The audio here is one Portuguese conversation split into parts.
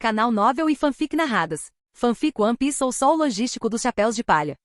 Canal Novel e Fanfic narradas. Fanfic One Piece ou Sol Logístico dos Chapéus de Palha.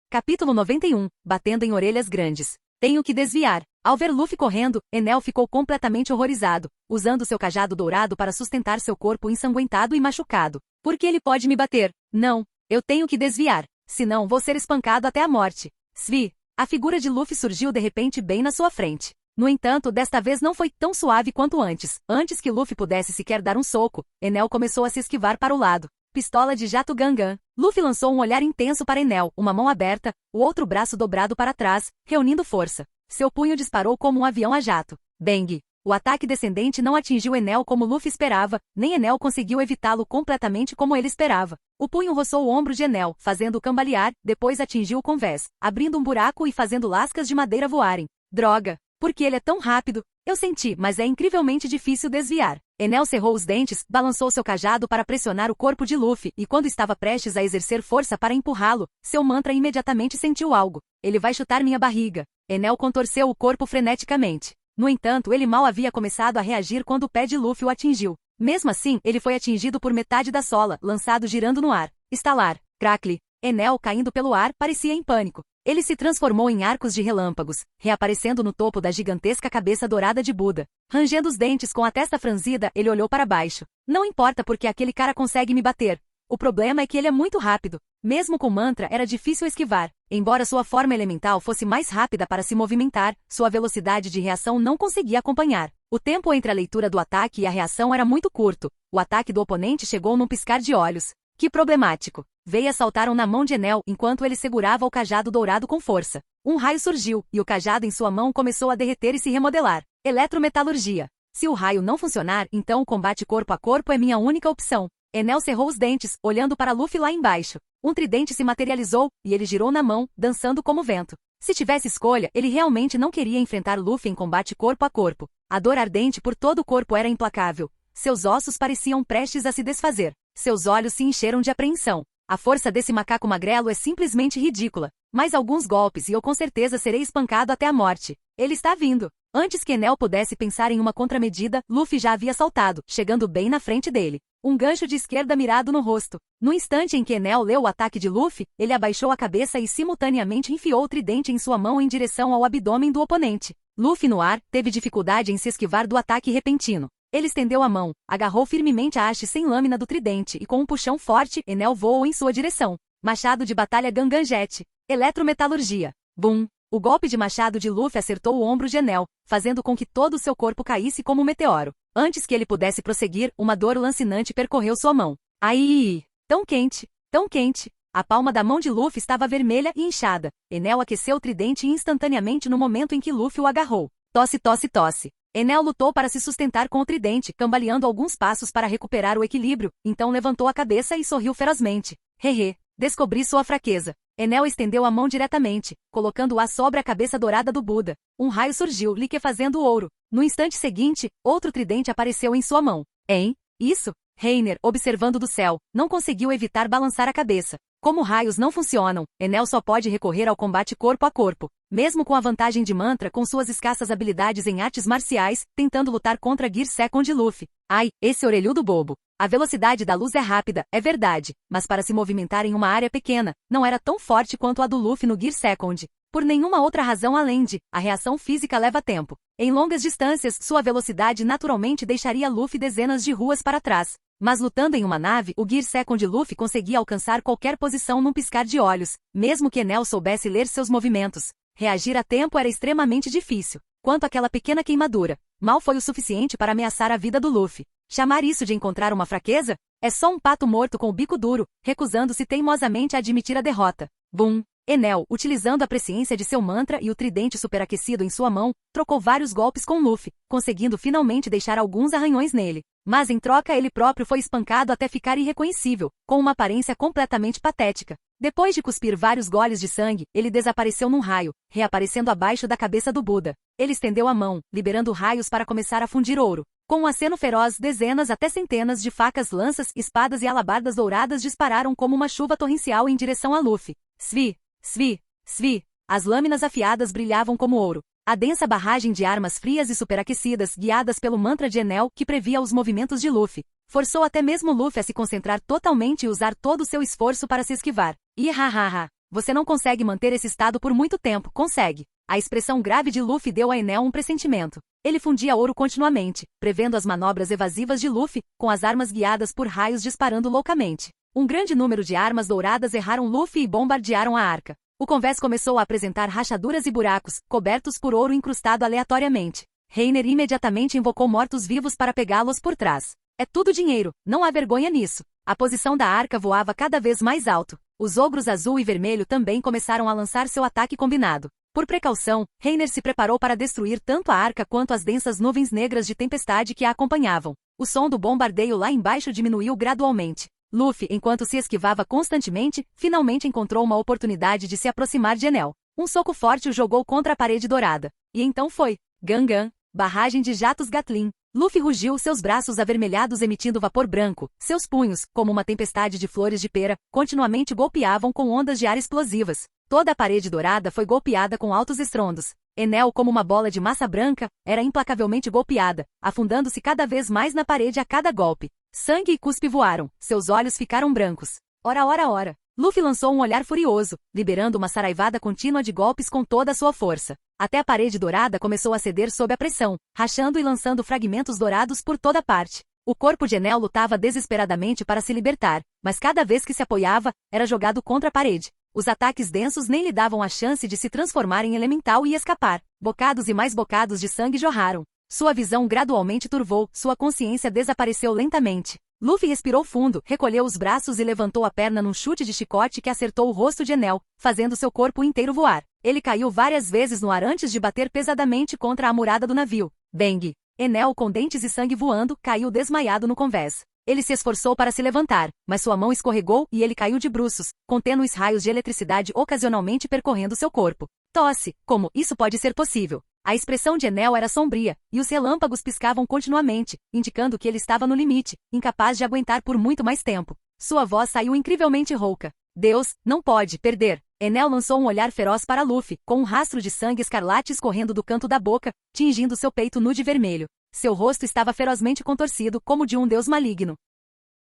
Capítulo 91. Batendo em orelhas grandes. Tenho que desviar. Ao ver Luffy correndo, Enel ficou completamente horrorizado, usando seu cajado dourado para sustentar seu corpo ensanguentado e machucado. Por que ele pode me bater? Não. Eu tenho que desviar. Senão vou ser espancado até a morte. Svi. A figura de Luffy surgiu de repente bem na sua frente. No entanto, desta vez não foi tão suave quanto antes. Antes que Luffy pudesse sequer dar um soco, Enel começou a se esquivar para o lado. Pistola de jato Gangan. Luffy lançou um olhar intenso para Enel, uma mão aberta, o outro braço dobrado para trás, reunindo força. Seu punho disparou como um avião a jato. Bang! O ataque descendente não atingiu Enel como Luffy esperava, nem Enel conseguiu evitá-lo completamente como ele esperava. O punho roçou o ombro de Enel, fazendo-o cambalear, depois atingiu o convés, abrindo um buraco e fazendo lascas de madeira voarem. Droga! Porque ele é tão rápido? Eu senti, mas é incrivelmente difícil desviar. Enel cerrou os dentes, balançou seu cajado para pressionar o corpo de Luffy, e quando estava prestes a exercer força para empurrá-lo, seu mantra imediatamente sentiu algo. Ele vai chutar minha barriga. Enel contorceu o corpo freneticamente. No entanto, ele mal havia começado a reagir quando o pé de Luffy o atingiu. Mesmo assim, ele foi atingido por metade da sola, lançado girando no ar. Estalar. Crackle. Enel, caindo pelo ar, parecia em pânico. Ele se transformou em arcos de relâmpagos, reaparecendo no topo da gigantesca cabeça dourada de Buda. Rangendo os dentes com a testa franzida, ele olhou para baixo. Não importa porque aquele cara consegue me bater. O problema é que ele é muito rápido. Mesmo com mantra, era difícil esquivar. Embora sua forma elemental fosse mais rápida para se movimentar, sua velocidade de reação não conseguia acompanhar. O tempo entre a leitura do ataque e a reação era muito curto. O ataque do oponente chegou num piscar de olhos. Que problemático. Veias saltaram na mão de Enel enquanto ele segurava o cajado dourado com força. Um raio surgiu, e o cajado em sua mão começou a derreter e se remodelar. Eletrometalurgia. Se o raio não funcionar, então o combate corpo a corpo é minha única opção. Enel cerrou os dentes, olhando para Luffy lá embaixo. Um tridente se materializou, e ele girou na mão, dançando como vento. Se tivesse escolha, ele realmente não queria enfrentar Luffy em combate corpo a corpo. A dor ardente por todo o corpo era implacável. Seus ossos pareciam prestes a se desfazer. Seus olhos se encheram de apreensão. A força desse macaco magrelo é simplesmente ridícula. Mais alguns golpes e eu com certeza serei espancado até a morte. Ele está vindo. Antes que Enel pudesse pensar em uma contramedida, Luffy já havia saltado, chegando bem na frente dele. Um gancho de esquerda mirado no rosto. No instante em que Enel leu o ataque de Luffy, ele abaixou a cabeça e simultaneamente enfiou o tridente em sua mão em direção ao abdômen do oponente. Luffy no ar, teve dificuldade em se esquivar do ataque repentino. Ele estendeu a mão, agarrou firmemente a haste sem lâmina do tridente e com um puxão forte, Enel voou em sua direção. Machado de batalha Gangan Jet. Eletrometalurgia. Bum! O golpe de machado de Luffy acertou o ombro de Enel, fazendo com que todo o seu corpo caísse como um meteoro. Antes que ele pudesse prosseguir, uma dor lancinante percorreu sua mão. Ai! Tão quente! Tão quente! A palma da mão de Luffy estava vermelha e inchada. Enel aqueceu o tridente instantaneamente no momento em que Luffy o agarrou. Tosse, tosse, tosse. Enel lutou para se sustentar com o tridente, cambaleando alguns passos para recuperar o equilíbrio, então levantou a cabeça e sorriu ferozmente. Hehe, descobri sua fraqueza. Enel estendeu a mão diretamente, colocando-a sobre a cabeça dourada do Buda. Um raio surgiu, liquefazendo o ouro. No instante seguinte, outro tridente apareceu em sua mão. Hein? Isso? Reiner, observando do céu, não conseguiu evitar balançar a cabeça. Como raios não funcionam, Enel só pode recorrer ao combate corpo a corpo. Mesmo com a vantagem de mantra com suas escassas habilidades em artes marciais, tentando lutar contra Gear Second Luffy. Ai, esse orelhudo bobo. A velocidade da luz é rápida, é verdade, mas para se movimentar em uma área pequena, não era tão forte quanto a do Luffy no Gear Second. Por nenhuma outra razão além de, a reação física leva tempo. Em longas distâncias, sua velocidade naturalmente deixaria Luffy dezenas de ruas para trás. Mas lutando em uma nave, o Gear Second Luffy conseguia alcançar qualquer posição num piscar de olhos, mesmo que Enel soubesse ler seus movimentos. Reagir a tempo era extremamente difícil. Quanto àquela pequena queimadura, mal foi o suficiente para ameaçar a vida do Luffy. Chamar isso de encontrar uma fraqueza? É só um pato morto com o bico duro, recusando-se teimosamente a admitir a derrota. Bum! Enel, utilizando a presciência de seu mantra e o tridente superaquecido em sua mão, trocou vários golpes com Luffy, conseguindo finalmente deixar alguns arranhões nele. Mas em troca ele próprio foi espancado até ficar irreconhecível, com uma aparência completamente patética. Depois de cuspir vários goles de sangue, ele desapareceu num raio, reaparecendo abaixo da cabeça do Buda. Ele estendeu a mão, liberando raios para começar a fundir ouro. Com um aceno feroz, dezenas até centenas de facas, lanças, espadas e alabardas douradas dispararam como uma chuva torrencial em direção a Luffy. Svi! Svi! Svi! As lâminas afiadas brilhavam como ouro. A densa barragem de armas frias e superaquecidas, guiadas pelo mantra de Enel que previa os movimentos de Luffy, forçou até mesmo Luffy a se concentrar totalmente e usar todo o seu esforço para se esquivar. E hahaha, você não consegue manter esse estado por muito tempo, consegue. A expressão grave de Luffy deu a Enel um pressentimento. Ele fundia ouro continuamente, prevendo as manobras evasivas de Luffy, com as armas guiadas por raios disparando loucamente. Um grande número de armas douradas erraram Luffy e bombardearam a arca. O convés começou a apresentar rachaduras e buracos, cobertos por ouro incrustado aleatoriamente. Reiner imediatamente invocou mortos-vivos para pegá-los por trás. É tudo dinheiro, não há vergonha nisso. A posição da arca voava cada vez mais alto. Os ogros azul e vermelho também começaram a lançar seu ataque combinado. Por precaução, Reiner se preparou para destruir tanto a arca quanto as densas nuvens negras de tempestade que a acompanhavam. O som do bombardeio lá embaixo diminuiu gradualmente. Luffy, enquanto se esquivava constantemente, finalmente encontrou uma oportunidade de se aproximar de Enel. Um soco forte o jogou contra a parede dourada. E então foi. Gangan, barragem de jatos Gatling. Luffy rugiu, seus braços avermelhados emitindo vapor branco. Seus punhos, como uma tempestade de flores de pera, continuamente golpeavam com ondas de ar explosivas. Toda a parede dourada foi golpeada com altos estrondos. Enel, como uma bola de massa branca, era implacavelmente golpeada, afundando-se cada vez mais na parede a cada golpe. Sangue e cuspe voaram, seus olhos ficaram brancos. Ora, ora, ora. Luffy lançou um olhar furioso, liberando uma saraivada contínua de golpes com toda a sua força. Até a parede dourada começou a ceder sob a pressão, rachando e lançando fragmentos dourados por toda parte. O corpo de Enel lutava desesperadamente para se libertar, mas cada vez que se apoiava, era jogado contra a parede. Os ataques densos nem lhe davam a chance de se transformar em elemental e escapar. Bocados e mais bocados de sangue jorraram. Sua visão gradualmente turvou, sua consciência desapareceu lentamente. Luffy respirou fundo, recolheu os braços e levantou a perna num chute de chicote que acertou o rosto de Enel, fazendo seu corpo inteiro voar. Ele caiu várias vezes no ar antes de bater pesadamente contra a murada do navio. Bang! Enel, com dentes e sangue voando, caiu desmaiado no convés. Ele se esforçou para se levantar, mas sua mão escorregou e ele caiu de bruços, com tênues raios de eletricidade ocasionalmente percorrendo seu corpo. Tosse! Como isso pode ser possível? A expressão de Enel era sombria, e os relâmpagos piscavam continuamente, indicando que ele estava no limite, incapaz de aguentar por muito mais tempo. Sua voz saiu incrivelmente rouca. Deus, não pode perder! Enel lançou um olhar feroz para Luffy, com um rastro de sangue escarlate escorrendo do canto da boca, tingindo seu peito nu de vermelho. Seu rosto estava ferozmente contorcido, como de um deus maligno.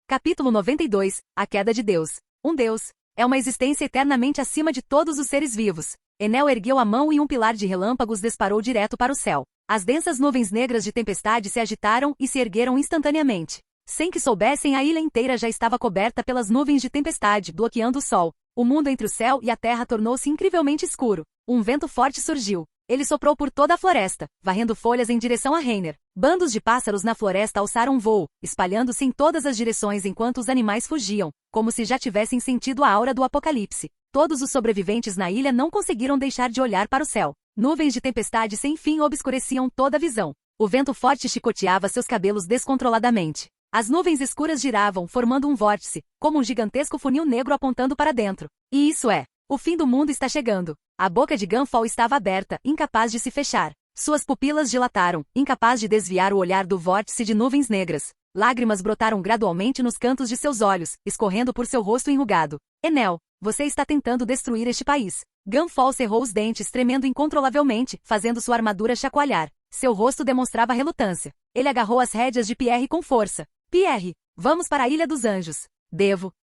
Capítulo 92 – A Queda de Deus. Um deus é uma existência eternamente acima de todos os seres vivos. Enel ergueu a mão e um pilar de relâmpagos disparou direto para o céu. As densas nuvens negras de tempestade se agitaram e se ergueram instantaneamente. Sem que soubessem, a ilha inteira já estava coberta pelas nuvens de tempestade, bloqueando o sol. O mundo entre o céu e a terra tornou-se incrivelmente escuro. Um vento forte surgiu. Ele soprou por toda a floresta, varrendo folhas em direção a Reiner. Bandos de pássaros na floresta alçaram voo, espalhando-se em todas as direções enquanto os animais fugiam, como se já tivessem sentido a aura do apocalipse. Todos os sobreviventes na ilha não conseguiram deixar de olhar para o céu. Nuvens de tempestade sem fim obscureciam toda a visão. O vento forte chicoteava seus cabelos descontroladamente. As nuvens escuras giravam, formando um vórtice, como um gigantesco funil negro apontando para dentro. E isso é: o fim do mundo está chegando. A boca de Gunfall estava aberta, incapaz de se fechar. Suas pupilas dilataram, incapaz de desviar o olhar do vórtice de nuvens negras. Lágrimas brotaram gradualmente nos cantos de seus olhos, escorrendo por seu rosto enrugado. Enel, você está tentando destruir este país. Gunfall cerrou os dentes, tremendo incontrolavelmente, fazendo sua armadura chacoalhar. Seu rosto demonstrava relutância. Ele agarrou as rédeas de Pierre com força. Pierre, vamos para a Ilha dos Anjos.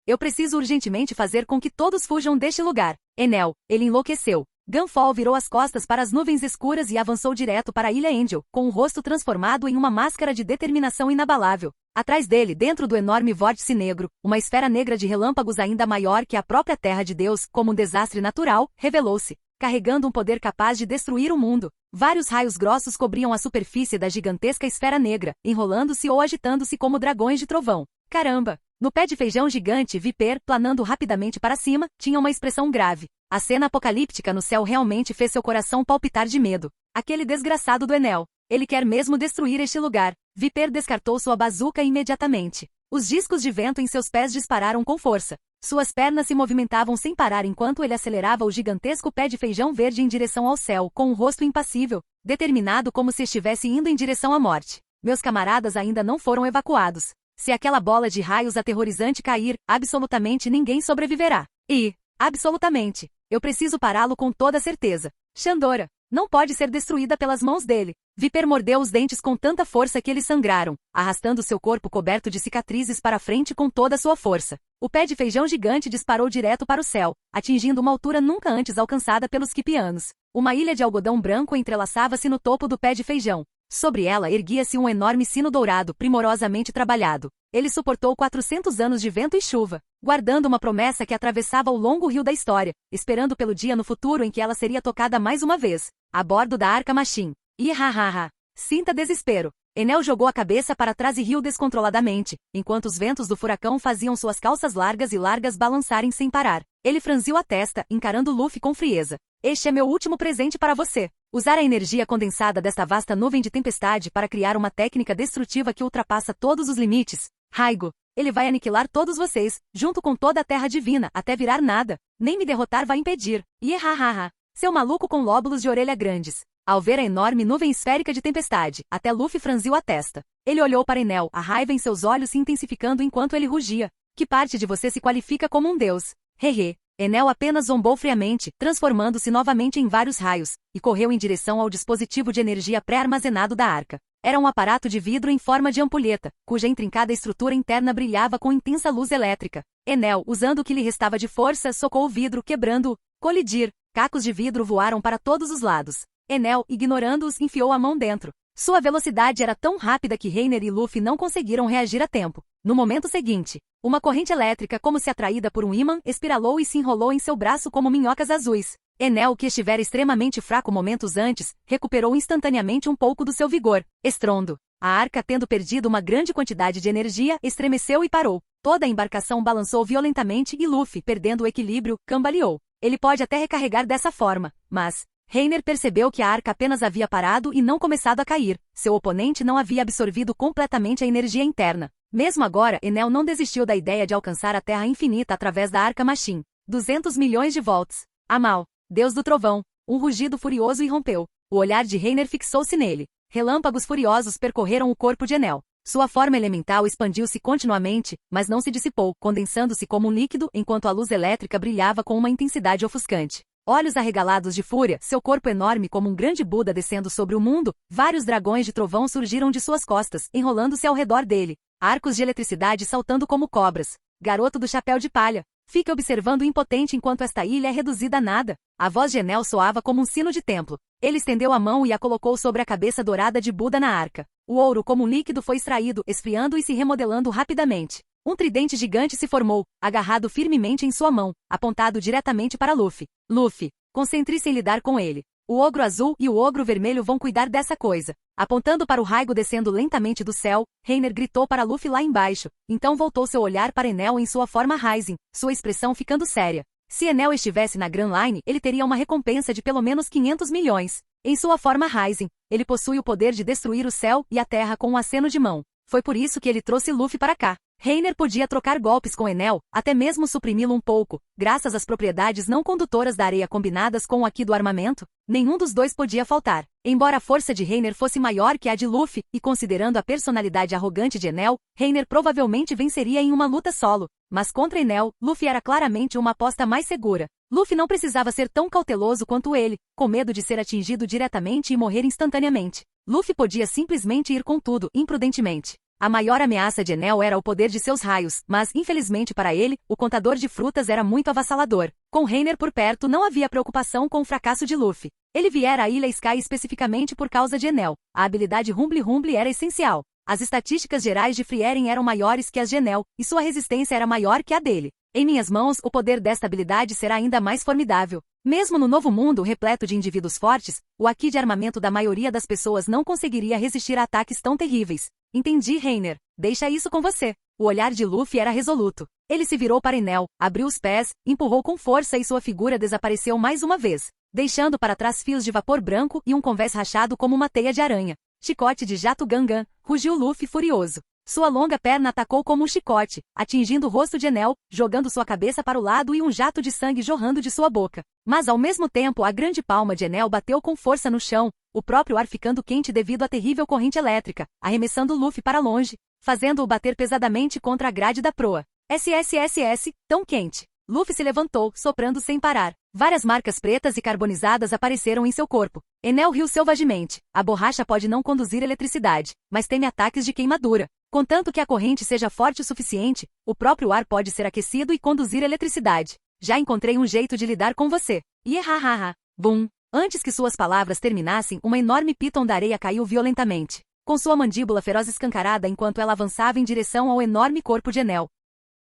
Eu preciso urgentemente fazer com que todos fujam deste lugar. Enel, ele enlouqueceu. Gunfall virou as costas para as nuvens escuras e avançou direto para a Ilha Angel, com o rosto transformado em uma máscara de determinação inabalável. Atrás dele, dentro do enorme vórtice negro, uma esfera negra de relâmpagos ainda maior que a própria Terra de Deus, como um desastre natural, revelou-se, carregando um poder capaz de destruir o mundo. Vários raios grossos cobriam a superfície da gigantesca esfera negra, enrolando-se ou agitando-se como dragões de trovão. Caramba! No pé de feijão gigante, Viper, planando rapidamente para cima, tinha uma expressão grave. A cena apocalíptica no céu realmente fez seu coração palpitar de medo. Aquele desgraçado do Enel. Ele quer mesmo destruir este lugar. Viper descartou sua bazuca imediatamente. Os discos de vento em seus pés dispararam com força. Suas pernas se movimentavam sem parar enquanto ele acelerava o gigantesco pé de feijão verde em direção ao céu, com um rosto impassível, determinado como se estivesse indo em direção à morte. Meus camaradas ainda não foram evacuados. Se aquela bola de raios aterrorizante cair, absolutamente ninguém sobreviverá. Absolutamente, eu preciso pará-lo com toda certeza. Shandora, Não pode ser destruída pelas mãos dele. Viper mordeu os dentes com tanta força que eles sangraram, arrastando seu corpo coberto de cicatrizes para frente com toda a sua força. O pé de feijão gigante disparou direto para o céu, atingindo uma altura nunca antes alcançada pelos quipianos. Uma ilha de algodão branco entrelaçava-se no topo do pé de feijão. Sobre ela erguia-se um enorme sino dourado, primorosamente trabalhado. Ele suportou 400 anos de vento e chuva, guardando uma promessa que atravessava o longo rio da história, esperando pelo dia no futuro em que ela seria tocada mais uma vez, a bordo da Arca Machine. Sinta desespero. Enel jogou a cabeça para trás e riu descontroladamente, enquanto os ventos do furacão faziam suas calças largas e largas balançarem sem parar. Ele franziu a testa, encarando Luffy com frieza. Este é meu último presente para você. Usar a energia condensada desta vasta nuvem de tempestade para criar uma técnica destrutiva que ultrapassa todos os limites. Raigo. Ele vai aniquilar todos vocês, junto com toda a terra divina, até virar nada. Nem me derrotar vai impedir. Seu maluco com lóbulos de orelha grandes. Ao ver a enorme nuvem esférica de tempestade, até Luffy franziu a testa. Ele olhou para Enel, a raiva em seus olhos se intensificando enquanto ele rugia. Que parte de você se qualifica como um deus? Enel apenas zombou friamente, transformando-se novamente em vários raios, e correu em direção ao dispositivo de energia pré-armazenado da arca. Era um aparato de vidro em forma de ampulheta, cuja intrincada estrutura interna brilhava com intensa luz elétrica. Enel, usando o que lhe restava de força, socou o vidro, quebrando-o. Colidir. Cacos de vidro voaram para todos os lados. Enel, ignorando-os, enfiou a mão dentro. Sua velocidade era tão rápida que Reiner e Luffy não conseguiram reagir a tempo. No momento seguinte, uma corrente elétrica, como se atraída por um ímã, espiralou e se enrolou em seu braço como minhocas azuis. Enel, que estivera extremamente fraco momentos antes, recuperou instantaneamente um pouco do seu vigor. Estrondo. A arca, tendo perdido uma grande quantidade de energia, estremeceu e parou. Toda a embarcação balançou violentamente e Luffy, perdendo o equilíbrio, cambaleou. Ele pode até recarregar dessa forma, mas... Reiner percebeu que a arca apenas havia parado e não começado a cair. Seu oponente não havia absorvido completamente a energia interna. Mesmo agora, Enel não desistiu da ideia de alcançar a Terra Infinita através da Arca Machine. 200 milhões de volts. Amal, Deus do Trovão. Um rugido furioso irrompeu. O olhar de Reiner fixou-se nele. Relâmpagos furiosos percorreram o corpo de Enel. Sua forma elemental expandiu-se continuamente, mas não se dissipou, condensando-se como um líquido enquanto a luz elétrica brilhava com uma intensidade ofuscante. Olhos arregalados de fúria, seu corpo enorme como um grande Buda descendo sobre o mundo, vários dragões de trovão surgiram de suas costas, enrolando-se ao redor dele. Arcos de eletricidade saltando como cobras. Garoto do chapéu de palha. Fique observando impotente enquanto esta ilha é reduzida a nada. A voz de Enel soava como um sino de templo. Ele estendeu a mão e a colocou sobre a cabeça dourada de Buda na arca. O ouro como um líquido foi extraído, esfriando e se remodelando rapidamente. Um tridente gigante se formou, agarrado firmemente em sua mão, apontado diretamente para Luffy. Luffy, concentre-se em lidar com ele. O ogro azul e o ogro vermelho vão cuidar dessa coisa. Apontando para o Raigo descendo lentamente do céu, Reiner gritou para Luffy lá embaixo. Então voltou seu olhar para Enel em sua forma Rising, sua expressão ficando séria. Se Enel estivesse na Grand Line, ele teria uma recompensa de pelo menos 500 milhões. Em sua forma Rising, ele possui o poder de destruir o céu e a terra com um aceno de mão. Foi por isso que ele trouxe Luffy para cá. Reiner podia trocar golpes com Enel, até mesmo suprimi-lo um pouco, graças às propriedades não condutoras da areia combinadas com o aqui do armamento. Nenhum dos dois podia faltar. Embora a força de Reiner fosse maior que a de Luffy, e considerando a personalidade arrogante de Enel, Reiner provavelmente venceria em uma luta solo. Mas contra Enel, Luffy era claramente uma aposta mais segura. Luffy não precisava ser tão cauteloso quanto ele, com medo de ser atingido diretamente e morrer instantaneamente. Luffy podia simplesmente ir com tudo, imprudentemente. A maior ameaça de Enel era o poder de seus raios, mas, infelizmente para ele, o contador de frutas era muito avassalador. Com Reiner por perto não havia preocupação com o fracasso de Luffy. Ele viera à Ilha Sky especificamente por causa de Enel. A habilidade Rumble Rumble era essencial. As estatísticas gerais de Frieren eram maiores que as de Enel, e sua resistência era maior que a dele. Em minhas mãos, o poder desta habilidade será ainda mais formidável. Mesmo no novo mundo repleto de indivíduos fortes, o aqui de armamento da maioria das pessoas não conseguiria resistir a ataques tão terríveis. Entendi, Reiner. Deixa isso com você. O olhar de Luffy era resoluto. Ele se virou para Enel, abriu os pés, empurrou com força e sua figura desapareceu mais uma vez, deixando para trás fios de vapor branco e um convés rachado como uma teia de aranha. Chicote de jato Gangan, rugiu Luffy furioso. Sua longa perna atacou como um chicote, atingindo o rosto de Enel, jogando sua cabeça para o lado e um jato de sangue jorrando de sua boca. Mas ao mesmo tempo a grande palma de Enel bateu com força no chão, o próprio ar ficando quente devido à terrível corrente elétrica, arremessando Luffy para longe, fazendo-o bater pesadamente contra a grade da proa. SSSS, tão quente. Luffy se levantou, soprando sem parar. Várias marcas pretas e carbonizadas apareceram em seu corpo. Enel riu selvagemente. A borracha pode não conduzir eletricidade, mas teme ataques de queimadura. Contanto que a corrente seja forte o suficiente, o próprio ar pode ser aquecido e conduzir eletricidade. Já encontrei um jeito de lidar com você. Yehahaha. Bum. Antes que suas palavras terminassem, uma enorme piton da areia caiu violentamente, com sua mandíbula feroz escancarada enquanto ela avançava em direção ao enorme corpo de Enel,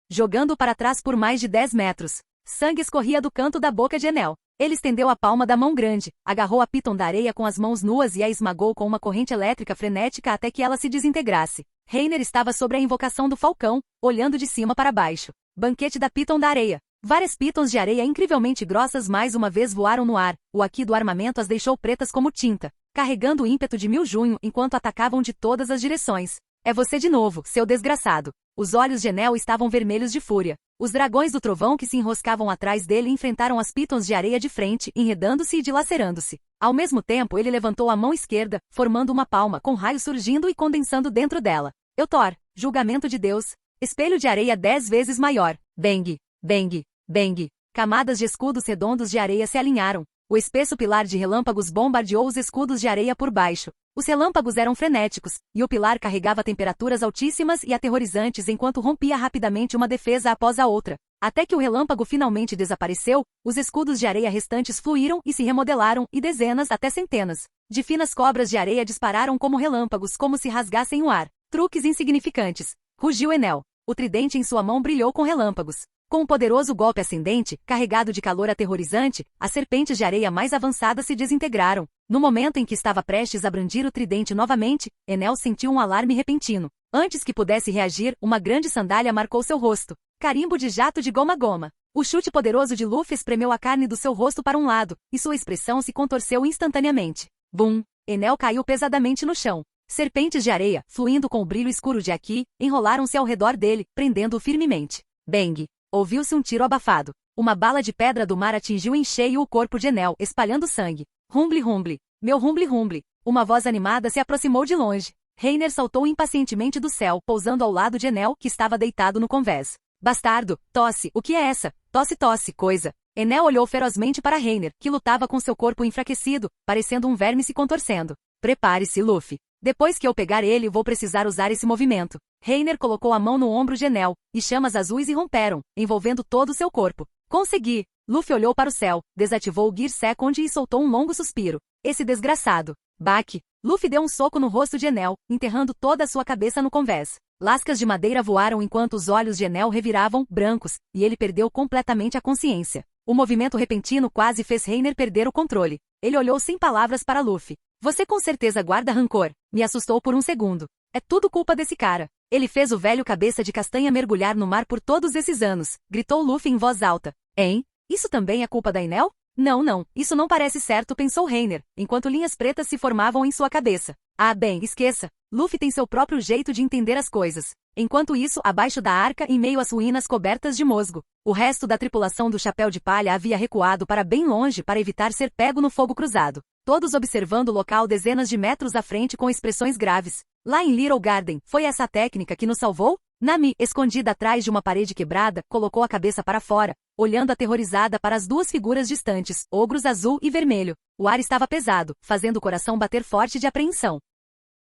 jogando-o para trás por mais de 10 metros. Sangue escorria do canto da boca de Enel. Ele estendeu a palma da mão grande, agarrou a piton da areia com as mãos nuas e a esmagou com uma corrente elétrica frenética até que ela se desintegrasse. Reiner estava sobre a invocação do falcão, olhando de cima para baixo. Banquete da piton da areia. Várias pitons de areia incrivelmente grossas mais uma vez voaram no ar. O aqui do armamento as deixou pretas como tinta, carregando o ímpeto de 1000 junho enquanto atacavam de todas as direções. É você de novo, seu desgraçado. Os olhos de Enel estavam vermelhos de fúria. Os dragões do trovão que se enroscavam atrás dele enfrentaram as pitons de areia de frente, enredando-se e dilacerando-se. Ao mesmo tempo ele levantou a mão esquerda, formando uma palma com raios surgindo e condensando dentro dela. Eutor, julgamento de Deus. Espelho de areia 10 vezes maior. Bang, bang, bang. Camadas de escudos redondos de areia se alinharam. O espesso pilar de relâmpagos bombardeou os escudos de areia por baixo. Os relâmpagos eram frenéticos, e o pilar carregava temperaturas altíssimas e aterrorizantes enquanto rompia rapidamente uma defesa após a outra. Até que o relâmpago finalmente desapareceu, os escudos de areia restantes fluíram e se remodelaram, e dezenas até centenas de finas cobras de areia dispararam como relâmpagos, como se rasgassem o ar. Truques insignificantes. Rugiu Enel. O tridente em sua mão brilhou com relâmpagos. Com um poderoso golpe ascendente, carregado de calor aterrorizante, as serpentes de areia mais avançadas se desintegraram. No momento em que estava prestes a brandir o tridente novamente, Enel sentiu um alarme repentino. Antes que pudesse reagir, uma grande sandália marcou seu rosto. Carimbo de jato de goma-goma. O chute poderoso de Luffy espremeu a carne do seu rosto para um lado, e sua expressão se contorceu instantaneamente. Bum! Enel caiu pesadamente no chão. Serpentes de areia, fluindo com o brilho escuro de Aki, enrolaram-se ao redor dele, prendendo-o firmemente. Bang! Ouviu-se um tiro abafado. Uma bala de pedra do mar atingiu em cheio o corpo de Enel, espalhando sangue. Rumble-rumble. Meu rumble-rumble. Uma voz animada se aproximou de longe. Reiner saltou impacientemente do céu, pousando ao lado de Enel, que estava deitado no convés. Bastardo, tosse, o que é essa? Tosse, tosse, coisa. Enel olhou ferozmente para Reiner, que lutava com seu corpo enfraquecido, parecendo um verme se contorcendo. Prepare-se, Luffy. Depois que eu pegar ele, vou precisar usar esse movimento. Reiner colocou a mão no ombro de Enel, e chamas azuis irromperam, envolvendo todo o seu corpo. Consegui! Luffy olhou para o céu, desativou o Gear Second e soltou um longo suspiro. Esse desgraçado. Baque! Luffy deu um soco no rosto de Enel, enterrando toda a sua cabeça no convés. Lascas de madeira voaram enquanto os olhos de Enel reviravam, brancos, e ele perdeu completamente a consciência. O movimento repentino quase fez Reiner perder o controle. Ele olhou sem palavras para Luffy. Você com certeza guarda rancor. Me assustou por um segundo. É tudo culpa desse cara. Ele fez o velho cabeça de castanha mergulhar no mar por todos esses anos, gritou Luffy em voz alta. Hein? Isso também é culpa da Enel? Não, isso não parece certo, pensou Reiner, enquanto linhas pretas se formavam em sua cabeça. Ah, bem, esqueça. Luffy tem seu próprio jeito de entender as coisas. Enquanto isso, abaixo da arca, em meio às ruínas cobertas de musgo, o resto da tripulação do Chapéu de Palha havia recuado para bem longe para evitar ser pego no fogo cruzado. Todos observando o local dezenas de metros à frente com expressões graves. Lá em Little Garden, foi essa a técnica que nos salvou? Nami, escondida atrás de uma parede quebrada, colocou a cabeça para fora, olhando aterrorizada para as duas figuras distantes, ogros azul e vermelho. O ar estava pesado, fazendo o coração bater forte de apreensão.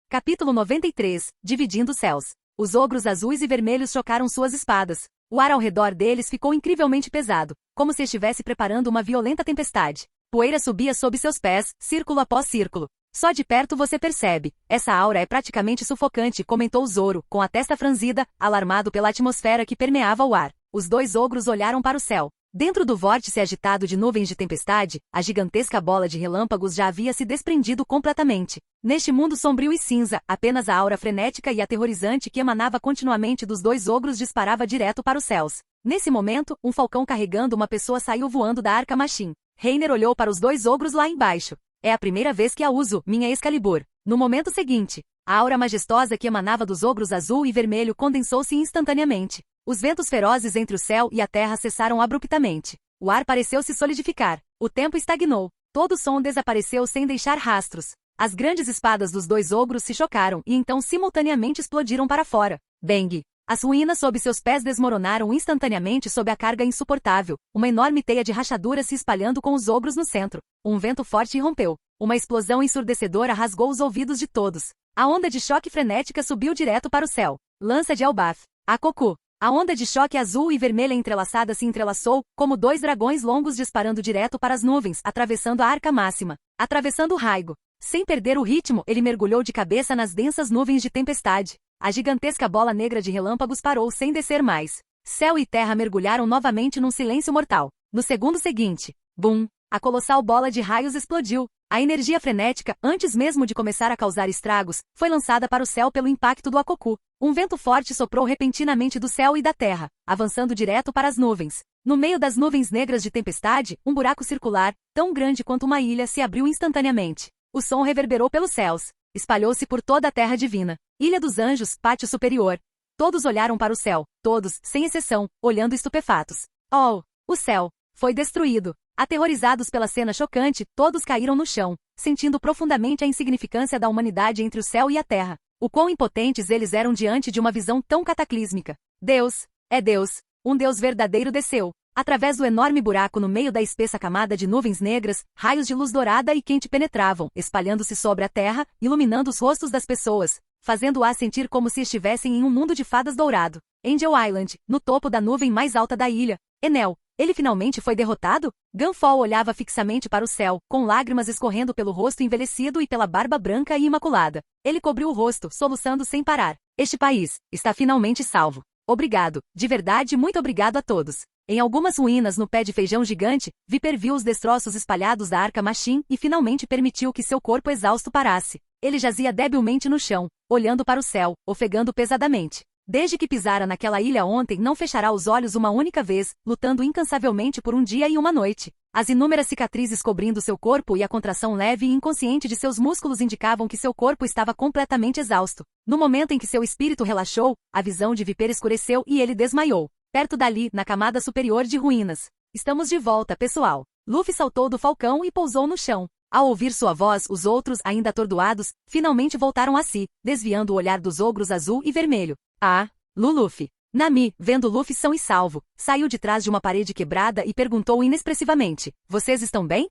Capítulo 93, Dividindo Céus. Os ogros azuis e vermelhos chocaram suas espadas. O ar ao redor deles ficou incrivelmente pesado, como se estivesse preparando uma violenta tempestade. Poeira subia sob seus pés, círculo após círculo. Só de perto você percebe. Essa aura é praticamente sufocante, comentou Zoro, com a testa franzida, alarmado pela atmosfera que permeava o ar. Os dois ogros olharam para o céu. Dentro do vórtice agitado de nuvens de tempestade, a gigantesca bola de relâmpagos já havia se desprendido completamente. Neste mundo sombrio e cinza, apenas a aura frenética e aterrorizante que emanava continuamente dos dois ogros disparava direto para os céus. Nesse momento, um falcão carregando uma pessoa saiu voando da Arca Machine. Reiner olhou para os dois ogros lá embaixo. É a primeira vez que a uso, minha Excalibur. No momento seguinte, a aura majestosa que emanava dos ogros azul e vermelho condensou-se instantaneamente. Os ventos ferozes entre o céu e a terra cessaram abruptamente. O ar pareceu se solidificar. O tempo estagnou. Todo o som desapareceu sem deixar rastros. As grandes espadas dos dois ogros se chocaram e então simultaneamente explodiram para fora. Bang! As ruínas sob seus pés desmoronaram instantaneamente sob a carga insuportável, uma enorme teia de rachaduras se espalhando com os ogros no centro. Um vento forte irrompeu. Uma explosão ensurdecedora rasgou os ouvidos de todos. A onda de choque frenética subiu direto para o céu. Lança de Elbaf. A Cocu. A onda de choque azul e vermelha entrelaçada se entrelaçou, como dois dragões longos disparando direto para as nuvens, atravessando a arca máxima. Atravessando o Raigo. Sem perder o ritmo, ele mergulhou de cabeça nas densas nuvens de tempestade. A gigantesca bola negra de relâmpagos parou sem descer mais. Céu e terra mergulharam novamente num silêncio mortal. No segundo seguinte, bum! A colossal bola de raios explodiu. A energia frenética, antes mesmo de começar a causar estragos, foi lançada para o céu pelo impacto do Akoku. Um vento forte soprou repentinamente do céu e da terra, avançando direto para as nuvens. No meio das nuvens negras de tempestade, um buraco circular, tão grande quanto uma ilha, se abriu instantaneamente. O som reverberou pelos céus. Espalhou-se por toda a terra divina. Ilha dos Anjos, pátio superior. Todos olharam para o céu, todos, sem exceção, olhando estupefatos. Oh! O céu foi destruído. Aterrorizados pela cena chocante, todos caíram no chão, sentindo profundamente a insignificância da humanidade entre o céu e a terra. O quão impotentes eles eram diante de uma visão tão cataclísmica. Deus, é Deus, um Deus verdadeiro desceu. Através do enorme buraco no meio da espessa camada de nuvens negras, raios de luz dourada e quente penetravam, espalhando-se sobre a terra, iluminando os rostos das pessoas, fazendo-as sentir como se estivessem em um mundo de fadas dourado. Angel Island, no topo da nuvem mais alta da ilha. Enel, ele finalmente foi derrotado? Gunfall olhava fixamente para o céu, com lágrimas escorrendo pelo rosto envelhecido e pela barba branca e imaculada. Ele cobriu o rosto, soluçando sem parar. Este país está finalmente salvo. Obrigado, de verdade, muito obrigado a todos. Em algumas ruínas no pé de feijão gigante, Viper viu os destroços espalhados da Arca Machine e finalmente permitiu que seu corpo exausto parasse. Ele jazia debilmente no chão, olhando para o céu, ofegando pesadamente. Desde que pisara naquela ilha ontem, não fechará os olhos uma única vez, lutando incansavelmente por um dia e uma noite. As inúmeras cicatrizes cobrindo seu corpo e a contração leve e inconsciente de seus músculos indicavam que seu corpo estava completamente exausto. No momento em que seu espírito relaxou, a visão de Viper escureceu e ele desmaiou. Perto dali, na camada superior de ruínas. Estamos de volta, pessoal. Luffy saltou do falcão e pousou no chão. Ao ouvir sua voz, os outros, ainda atordoados, finalmente voltaram a si, desviando o olhar dos ogros azul e vermelho. Ah, Luffy. Nami, vendo Luffy são e salvo, saiu de trás de uma parede quebrada e perguntou inexpressivamente: vocês estão bem?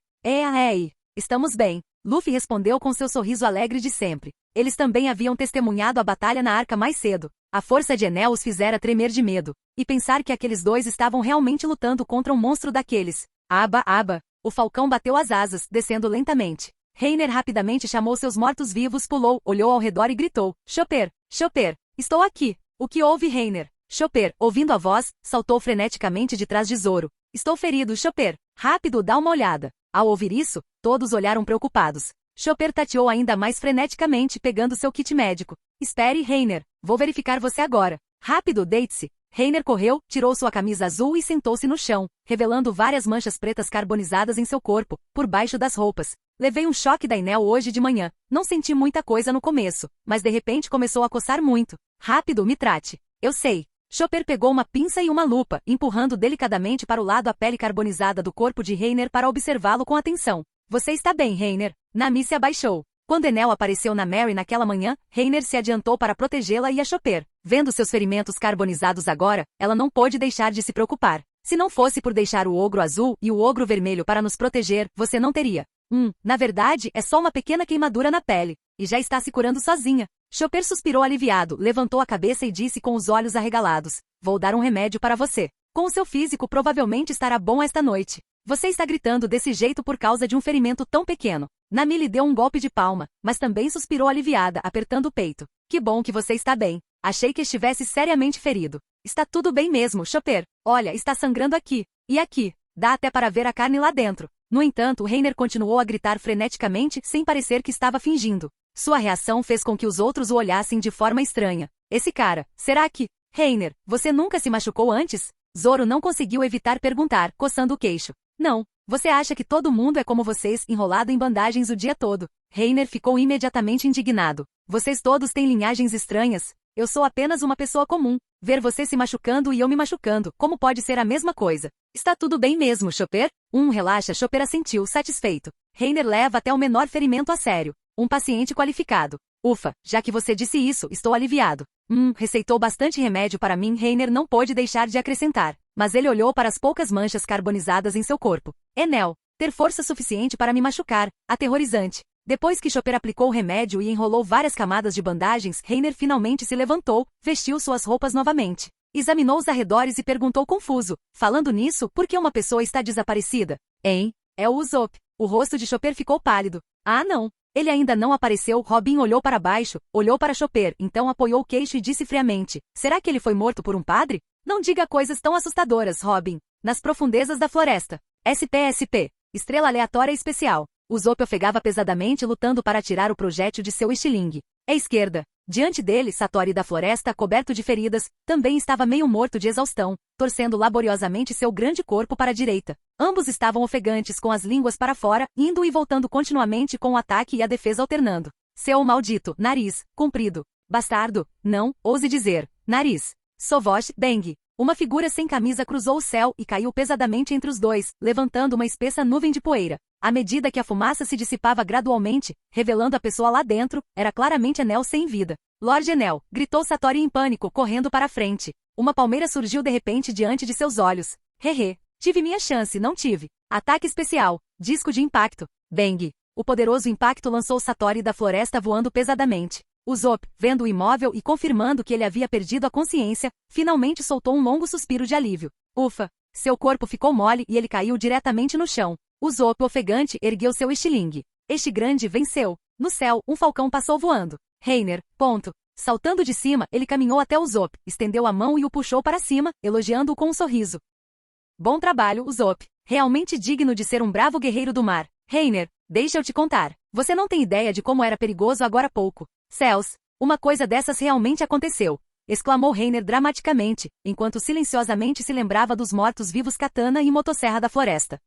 Estamos bem. Luffy respondeu com seu sorriso alegre de sempre. Eles também haviam testemunhado a batalha na arca mais cedo. A força de Enel os fizera tremer de medo. E pensar que aqueles dois estavam realmente lutando contra um monstro daqueles. Aba. O falcão bateu as asas, descendo lentamente. Reiner rapidamente chamou seus mortos-vivos, pulou, olhou ao redor e gritou: Chopper! Estou aqui! O que houve, Reiner? Chopper, ouvindo a voz, saltou freneticamente de trás de Zoro. Estou ferido, Chopper. Rápido, dá uma olhada. Ao ouvir isso, todos olharam preocupados. Chopper tateou ainda mais freneticamente, pegando seu kit médico. Espere, Reiner. Vou verificar você agora. Rápido, deite-se. Reiner correu, tirou sua camisa azul e sentou-se no chão, revelando várias manchas pretas carbonizadas em seu corpo, por baixo das roupas. Levei um choque da Enel hoje de manhã. Não senti muita coisa no começo, mas de repente começou a coçar muito. Rápido, me trate. Eu sei. Chopper pegou uma pinça e uma lupa, empurrando delicadamente para o lado a pele carbonizada do corpo de Reiner para observá-lo com atenção. Você está bem, Reiner. Nami se abaixou. Quando Enel apareceu na Mary naquela manhã, Reiner se adiantou para protegê-la e a Chopper. Vendo seus ferimentos carbonizados agora, ela não pôde deixar de se preocupar. Se não fosse por deixar o ogro azul e o ogro vermelho para nos proteger, você não teria. Na verdade, é só uma pequena queimadura na pele. E já está se curando sozinha. Chopper suspirou aliviado, levantou a cabeça e disse com os olhos arregalados: vou dar um remédio para você. Com o seu físico provavelmente estará bom esta noite. Você está gritando desse jeito por causa de um ferimento tão pequeno. Nami lhe deu um golpe de palma, mas também suspirou aliviada, apertando o peito. Que bom que você está bem. Achei que estivesse seriamente ferido. Está tudo bem mesmo, Chopper. Olha, está sangrando aqui. E aqui. Dá até para ver a carne lá dentro. No entanto, Reiner continuou a gritar freneticamente, sem parecer que estava fingindo. Sua reação fez com que os outros o olhassem de forma estranha. Esse cara, será que... Reiner, você nunca se machucou antes? Zoro não conseguiu evitar perguntar, coçando o queixo. Não. Você acha que todo mundo é como vocês, enrolado em bandagens o dia todo? Reiner ficou imediatamente indignado. Vocês todos têm linhagens estranhas. Eu sou apenas uma pessoa comum. Ver você se machucando e eu me machucando, como pode ser a mesma coisa? Está tudo bem mesmo, Chopper? Relaxa, Chopper assentiu, satisfeito. Reiner leva até o menor ferimento a sério. Um paciente qualificado. Ufa, já que você disse isso, estou aliviado. Receitou bastante remédio para mim. Reiner não pôde deixar de acrescentar, mas ele olhou para as poucas manchas carbonizadas em seu corpo. Enel, ter força suficiente para me machucar, aterrorizante. Depois que Chopper aplicou o remédio e enrolou várias camadas de bandagens, Reiner finalmente se levantou, vestiu suas roupas novamente. Examinou os arredores e perguntou confuso, falando nisso, por que uma pessoa está desaparecida? Hein? É o Usopp. O rosto de Chopper ficou pálido. Ah não. Ele ainda não apareceu. Robin olhou para baixo, olhou para Chopper, então apoiou o queixo e disse friamente, será que ele foi morto por um padre? Não diga coisas tão assustadoras, Robin. Nas profundezas da floresta. SPSP. Estrela aleatória especial. Usopp ofegava pesadamente lutando para tirar o projétil de seu estilingue. À esquerda. Diante dele, Satori da floresta, coberto de feridas, também estava meio morto de exaustão, torcendo laboriosamente seu grande corpo para a direita. Ambos estavam ofegantes com as línguas para fora, indo e voltando continuamente com o ataque e a defesa alternando. Seu maldito nariz, comprido. Bastardo, não, ouse dizer, nariz. Sovosh, Bang. Uma figura sem camisa cruzou o céu e caiu pesadamente entre os dois, levantando uma espessa nuvem de poeira. À medida que a fumaça se dissipava gradualmente, revelando a pessoa lá dentro, era claramente Enel sem vida. Lord Enel, gritou Satori em pânico, correndo para a frente. Uma palmeira surgiu de repente diante de seus olhos. Hehe. Tive minha chance, não tive. Ataque especial. Disco de impacto. Bang. O poderoso impacto lançou Satori da floresta voando pesadamente. Usopp, vendo o imóvel e confirmando que ele havia perdido a consciência, finalmente soltou um longo suspiro de alívio. Ufa! Seu corpo ficou mole e ele caiu diretamente no chão. Usopp, ofegante, ergueu seu estilingue. Este grande venceu. No céu, um falcão passou voando. Reiner, ponto. Saltando de cima, ele caminhou até Usopp, estendeu a mão e o puxou para cima, elogiando-o com um sorriso. Bom trabalho, Usopp. Realmente digno de ser um bravo guerreiro do mar. Reiner, deixa eu te contar. Você não tem ideia de como era perigoso agora há pouco. Céus, uma coisa dessas realmente aconteceu, exclamou Reiner dramaticamente, enquanto silenciosamente se lembrava dos mortos-vivos Katana e Motosserra da floresta.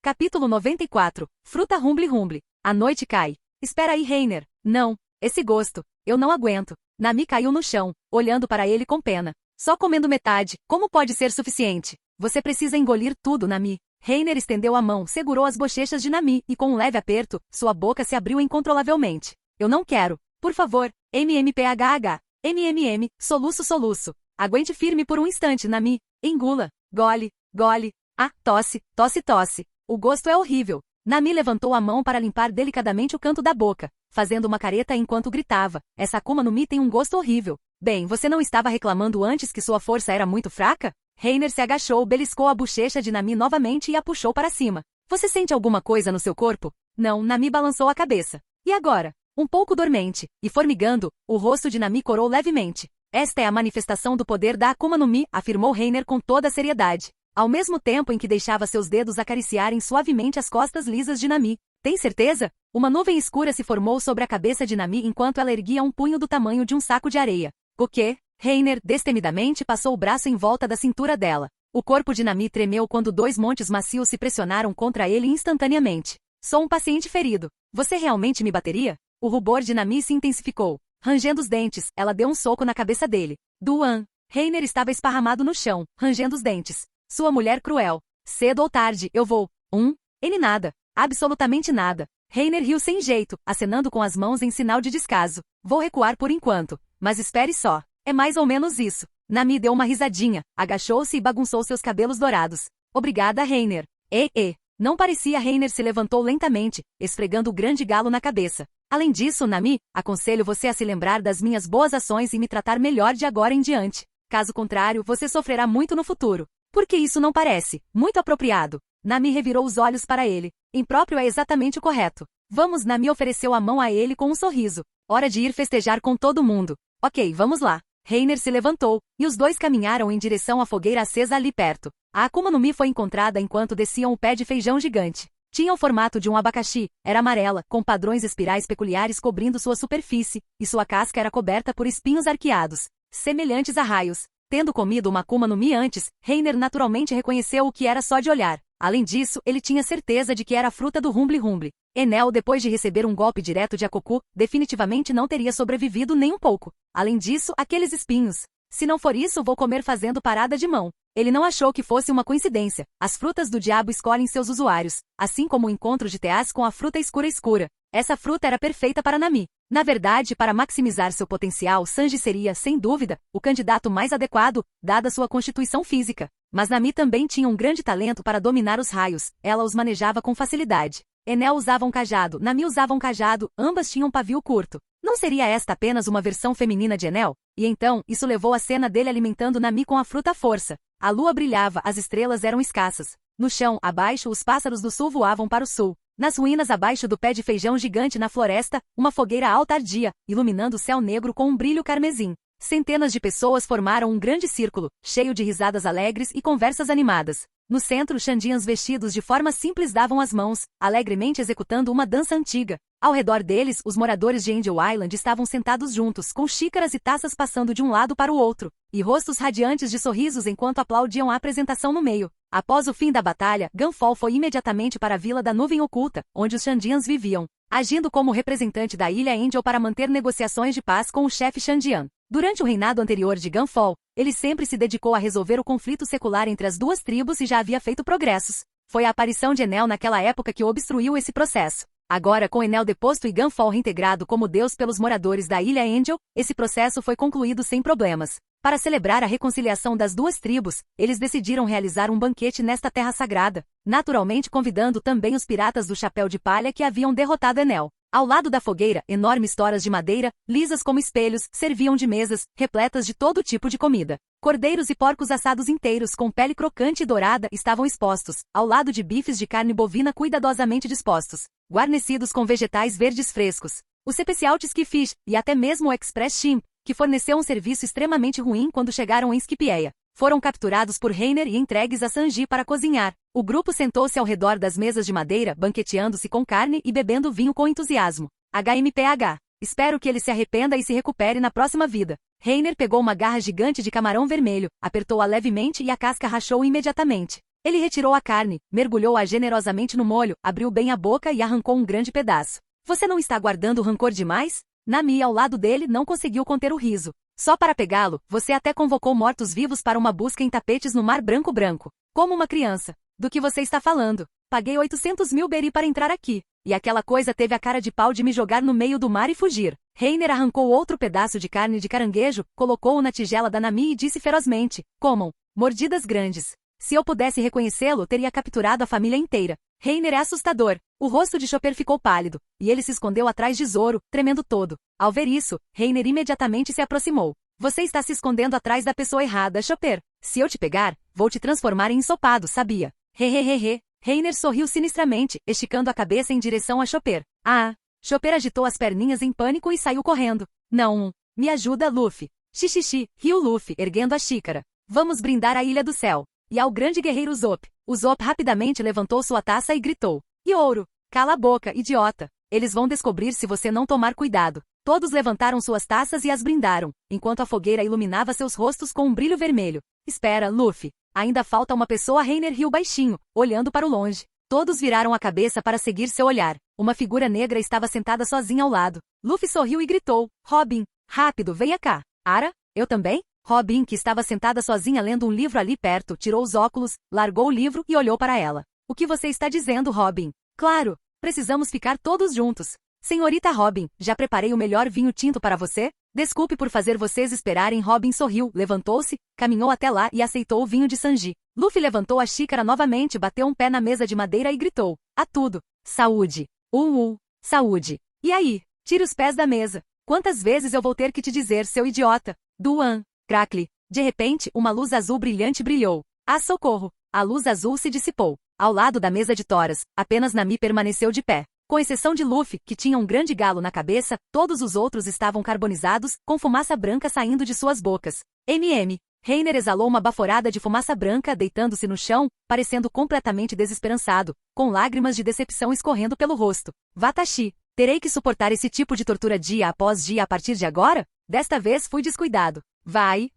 Capítulo 94. Fruta Rumble Rumble. A noite cai. Espera aí, Reiner. Não, esse gosto. Eu não aguento. Nami caiu no chão, olhando para ele com pena. Só comendo metade, como pode ser suficiente? Você precisa engolir tudo, Nami. Reiner estendeu a mão, segurou as bochechas de Nami e com um leve aperto, sua boca se abriu incontrolavelmente. Eu não quero. Por favor, MMPHH. MMM, soluço soluço. Aguente firme por um instante, Nami. Engula. Gole, gole. Ah, tosse, tosse, tosse. O gosto é horrível. Nami levantou a mão para limpar delicadamente o canto da boca, fazendo uma careta enquanto gritava. Essa Akuma no Mi tem um gosto horrível. Bem, você não estava reclamando antes que sua força era muito fraca? Reiner se agachou, beliscou a bochecha de Nami novamente e a puxou para cima. Você sente alguma coisa no seu corpo? Não, Nami balançou a cabeça. E agora? Um pouco dormente, e formigando, o rosto de Nami corou levemente. Esta é a manifestação do poder da Akuma no Mi, afirmou Reiner com toda a seriedade, ao mesmo tempo em que deixava seus dedos acariciarem suavemente as costas lisas de Nami. Tem certeza? Uma nuvem escura se formou sobre a cabeça de Nami enquanto ela erguia um punho do tamanho de um saco de areia. O quê? Reiner, destemidamente, passou o braço em volta da cintura dela. O corpo de Nami tremeu quando dois montes macios se pressionaram contra ele instantaneamente. Sou um paciente ferido. Você realmente me bateria? O rubor de Nami se intensificou. Rangendo os dentes, ela deu um soco na cabeça dele. Duan. Reiner estava esparramado no chão, rangendo os dentes. Sua mulher cruel. Cedo ou tarde, eu vou. Ele nada. Absolutamente nada. Reiner riu sem jeito, acenando com as mãos em sinal de descaso. Vou recuar por enquanto. Mas espere só. É mais ou menos isso. Nami deu uma risadinha, agachou-se e bagunçou seus cabelos dourados. Obrigada, Reiner. Não parecia. Reiner se levantou lentamente, esfregando o grande galo na cabeça. Além disso, Nami, aconselho você a se lembrar das minhas boas ações e me tratar melhor de agora em diante. Caso contrário, você sofrerá muito no futuro. Porque isso não parece muito apropriado. Nami revirou os olhos para ele. Impróprio é exatamente o correto. Vamos, Nami ofereceu a mão a ele com um sorriso. Hora de ir festejar com todo mundo. Ok, vamos lá. Reiner se levantou, e os dois caminharam em direção à fogueira acesa ali perto. A Akuma no Mi foi encontrada enquanto desciam o pé de feijão gigante. Tinha o formato de um abacaxi, era amarela, com padrões espirais peculiares cobrindo sua superfície, e sua casca era coberta por espinhos arqueados, semelhantes a raios. Tendo comido uma Akuma no Mi antes, Reiner naturalmente reconheceu o que era só de olhar. Além disso, ele tinha certeza de que era a fruta do Rumble Rumble. Enel, depois de receber um golpe direto de Akoku, definitivamente não teria sobrevivido nem um pouco. Além disso, aqueles espinhos. Se não for isso, vou comer fazendo parada de mão. Ele não achou que fosse uma coincidência. As frutas do diabo escolhem seus usuários, assim como o encontro de Teaz com a fruta escura escura. Essa fruta era perfeita para Nami. Na verdade, para maximizar seu potencial, Sanji seria, sem dúvida, o candidato mais adequado, dada sua constituição física. Mas Nami também tinha um grande talento para dominar os raios, ela os manejava com facilidade. Enel usava um cajado, Nami usava um cajado, ambas tinham pavio curto. Não seria esta apenas uma versão feminina de Enel? E então, isso levou à cena dele alimentando Nami com a fruta à força. A lua brilhava, as estrelas eram escassas. No chão, abaixo, os pássaros do sul voavam para o sul. Nas ruínas abaixo do pé de feijão gigante na floresta, uma fogueira alta ardia, iluminando o céu negro com um brilho carmesim. Centenas de pessoas formaram um grande círculo, cheio de risadas alegres e conversas animadas. No centro, Xandians vestidos de forma simples davam as mãos, alegremente executando uma dança antiga. Ao redor deles, os moradores de Angel Island estavam sentados juntos, com xícaras e taças passando de um lado para o outro, e rostos radiantes de sorrisos enquanto aplaudiam a apresentação no meio. Após o fim da batalha, Gunfall foi imediatamente para a Vila da Nuvem Oculta, onde os Xandians viviam, agindo como representante da Ilha Angel para manter negociações de paz com o chefe Xandian. Durante o reinado anterior de Gunfall, ele sempre se dedicou a resolver o conflito secular entre as duas tribos e já havia feito progressos. Foi a aparição de Enel naquela época que obstruiu esse processo. Agora, com Enel deposto e Gunfall reintegrado como deus pelos moradores da Ilha Angel, esse processo foi concluído sem problemas. Para celebrar a reconciliação das duas tribos, eles decidiram realizar um banquete nesta terra sagrada, naturalmente convidando também os piratas do Chapéu de Palha que haviam derrotado Enel. Ao lado da fogueira, enormes toras de madeira, lisas como espelhos, serviam de mesas, repletas de todo tipo de comida. Cordeiros e porcos assados inteiros com pele crocante e dourada estavam expostos, ao lado de bifes de carne bovina cuidadosamente dispostos, guarnecidos com vegetais verdes frescos. O Special Ski Fish, e até mesmo o Express Shrimp, que forneceu um serviço extremamente ruim quando chegaram em Skipieia, foram capturados por Reiner e entregues a Sanji para cozinhar. O grupo sentou-se ao redor das mesas de madeira, banqueteando-se com carne e bebendo vinho com entusiasmo. HMPH. Espero que ele se arrependa e se recupere na próxima vida. Reiner pegou uma garra gigante de camarão vermelho, apertou-a levemente e a casca rachou imediatamente. Ele retirou a carne, mergulhou-a generosamente no molho, abriu bem a boca e arrancou um grande pedaço. Você não está guardando rancor demais? Nami, ao lado dele, não conseguiu conter o riso. Só para pegá-lo, você até convocou mortos-vivos para uma busca em tapetes no Mar Branco. Como uma criança. Do que você está falando? Paguei 800 mil beri para entrar aqui. E aquela coisa teve a cara de pau de me jogar no meio do mar e fugir. Reiner arrancou outro pedaço de carne de caranguejo, colocou-o na tigela da Nami e disse ferozmente: comam. Mordidas grandes. Se eu pudesse reconhecê-lo, teria capturado a família inteira. Reiner é assustador. O rosto de Chopper ficou pálido, e ele se escondeu atrás de Zoro, tremendo todo. Ao ver isso, Reiner imediatamente se aproximou. Você está se escondendo atrás da pessoa errada, Chopper. Se eu te pegar, vou te transformar em ensopado, sabia? Hehehehe. Reiner sorriu sinistramente, esticando a cabeça em direção a Chopper. Ah! Chopper agitou as perninhas em pânico e saiu correndo. Não. Me ajuda, Luffy. Xixixi, riu Luffy, erguendo a xícara. Vamos brindar a Ilha do Céu. E ao grande guerreiro Zop. O Zop rapidamente levantou sua taça e gritou. E ouro! Cala a boca, idiota. Eles vão descobrir se você não tomar cuidado. Todos levantaram suas taças e as brindaram, enquanto a fogueira iluminava seus rostos com um brilho vermelho. Espera, Luffy. Ainda falta uma pessoa. Reiner riu baixinho, olhando para o longe. Todos viraram a cabeça para seguir seu olhar. Uma figura negra estava sentada sozinha ao lado. Luffy sorriu e gritou. Robin, rápido, venha cá. Ara, eu também? Robin, que estava sentada sozinha lendo um livro ali perto, tirou os óculos, largou o livro e olhou para ela. O que você está dizendo, Robin? Claro, precisamos ficar todos juntos. Senhorita Robin, já preparei o melhor vinho tinto para você? Desculpe por fazer vocês esperarem. Robin sorriu, levantou-se, caminhou até lá e aceitou o vinho de Sanji. Luffy levantou a xícara novamente, bateu um pé na mesa de madeira e gritou. A tudo. Saúde. Saúde. E aí? Tire os pés da mesa. Quantas vezes eu vou ter que te dizer, seu idiota? Duan. Crackle. De repente, uma luz azul brilhante brilhou. Ah, socorro! A luz azul se dissipou. Ao lado da mesa de toras, apenas Nami permaneceu de pé. Com exceção de Luffy, que tinha um grande galo na cabeça, todos os outros estavam carbonizados, com fumaça branca saindo de suas bocas. Reiner exalou uma baforada de fumaça branca, deitando-se no chão, parecendo completamente desesperançado, com lágrimas de decepção escorrendo pelo rosto. Watashi, terei que suportar esse tipo de tortura dia após dia a partir de agora? Desta vez fui descuidado. Vai!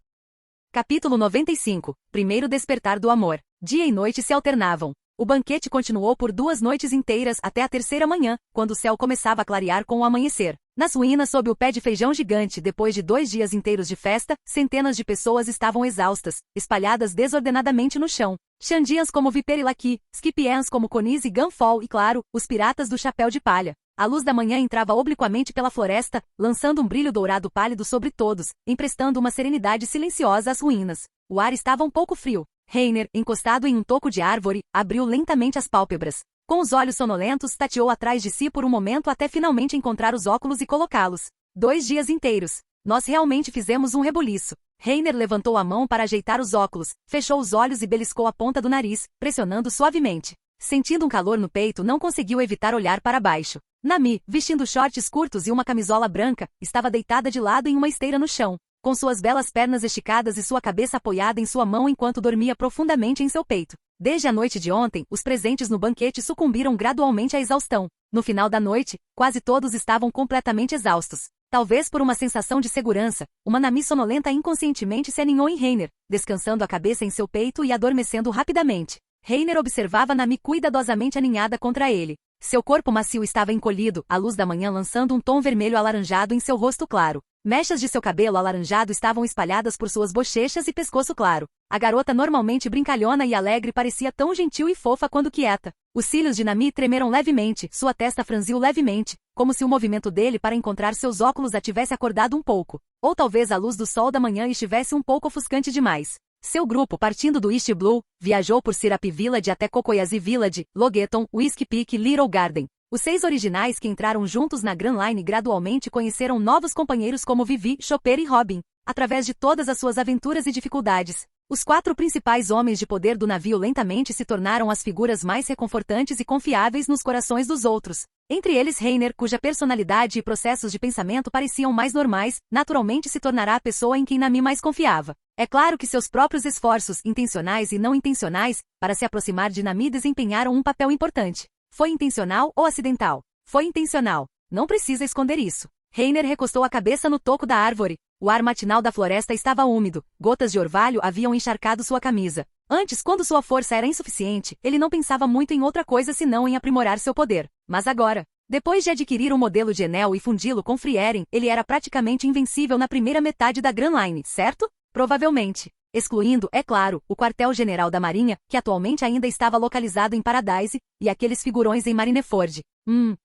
Capítulo 95. Primeiro despertar do amor. Dia e noite se alternavam. O banquete continuou por 2 noites inteiras até a terceira manhã, quando o céu começava a clarear com o amanhecer. Nas ruínas sob o pé de feijão gigante, depois de 2 dias inteiros de festa, centenas de pessoas estavam exaustas, espalhadas desordenadamente no chão. Xandians como Viper e Laki, Skipians como Konis e Gunfall e, claro, os piratas do Chapéu de Palha. A luz da manhã entrava obliquamente pela floresta, lançando um brilho dourado pálido sobre todos, emprestando uma serenidade silenciosa às ruínas. O ar estava um pouco frio. Reiner, encostado em um toco de árvore, abriu lentamente as pálpebras. Com os olhos sonolentos, tateou atrás de si por um momento até finalmente encontrar os óculos e colocá-los. 2 dias inteiros. Nós realmente fizemos um rebuliço. Reiner levantou a mão para ajeitar os óculos, fechou os olhos e beliscou a ponta do nariz, pressionando suavemente. Sentindo um calor no peito, não conseguiu evitar olhar para baixo. Nami, vestindo shorts curtos e uma camisola branca, estava deitada de lado em uma esteira no chão, com suas belas pernas esticadas e sua cabeça apoiada em sua mão enquanto dormia profundamente em seu peito. Desde a noite de ontem, os presentes no banquete sucumbiram gradualmente à exaustão. No final da noite, quase todos estavam completamente exaustos. Talvez por uma sensação de segurança, uma Nami sonolenta inconscientemente se aninhou em Reiner, descansando a cabeça em seu peito e adormecendo rapidamente. Reiner observava Nami cuidadosamente aninhada contra ele. Seu corpo macio estava encolhido, a luz da manhã lançando um tom vermelho alaranjado em seu rosto claro. Mechas de seu cabelo alaranjado estavam espalhadas por suas bochechas e pescoço claro. A garota normalmente brincalhona e alegre parecia tão gentil e fofa quando quieta. Os cílios de Nami tremeram levemente, sua testa franziu levemente, como se o movimento dele para encontrar seus óculos a tivesse acordado um pouco. Ou talvez a luz do sol da manhã estivesse um pouco ofuscante demais. Seu grupo, partindo do East Blue, viajou por Syrupy Village até Kokoyazi Village, Logeton, Whiskey Peak e Little Garden. Os 6 originais que entraram juntos na Grand Line gradualmente conheceram novos companheiros como Vivi, Chopper e Robin, através de todas as suas aventuras e dificuldades. Os 4 principais homens de poder do navio lentamente se tornaram as figuras mais reconfortantes e confiáveis nos corações dos outros. Entre eles Reiner, cuja personalidade e processos de pensamento pareciam mais normais, naturalmente se tornará a pessoa em quem Nami mais confiava. É claro que seus próprios esforços, intencionais e não intencionais, para se aproximar de Nami desempenharam um papel importante. Foi intencional ou acidental? Foi intencional. Não precisa esconder isso. Reiner recostou a cabeça no toco da árvore. O ar matinal da floresta estava úmido, gotas de orvalho haviam encharcado sua camisa. Antes, quando sua força era insuficiente, ele não pensava muito em outra coisa senão em aprimorar seu poder. Mas agora, depois de adquirir o modelo de Enel e fundi-lo com Frieren, ele era praticamente invencível na primeira metade da Grand Line, certo? Provavelmente. Excluindo, é claro, o quartel-general da Marinha, que atualmente ainda estava localizado em Paradise, e aqueles figurões em Marineford.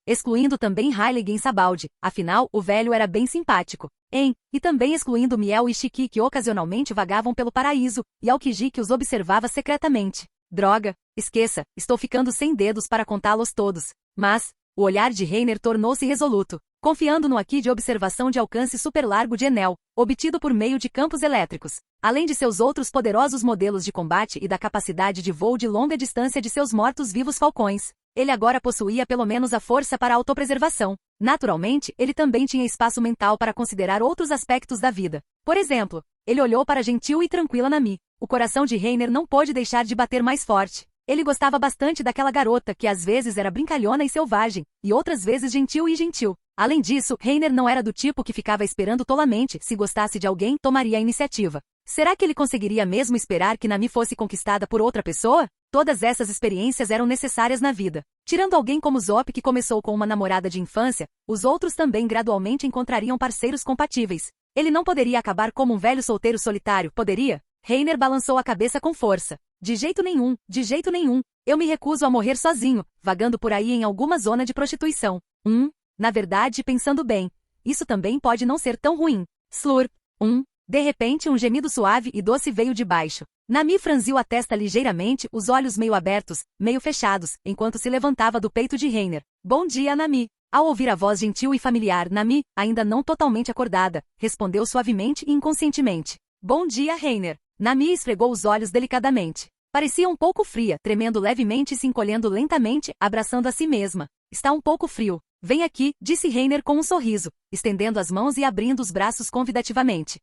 Excluindo também Heilig em Sabaldi, afinal, o velho era bem simpático. E também excluindo Miel e Shiki que ocasionalmente vagavam pelo paraíso, e Aokiji que os observava secretamente. Droga, esqueça, estou ficando sem dedos para contá-los todos. Mas, o olhar de Reiner tornou-se resoluto, confiando no Aki de observação de alcance super largo de Enel, obtido por meio de campos elétricos. Além de seus outros poderosos modelos de combate e da capacidade de voo de longa distância de seus mortos-vivos falcões, ele agora possuía pelo menos a força para a autopreservação. Naturalmente, ele também tinha espaço mental para considerar outros aspectos da vida. Por exemplo, ele olhou para a gentil e tranquila Nami. O coração de Reiner não pôde deixar de bater mais forte. Ele gostava bastante daquela garota que às vezes era brincalhona e selvagem, e outras vezes gentil e gentil. Além disso, Reiner não era do tipo que ficava esperando tolamente, se gostasse de alguém, tomaria a iniciativa. Será que ele conseguiria mesmo esperar que Nami fosse conquistada por outra pessoa? Todas essas experiências eram necessárias na vida. Tirando alguém como Zop que começou com uma namorada de infância, os outros também gradualmente encontrariam parceiros compatíveis. Ele não poderia acabar como um velho solteiro solitário, poderia? Reiner balançou a cabeça com força. De jeito nenhum, de jeito nenhum. Eu me recuso a morrer sozinho, vagando por aí em alguma zona de prostituição. Na verdade, pensando bem, isso também pode não ser tão ruim. Slurp. De repente um gemido suave e doce veio de baixo. Nami franziu a testa ligeiramente, os olhos meio abertos, meio fechados, enquanto se levantava do peito de Reiner. Bom dia, Nami. Ao ouvir a voz gentil e familiar, Nami, ainda não totalmente acordada, respondeu suavemente e inconscientemente. Bom dia, Reiner. Nami esfregou os olhos delicadamente. Parecia um pouco fria, tremendo levemente e se encolhendo lentamente, abraçando a si mesma. Está um pouco frio. Vem aqui, disse Reiner com um sorriso, estendendo as mãos e abrindo os braços convidativamente.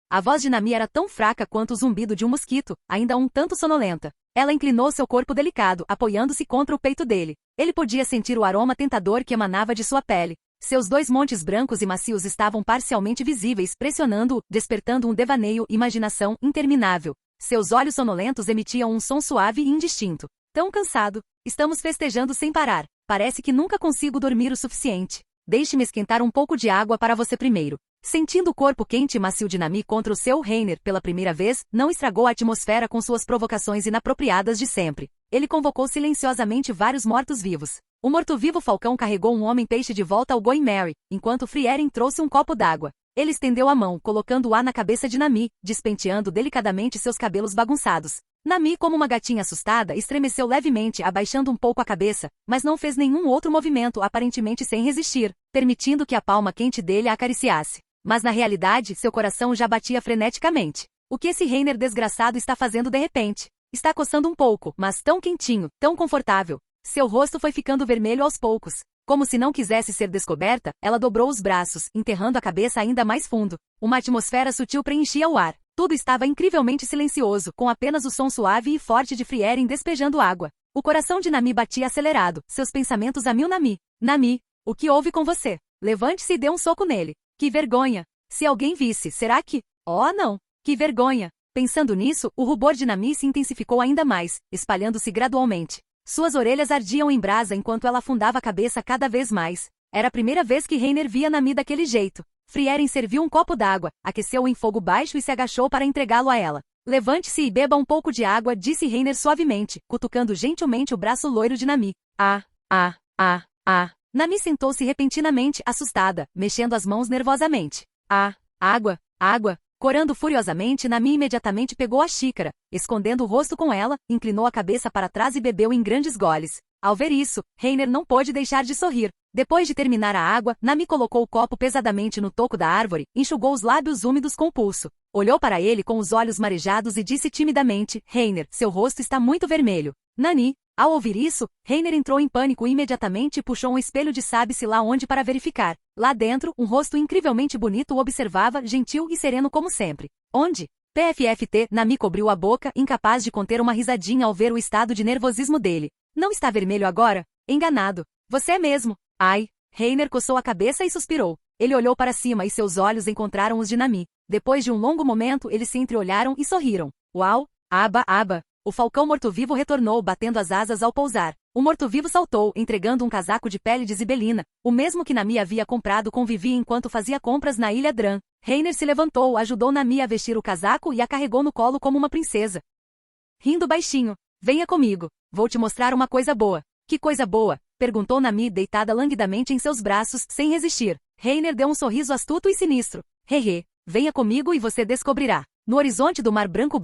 A voz de Nami era tão fraca quanto o zumbido de um mosquito, ainda um tanto sonolenta. Ela inclinou seu corpo delicado, apoiando-se contra o peito dele. Ele podia sentir o aroma tentador que emanava de sua pele. Seus 2 montes brancos e macios estavam parcialmente visíveis, pressionando-o, despertando um devaneio, imaginação interminável. Seus olhos sonolentos emitiam um som suave e indistinto. Tão cansado. Estamos festejando sem parar. Parece que nunca consigo dormir o suficiente. Deixe-me esquentar um pouco de água para você primeiro. Sentindo o corpo quente e macio de Nami contra o seu Reiner pela primeira vez, não estragou a atmosfera com suas provocações inapropriadas de sempre. ele convocou silenciosamente vários mortos-vivos. O morto-vivo falcão carregou um homem-peixe de volta ao Going Merry, enquanto Frieren trouxe um copo d'água. Ele estendeu a mão, colocando-a na cabeça de Nami, despenteando delicadamente seus cabelos bagunçados. Nami, como uma gatinha assustada, estremeceu levemente, abaixando um pouco a cabeça, mas não fez nenhum outro movimento, aparentemente sem resistir, permitindo que a palma quente dele a acariciasse. Mas na realidade, seu coração já batia freneticamente. O que esse Reiner desgraçado está fazendo de repente? Está coçando um pouco, mas tão quentinho, tão confortável. Seu rosto foi ficando vermelho aos poucos. Como se não quisesse ser descoberta, ela dobrou os braços, enterrando a cabeça ainda mais fundo. Uma atmosfera sutil preenchia o ar. Tudo estava incrivelmente silencioso, com apenas o som suave e forte de Frieren despejando água. O coração de Nami batia acelerado, seus pensamentos a mil. Nami, o que houve com você? Levante-se e dê um soco nele. Que vergonha! Se alguém visse, será que... Oh, não! Que vergonha! Pensando nisso, o rubor de Nami se intensificou ainda mais, espalhando-se gradualmente. Suas orelhas ardiam em brasa enquanto ela afundava a cabeça cada vez mais. Era a primeira vez que Reiner via Nami daquele jeito. Frieren serviu um copo d'água, aqueceu-o em fogo baixo e se agachou para entregá-lo a ela. Levante-se e beba um pouco de água, disse Reiner suavemente, cutucando gentilmente o braço loiro de Nami. Nami sentou-se repentinamente, assustada, mexendo as mãos nervosamente. Água. Corando furiosamente, Nami imediatamente pegou a xícara, escondendo o rosto com ela, inclinou a cabeça para trás e bebeu em grandes goles. Ao ver isso, Reiner não pôde deixar de sorrir. Depois de terminar a água, Nami colocou o copo pesadamente no toco da árvore, enxugou os lábios úmidos com o pulso. Olhou para ele com os olhos marejados e disse timidamente, Reiner, seu rosto está muito vermelho. Nani. Ao ouvir isso, Reiner entrou em pânico e imediatamente puxou um espelho de sabe-se lá onde para verificar. Lá dentro, um rosto incrivelmente bonito o observava, gentil e sereno como sempre. Onde? PFFT, Nami cobriu a boca, incapaz de conter uma risadinha ao ver o estado de nervosismo dele. Não está vermelho agora? Enganado. Você é mesmo. Ai. Reiner coçou a cabeça e suspirou. Ele olhou para cima e seus olhos encontraram os de Nami. Depois de um longo momento, eles se entreolharam e sorriram. Uau! Aba! O falcão morto-vivo retornou, batendo as asas ao pousar. O morto-vivo saltou, entregando um casaco de pele de zibelina, o mesmo que Nami havia comprado com Vivi enquanto fazia compras na Ilha Dran. Reiner se levantou, ajudou Nami a vestir o casaco e a carregou no colo como uma princesa. Rindo baixinho. Venha comigo. Vou te mostrar uma coisa boa. Que coisa boa? Perguntou Nami, deitada languidamente em seus braços, sem resistir. Reiner deu um sorriso astuto e sinistro. Hehe. Venha comigo e você descobrirá. No horizonte do mar branco,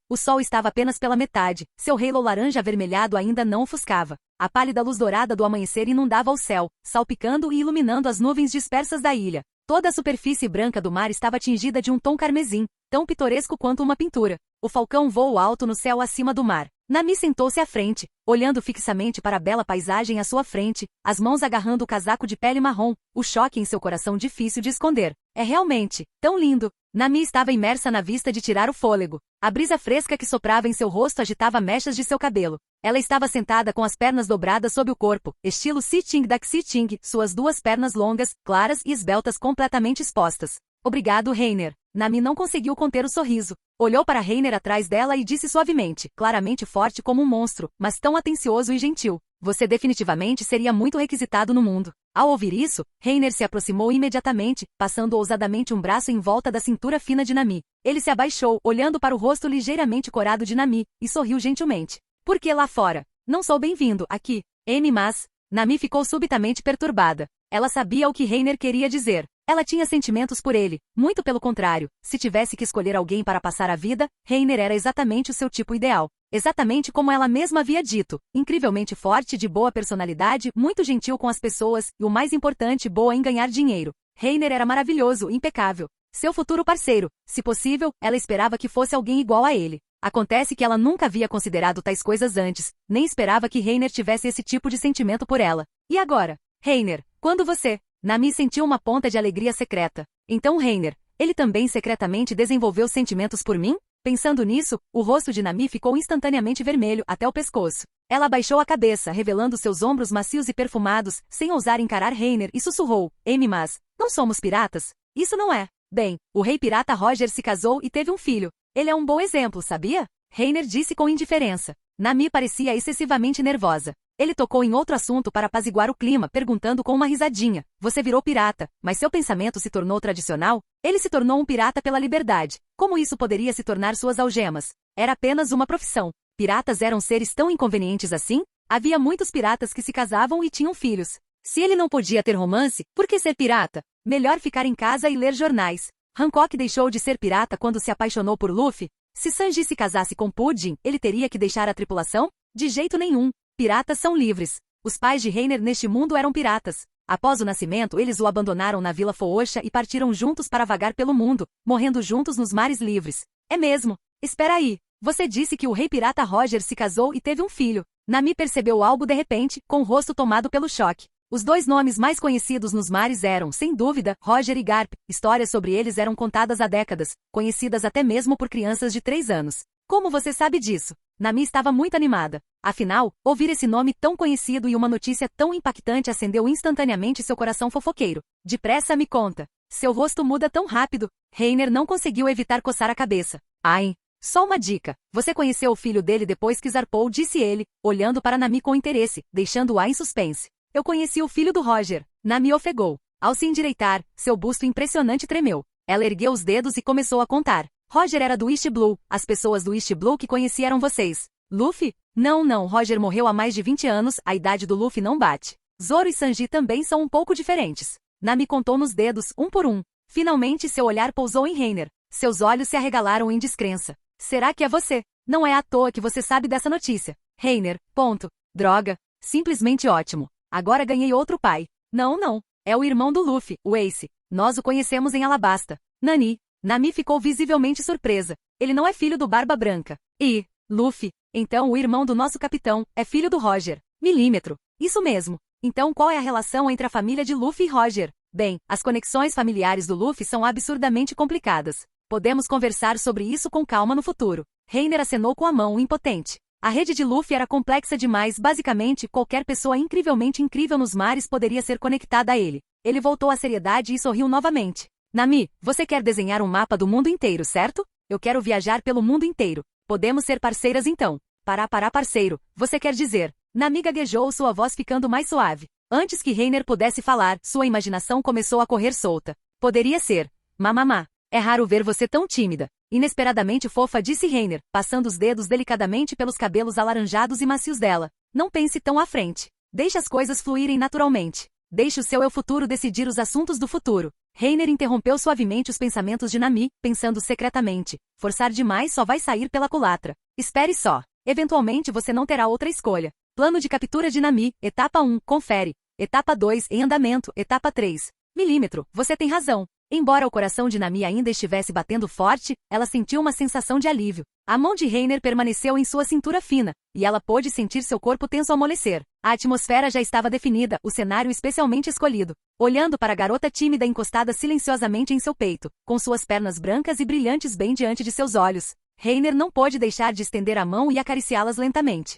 o sol estava apenas pela metade, seu halo laranja avermelhado ainda não ofuscava. A pálida luz dourada do amanhecer inundava o céu, salpicando e iluminando as nuvens dispersas da ilha. Toda a superfície branca do mar estava tingida de um tom carmesim, tão pitoresco quanto uma pintura. O falcão voou alto no céu acima do mar. Nami sentou-se à frente, olhando fixamente para a bela paisagem à sua frente, as mãos agarrando o casaco de pele marrom, o choque em seu coração difícil de esconder. É realmente tão lindo. Nami estava imersa na vista de tirar o fôlego. A brisa fresca que soprava em seu rosto agitava mechas de seu cabelo. Ela estava sentada com as pernas dobradas sob o corpo, estilo sitting dak sitting, suas duas pernas longas, claras e esbeltas completamente expostas. Obrigado, Reiner. Nami não conseguiu conter o sorriso. Olhou para Reiner atrás dela e disse suavemente, claramente forte como um monstro, mas tão atencioso e gentil. Você definitivamente seria muito requisitado no mundo. Ao ouvir isso, Reiner se aproximou imediatamente, passando ousadamente um braço em volta da cintura fina de Nami. Ele se abaixou, olhando para o rosto ligeiramente corado de Nami, e sorriu gentilmente. Por que lá fora? Não sou bem-vindo aqui. Mas... Nami ficou subitamente perturbada. Ela sabia o que Reiner queria dizer. Ela tinha sentimentos por ele, muito pelo contrário. Se tivesse que escolher alguém para passar a vida, Reiner era exatamente o seu tipo ideal. Exatamente como ela mesma havia dito, incrivelmente forte, de boa personalidade, muito gentil com as pessoas, e o mais importante, boa em ganhar dinheiro. Reiner era maravilhoso, impecável. Seu futuro parceiro. Se possível, ela esperava que fosse alguém igual a ele. Acontece que ela nunca havia considerado tais coisas antes, nem esperava que Reiner tivesse esse tipo de sentimento por ela. E agora? Reiner, quando você... Nami sentiu uma ponta de alegria secreta. Então Reiner, ele também secretamente desenvolveu sentimentos por mim? Pensando nisso, o rosto de Nami ficou instantaneamente vermelho até o pescoço. Ela abaixou a cabeça, revelando seus ombros macios e perfumados, sem ousar encarar Reiner, e sussurrou, mas, não somos piratas? Isso não é. Bem, o rei pirata Roger se casou e teve um filho. Ele é um bom exemplo, sabia? Reiner disse com indiferença. Nami parecia excessivamente nervosa. Ele tocou em outro assunto para apaziguar o clima, perguntando com uma risadinha. Você virou pirata, mas seu pensamento se tornou tradicional? Ele se tornou um pirata pela liberdade. Como isso poderia se tornar suas algemas? Era apenas uma profissão. Piratas eram seres tão inconvenientes assim? Havia muitos piratas que se casavam e tinham filhos. Se ele não podia ter romance, por que ser pirata? Melhor ficar em casa e ler jornais. Hancock deixou de ser pirata quando se apaixonou por Luffy? Se Sanji se casasse com Pudding, ele teria que deixar a tripulação? De jeito nenhum. Piratas são livres. Os pais de Reiner neste mundo eram piratas. Após o nascimento, eles o abandonaram na Vila Foosha e partiram juntos para vagar pelo mundo, morrendo juntos nos mares livres. É mesmo? Espera aí. Você disse que o rei pirata Roger se casou e teve um filho. Nami percebeu algo de repente, com o rosto tomado pelo choque. Os dois nomes mais conhecidos nos mares eram, sem dúvida, Roger e Garp. Histórias sobre eles eram contadas há décadas, conhecidas até mesmo por crianças de 3 anos. Como você sabe disso? Nami estava muito animada. Afinal, ouvir esse nome tão conhecido e uma notícia tão impactante acendeu instantaneamente seu coração fofoqueiro. Depressa me conta. Seu rosto muda tão rápido. Reiner não conseguiu evitar coçar a cabeça. Ai, só uma dica. Você conheceu o filho dele depois que zarpou, disse ele, olhando para Nami com interesse, deixando-a em suspense. Eu conheci o filho do Roger. Nami ofegou. Ao se endireitar, seu busto impressionante tremeu. Ela ergueu os dedos e começou a contar. Roger era do East Blue. As pessoas do East Blue que conheciam vocês. Luffy? Não, Roger morreu há mais de 20 anos, a idade do Luffy não bate. Zoro e Sanji também são um pouco diferentes. Nami contou nos dedos, um por um. Finalmente seu olhar pousou em Reiner. Seus olhos se arregalaram em descrença. Será que é você? Não é à toa que você sabe dessa notícia. Reiner, ponto. Droga. Simplesmente ótimo. Agora ganhei outro pai. Não. É o irmão do Luffy, o Ace. Nós o conhecemos em Alabasta. Nami ficou visivelmente surpresa. Ele não é filho do Barba Branca. E, Luffy, então o irmão do nosso capitão, é filho do Roger. Milímetro. Isso mesmo. Então qual é a relação entre a família de Luffy e Roger? Bem, as conexões familiares do Luffy são absurdamente complicadas. Podemos conversar sobre isso com calma no futuro. Reiner acenou com a mão impotente. A rede de Luffy era complexa demais, basicamente, qualquer pessoa incrivelmente incrível nos mares poderia ser conectada a ele. Ele voltou à seriedade e sorriu novamente. Nami, você quer desenhar um mapa do mundo inteiro, certo? Eu quero viajar pelo mundo inteiro. Podemos ser parceiras então. Pará, parceiro, você quer dizer. Nami gaguejou, sua voz ficando mais suave. Antes que Reiner pudesse falar, sua imaginação começou a correr solta. Poderia ser. Mamamá. É raro ver você tão tímida. Inesperadamente fofa, disse Reiner, passando os dedos delicadamente pelos cabelos alaranjados e macios dela. Não pense tão à frente. Deixe as coisas fluírem naturalmente. Deixe o seu eu futuro decidir os assuntos do futuro. Reiner interrompeu suavemente os pensamentos de Nami, pensando secretamente. Forçar demais só vai sair pela culatra. Espere só. Eventualmente você não terá outra escolha. Plano de captura de Nami, etapa 1, confere. Etapa 2, em andamento, etapa 3. Milímetro, você tem razão. Embora o coração de Nami ainda estivesse batendo forte, ela sentiu uma sensação de alívio. A mão de Reiner permaneceu em sua cintura fina, e ela pôde sentir seu corpo tenso amolecer. A atmosfera já estava definida, o cenário especialmente escolhido. Olhando para a garota tímida encostada silenciosamente em seu peito, com suas pernas brancas e brilhantes bem diante de seus olhos, Reiner não pôde deixar de estender a mão e acariciá-las lentamente.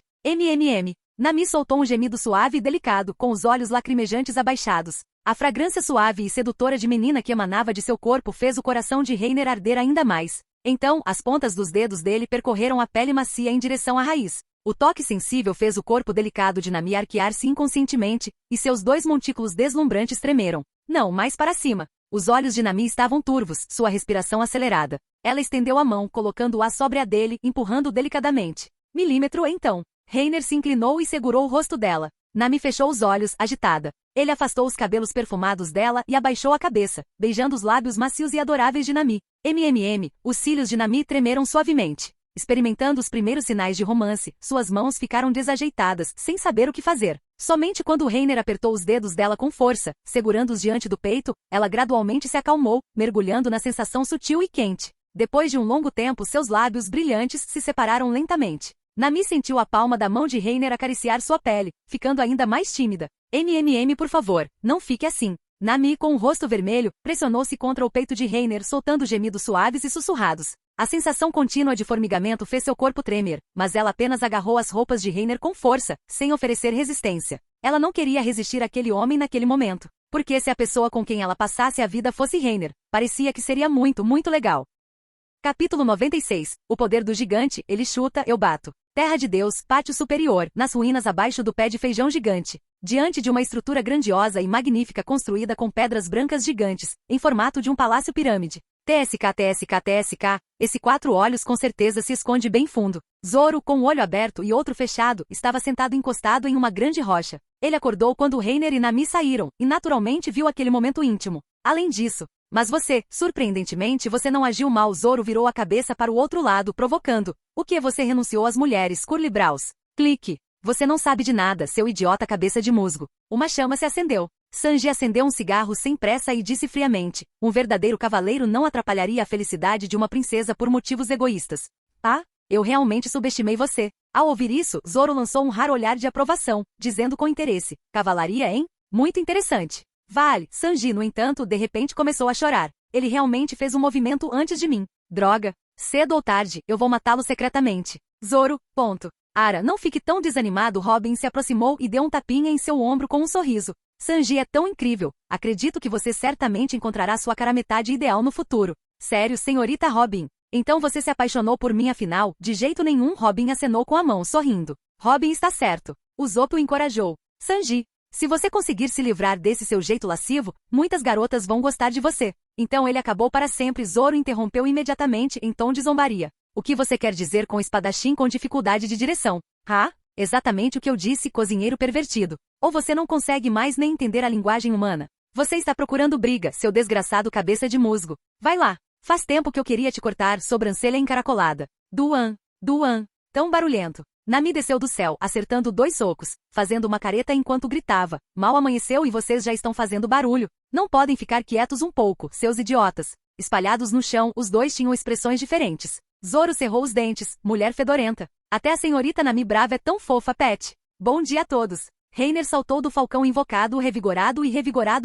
Nami soltou um gemido suave e delicado, com os olhos lacrimejantes abaixados. A fragrância suave e sedutora de menina que emanava de seu corpo fez o coração de Reiner arder ainda mais. Então, as pontas dos dedos dele percorreram a pele macia em direção à raiz. O toque sensível fez o corpo delicado de Nami arquear-se inconscientemente, e seus 2 montículos deslumbrantes tremeram. Não, mais para cima. Os olhos de Nami estavam turvos, sua respiração acelerada. Ela estendeu a mão, colocando-a sobre a dele, empurrando delicadamente. Milímetro então. Reiner se inclinou e segurou o rosto dela. Nami fechou os olhos, agitada. Ele afastou os cabelos perfumados dela e abaixou a cabeça, beijando os lábios macios e adoráveis de Nami. Os cílios de Nami tremeram suavemente. Experimentando os primeiros sinais de romance, suas mãos ficaram desajeitadas, sem saber o que fazer. Somente quando Reiner apertou os dedos dela com força, segurando-os diante do peito, ela gradualmente se acalmou, mergulhando na sensação sutil e quente. Depois de um longo tempo, seus lábios brilhantes se separaram lentamente. Nami sentiu a palma da mão de Reiner acariciar sua pele, ficando ainda mais tímida. Por favor, não fique assim. Nami, com o rosto vermelho, pressionou-se contra o peito de Reiner, soltando gemidos suaves e sussurrados. A sensação contínua de formigamento fez seu corpo tremer, mas ela apenas agarrou as roupas de Reiner com força, sem oferecer resistência. Ela não queria resistir àquele homem naquele momento. Porque se a pessoa com quem ela passasse a vida fosse Reiner, parecia que seria muito, muito legal. Capítulo 96. O poder do gigante, ele chuta, eu bato. Terra de Deus, pátio superior, nas ruínas abaixo do pé de feijão gigante. Diante de uma estrutura grandiosa e magnífica construída com pedras brancas gigantes, em formato de um palácio pirâmide. TSK, TSK, TSK, esse 4 olhos com certeza se esconde bem fundo. Zoro, com um olho aberto e outro fechado, estava sentado encostado em uma grande rocha. Ele acordou quando Reiner e Nami saíram, e naturalmente viu aquele momento íntimo. Além disso, mas você, surpreendentemente, você não agiu mal. Zoro virou a cabeça para o outro lado, provocando. O que você renunciou às mulheres, Curly Braus? Clique. Você não sabe de nada, seu idiota cabeça de musgo. Uma chama se acendeu. Sanji acendeu um cigarro sem pressa e disse friamente, um verdadeiro cavaleiro não atrapalharia a felicidade de uma princesa por motivos egoístas. Ah, eu realmente subestimei você. Ao ouvir isso, Zoro lançou um raro olhar de aprovação, dizendo com interesse, cavalaria, hein? Muito interessante. Vale, Sanji, no entanto, de repente começou a chorar. Ele realmente fez um movimento antes de mim. Droga. Cedo ou tarde, eu vou matá-lo secretamente. Zoro, ponto. Ara, não fique tão desanimado. Robin se aproximou e deu um tapinha em seu ombro com um sorriso. Sanji é tão incrível. Acredito que você certamente encontrará sua cara-metade ideal no futuro. Sério, senhorita Robin? Então você se apaixonou por mim afinal? De jeito nenhum. Robin acenou com a mão, sorrindo. Robin está certo. O Zoppo o encorajou. Sanji, se você conseguir se livrar desse seu jeito lascivo, muitas garotas vão gostar de você. Então ele acabou para sempre. Zoro interrompeu imediatamente em tom de zombaria. O que você quer dizer com espadachim com dificuldade de direção? Ah? Exatamente o que eu disse, cozinheiro pervertido. Ou você não consegue mais nem entender a linguagem humana. Você está procurando briga, seu desgraçado cabeça de musgo. Vai lá. Faz tempo que eu queria te cortar, sobrancelha encaracolada. Duan. Tão barulhento. Nami desceu do céu, acertando 2 socos, fazendo uma careta enquanto gritava. Mal amanheceu e vocês já estão fazendo barulho. Não podem ficar quietos um pouco, seus idiotas. Espalhados no chão, os dois tinham expressões diferentes. Zoro cerrou os dentes, mulher fedorenta. Até a senhorita Nami brava é tão fofa, Pet. Bom dia a todos. Reiner saltou do falcão invocado, revigorado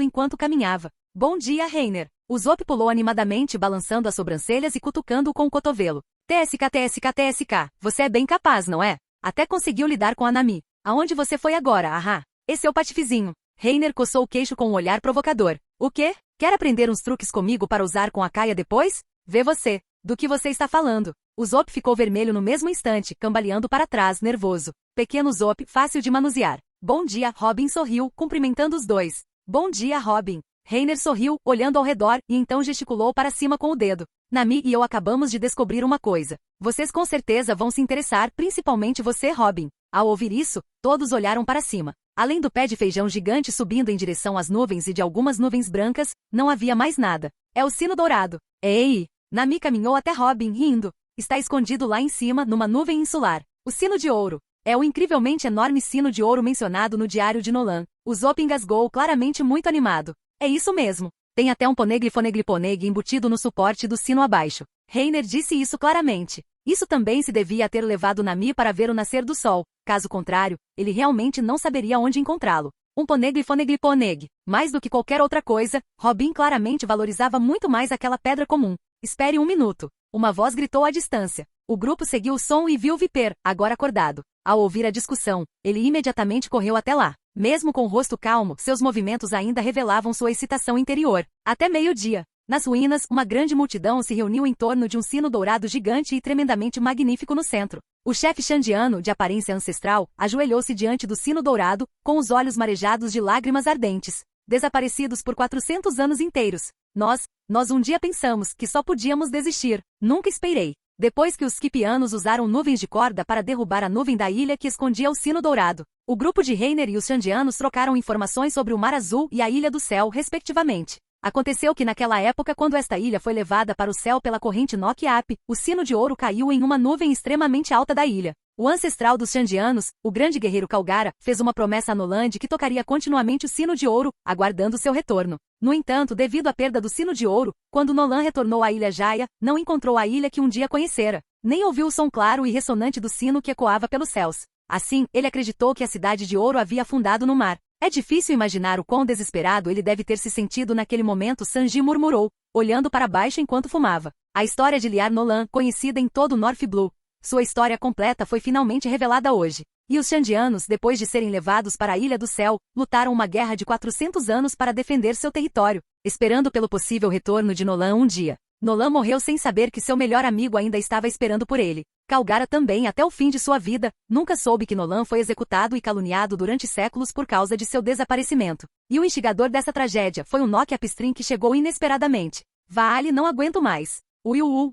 enquanto caminhava. Bom dia, Reiner. O Zop pulou animadamente, balançando as sobrancelhas e cutucando-o com o cotovelo. TSK, TSK, TSK. Você é bem capaz, não é? Até conseguiu lidar com a Nami. Aonde você foi agora, ahá? Esse é o patifizinho. Reiner coçou o queixo com um olhar provocador. O quê? Quer aprender uns truques comigo para usar com a Kaia depois? Vê você. Do que você está falando? O Zop ficou vermelho no mesmo instante, cambaleando para trás, nervoso. Pequeno Zop, fácil de manusear. Bom dia, Robin sorriu, cumprimentando os dois. Bom dia, Robin. Reiner sorriu, olhando ao redor, e então gesticulou para cima com o dedo. Nami e eu acabamos de descobrir uma coisa. Vocês com certeza vão se interessar, principalmente você, Robin. Ao ouvir isso, todos olharam para cima. Além do pé de feijão gigante subindo em direção às nuvens e de algumas nuvens brancas, não havia mais nada. É o sino dourado. Ei! Nami caminhou até Robin, rindo. Está escondido lá em cima, numa nuvem insular. O sino de ouro. É o incrivelmente enorme sino de ouro mencionado no diário de Nolan. O Zop engasgou, claramente muito animado. É isso mesmo. Tem até um poneglyphoneglyphoneg embutido no suporte do sino abaixo. Reiner disse isso claramente. Isso também se devia a ter levado Nami para ver o nascer do sol. Caso contrário, ele realmente não saberia onde encontrá-lo. Um poneglyphoneglyphoneg. Mais do que qualquer outra coisa, Robin claramente valorizava muito mais aquela pedra comum. Espere um minuto. Uma voz gritou à distância. O grupo seguiu o som e viu Viper, agora acordado. Ao ouvir a discussão, ele imediatamente correu até lá. Mesmo com o rosto calmo, seus movimentos ainda revelavam sua excitação interior. Até meio-dia. Nas ruínas, uma grande multidão se reuniu em torno de um sino dourado gigante e tremendamente magnífico no centro. O chefe xandiano, de aparência ancestral, ajoelhou-se diante do sino dourado, com os olhos marejados de lágrimas ardentes. Desaparecidos por 400 anos inteiros. Nós um dia pensamos que só podíamos desistir. Nunca esperei. Depois que os Skipianos usaram nuvens de corda para derrubar a nuvem da ilha que escondia o sino dourado, o grupo de Reiner e os Xandianos trocaram informações sobre o Mar Azul e a Ilha do Céu, respectivamente. Aconteceu que naquela época, quando esta ilha foi levada para o céu pela corrente Nokiap, o sino de ouro caiu em uma nuvem extremamente alta da ilha. O ancestral dos Xandianos, o grande guerreiro Calgara, fez uma promessa a Nolan de que tocaria continuamente o sino de ouro, aguardando seu retorno. No entanto, devido à perda do sino de ouro, quando Nolan retornou à Ilha Jaya, não encontrou a ilha que um dia conhecera, nem ouviu o som claro e ressonante do sino que ecoava pelos céus. Assim, ele acreditou que a cidade de ouro havia afundado no mar. É difícil imaginar o quão desesperado ele deve ter se sentido naquele momento, Sanji murmurou, olhando para baixo enquanto fumava. A história de Liar Nolan, conhecida em todo o North Blue. Sua história completa foi finalmente revelada hoje. E os Xandianos, depois de serem levados para a Ilha do Céu, lutaram uma guerra de 400 anos para defender seu território, esperando pelo possível retorno de Nolan um dia. Nolan morreu sem saber que seu melhor amigo ainda estava esperando por ele. Calgara também, até o fim de sua vida, nunca soube que Nolan foi executado e caluniado durante séculos por causa de seu desaparecimento. E o instigador dessa tragédia foi um Nokia Pistrin que chegou inesperadamente. Vale, não aguento mais.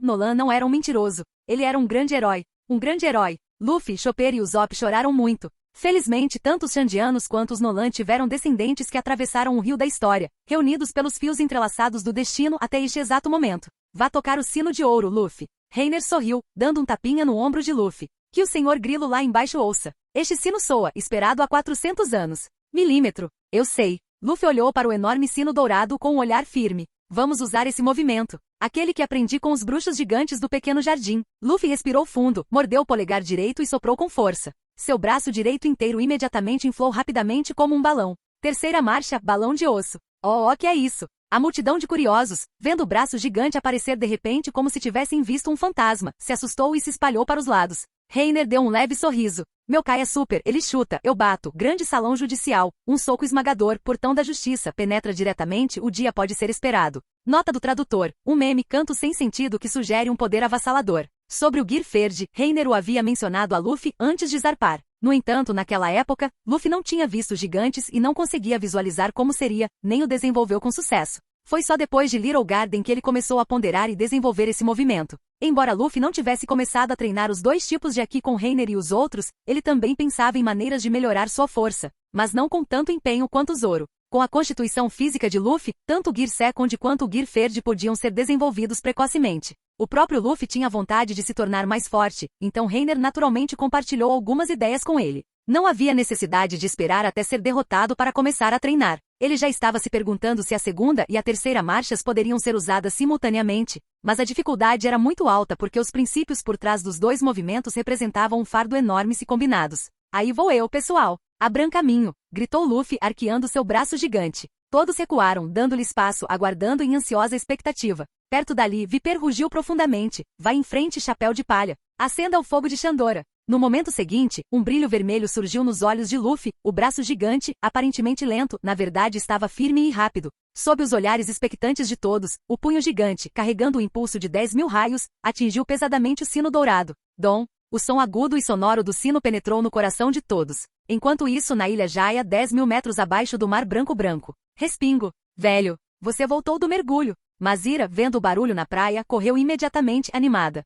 Nolan não era um mentiroso. Ele era um grande herói. Um grande herói. Luffy, Chopper e Usopp choraram muito. Felizmente, tanto os Shandianos quanto os Nolan tiveram descendentes que atravessaram o rio da história, reunidos pelos fios entrelaçados do destino até este exato momento. Vá tocar o sino de ouro, Luffy. Reiner sorriu, dando um tapinha no ombro de Luffy. Que o Senhor Grilo lá embaixo ouça. Este sino soa, esperado há 400 anos. Milímetro. Eu sei. Luffy olhou para o enorme sino dourado com um olhar firme. Vamos usar esse movimento. Aquele que aprendi com os bruxos gigantes do pequeno jardim. Luffy respirou fundo, mordeu o polegar direito e soprou com força. Seu braço direito inteiro imediatamente inflou rapidamente como um balão. Terceira marcha, balão de osso. Oh, que é isso? A multidão de curiosos, vendo o braço gigante aparecer de repente como se tivessem visto um fantasma, se assustou e se espalhou para os lados. Reiner deu um leve sorriso. Meu Kai é super, ele chuta, eu bato, grande salão judicial, um soco esmagador, portão da justiça, penetra diretamente, o dia pode ser esperado. Nota do tradutor, um meme canto sem sentido que sugere um poder avassalador. Sobre o Gear Verde, Reiner o havia mencionado a Luffy antes de zarpar. No entanto, naquela época, Luffy não tinha visto gigantes e não conseguia visualizar como seria, nem o desenvolveu com sucesso. Foi só depois de Little Garden que ele começou a ponderar e desenvolver esse movimento. Embora Luffy não tivesse começado a treinar os dois tipos de Haki com Reiner e os outros, ele também pensava em maneiras de melhorar sua força, mas não com tanto empenho quanto Zoro. Com a constituição física de Luffy, tanto o Gear Second quanto o Gear Verde podiam ser desenvolvidos precocemente. O próprio Luffy tinha vontade de se tornar mais forte, então Reiner naturalmente compartilhou algumas ideias com ele. Não havia necessidade de esperar até ser derrotado para começar a treinar. Ele já estava se perguntando se a segunda e a terceira marchas poderiam ser usadas simultaneamente, mas a dificuldade era muito alta porque os princípios por trás dos dois movimentos representavam um fardo enorme se combinados. Aí vou eu, pessoal. Abram caminho, gritou Luffy arqueando seu braço gigante. Todos recuaram, dando-lhe espaço, aguardando em ansiosa expectativa. Perto dali, Viper rugiu profundamente. Vai em frente, chapéu de palha. Acenda o fogo de Shandora. No momento seguinte, um brilho vermelho surgiu nos olhos de Luffy, o braço gigante, aparentemente lento, na verdade estava firme e rápido. Sob os olhares expectantes de todos, o punho gigante, carregando o impulso de 10.000 raios, atingiu pesadamente o sino dourado. Dom! O som agudo e sonoro do sino penetrou no coração de todos. Enquanto isso, na Ilha Jaya, 10.000 metros abaixo do Mar Branco. Respingo. Velho, você voltou do mergulho. Mazira, vendo o barulho na praia, correu imediatamente, animada.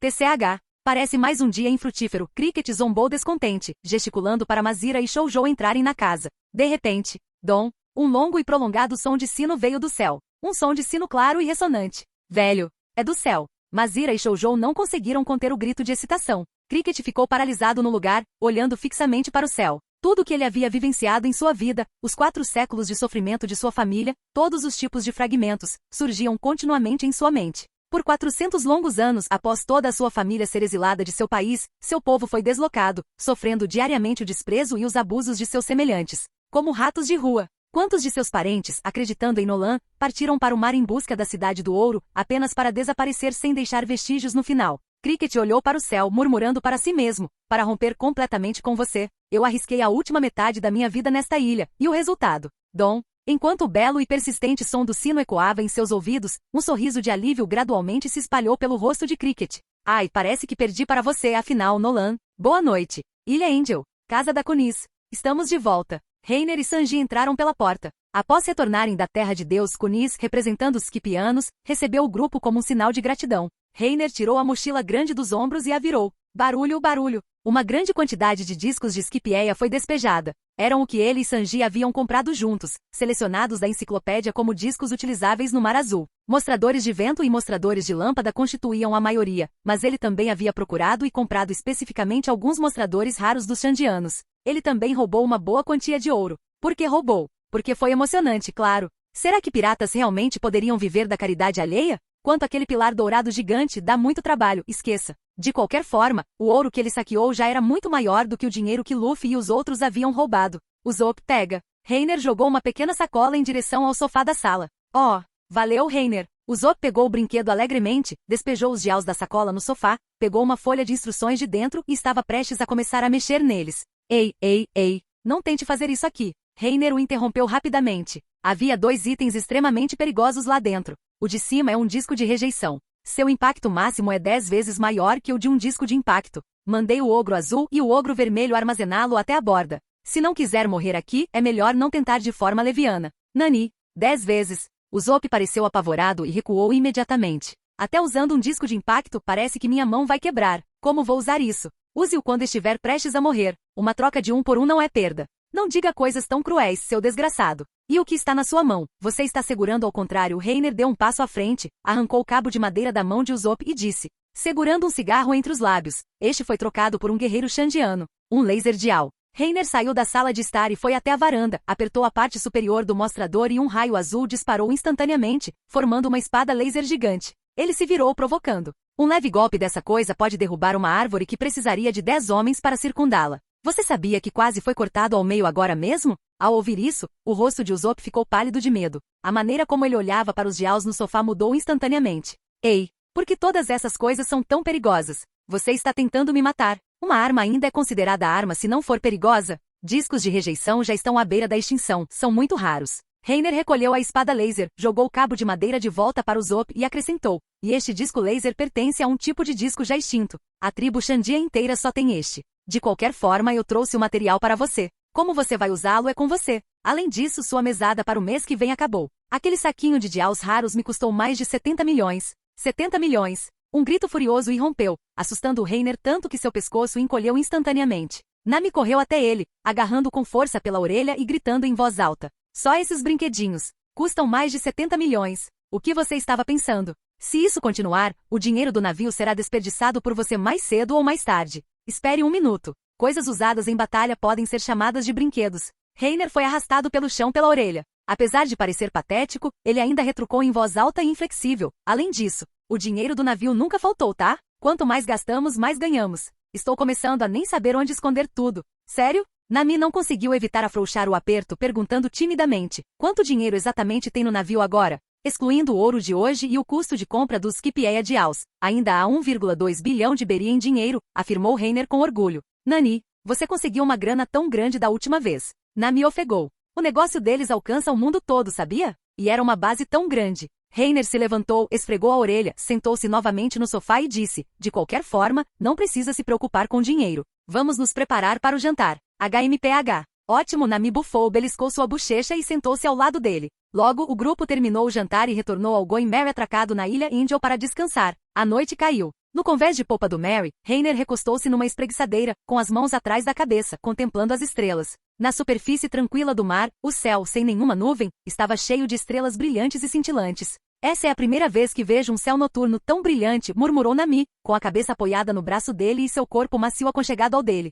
TCH. Parece mais um dia infrutífero. Cricket zombou descontente, gesticulando para Mazira e Shoujo entrarem na casa. De repente, Dom, um longo e prolongado som de sino veio do céu. Um som de sino claro e ressonante. Velho, é do céu. Mazira e Shoujo não conseguiram conter o grito de excitação. Cricket ficou paralisado no lugar, olhando fixamente para o céu. Tudo o que ele havia vivenciado em sua vida, os 4 séculos de sofrimento de sua família, todos os tipos de fragmentos, surgiam continuamente em sua mente. Por 400 longos anos, após toda a sua família ser exilada de seu país, seu povo foi deslocado, sofrendo diariamente o desprezo e os abusos de seus semelhantes. Como ratos de rua. Quantos de seus parentes, acreditando em Nolan, partiram para o mar em busca da Cidade do Ouro, apenas para desaparecer sem deixar vestígios no final? Cricket olhou para o céu, murmurando para si mesmo, para romper completamente com você. Eu arrisquei a última metade da minha vida nesta ilha, e o resultado? Dom. Enquanto o belo e persistente som do sino ecoava em seus ouvidos, um sorriso de alívio gradualmente se espalhou pelo rosto de Cricket. Ai, parece que perdi para você afinal, Nolan. Boa noite. Ilha Angel. Casa da Kunis. Estamos de volta. Reiner e Sanji entraram pela porta. Após retornarem da Terra de Deus, Kunis, representando os Skipianos, recebeu o grupo como um sinal de gratidão. Reiner tirou a mochila grande dos ombros e a virou. Barulho, barulho. Uma grande quantidade de discos de Skipieia foi despejada. Eram o que ele e Sanji haviam comprado juntos, selecionados da enciclopédia como discos utilizáveis no Mar Azul. Mostradores de vento e mostradores de lâmpada constituíam a maioria, mas ele também havia procurado e comprado especificamente alguns mostradores raros dos Shandianos. Ele também roubou uma boa quantia de ouro. Por que roubou? Porque foi emocionante, claro. Será que piratas realmente poderiam viver da caridade alheia? Quanto àquele pilar dourado gigante, dá muito trabalho, esqueça. De qualquer forma, o ouro que ele saqueou já era muito maior do que o dinheiro que Luffy e os outros haviam roubado. Usopp pega. Reiner jogou uma pequena sacola em direção ao sofá da sala. Oh, valeu, Reiner. Usopp pegou o brinquedo alegremente, despejou os giaus da sacola no sofá, pegou uma folha de instruções de dentro e estava prestes a começar a mexer neles. Ei, não tente fazer isso aqui. Reiner o interrompeu rapidamente. Havia 2 itens extremamente perigosos lá dentro. O de cima é um disco de rejeição. Seu impacto máximo é 10 vezes maior que o de um disco de impacto. Mandei o ogro azul e o ogro vermelho armazená-lo até a borda. Se não quiser morrer aqui, é melhor não tentar de forma leviana. Nani, 10 vezes. Usopp pareceu apavorado e recuou imediatamente. Até usando um disco de impacto, parece que minha mão vai quebrar. Como vou usar isso? Use-o quando estiver prestes a morrer. Uma troca de 1 por 1 não é perda. Não diga coisas tão cruéis, seu desgraçado. E o que está na sua mão? Você está segurando ao contrário. Reiner deu um passo à frente, arrancou o cabo de madeira da mão de Usopp e disse, segurando um cigarro entre os lábios, este foi trocado por um guerreiro xandiano, um laser dial. Reiner saiu da sala de estar e foi até a varanda, apertou a parte superior do mostrador e um raio azul disparou instantaneamente, formando uma espada laser gigante. Ele se virou provocando. Um leve golpe dessa coisa pode derrubar uma árvore que precisaria de 10 homens para circundá-la. Você sabia que quase foi cortado ao meio agora mesmo? Ao ouvir isso, o rosto de Usopp ficou pálido de medo. A maneira como ele olhava para os diaos no sofá mudou instantaneamente. Ei, por que todas essas coisas são tão perigosas? Você está tentando me matar. Uma arma ainda é considerada arma se não for perigosa? Discos de rejeição já estão à beira da extinção, são muito raros. Reiner recolheu a espada laser, jogou o cabo de madeira de volta para Usopp e acrescentou, e este disco laser pertence a um tipo de disco já extinto. A tribo Xandia inteira só tem este. De qualquer forma eu trouxe o material para você. Como você vai usá-lo é com você. Além disso, sua mesada para o mês que vem acabou. Aquele saquinho de dials raros me custou mais de 70 milhões. 70 milhões. Um grito furioso irrompeu, assustando o Reiner tanto que seu pescoço encolheu instantaneamente. Nami correu até ele, agarrando com força pela orelha e gritando em voz alta. Só esses brinquedinhos. Custam mais de 70 milhões. O que você estava pensando? Se isso continuar, o dinheiro do navio será desperdiçado por você mais cedo ou mais tarde. Espere um minuto. Coisas usadas em batalha podem ser chamadas de brinquedos. Reiner foi arrastado pelo chão pela orelha. Apesar de parecer patético, ele ainda retrucou em voz alta e inflexível. Além disso, o dinheiro do navio nunca faltou, tá? Quanto mais gastamos, mais ganhamos. Estou começando a nem saber onde esconder tudo. Sério? Nami não conseguiu evitar afrouxar o aperto perguntando timidamente, quanto dinheiro exatamente tem no navio agora? Excluindo o ouro de hoje e o custo de compra dos Skipieia Dials, ainda há 1,2 bilhão de Beri em dinheiro, afirmou Reiner com orgulho. Nani, você conseguiu uma grana tão grande da última vez. Nami ofegou. O negócio deles alcança o mundo todo, sabia? E era uma base tão grande. Reiner se levantou, esfregou a orelha, sentou-se novamente no sofá e disse, de qualquer forma, não precisa se preocupar com dinheiro. Vamos nos preparar para o jantar. HMPH. Ótimo, Nami bufou, beliscou sua bochecha e sentou-se ao lado dele. Logo, o grupo terminou o jantar e retornou ao Going Merry atracado na ilha Angel para descansar. A noite caiu. No convés de popa do Merry, Reiner recostou-se numa espreguiçadeira, com as mãos atrás da cabeça, contemplando as estrelas. Na superfície tranquila do mar, o céu, sem nenhuma nuvem, estava cheio de estrelas brilhantes e cintilantes. Essa é a primeira vez que vejo um céu noturno tão brilhante, murmurou Nami, com a cabeça apoiada no braço dele e seu corpo macio aconchegado ao dele.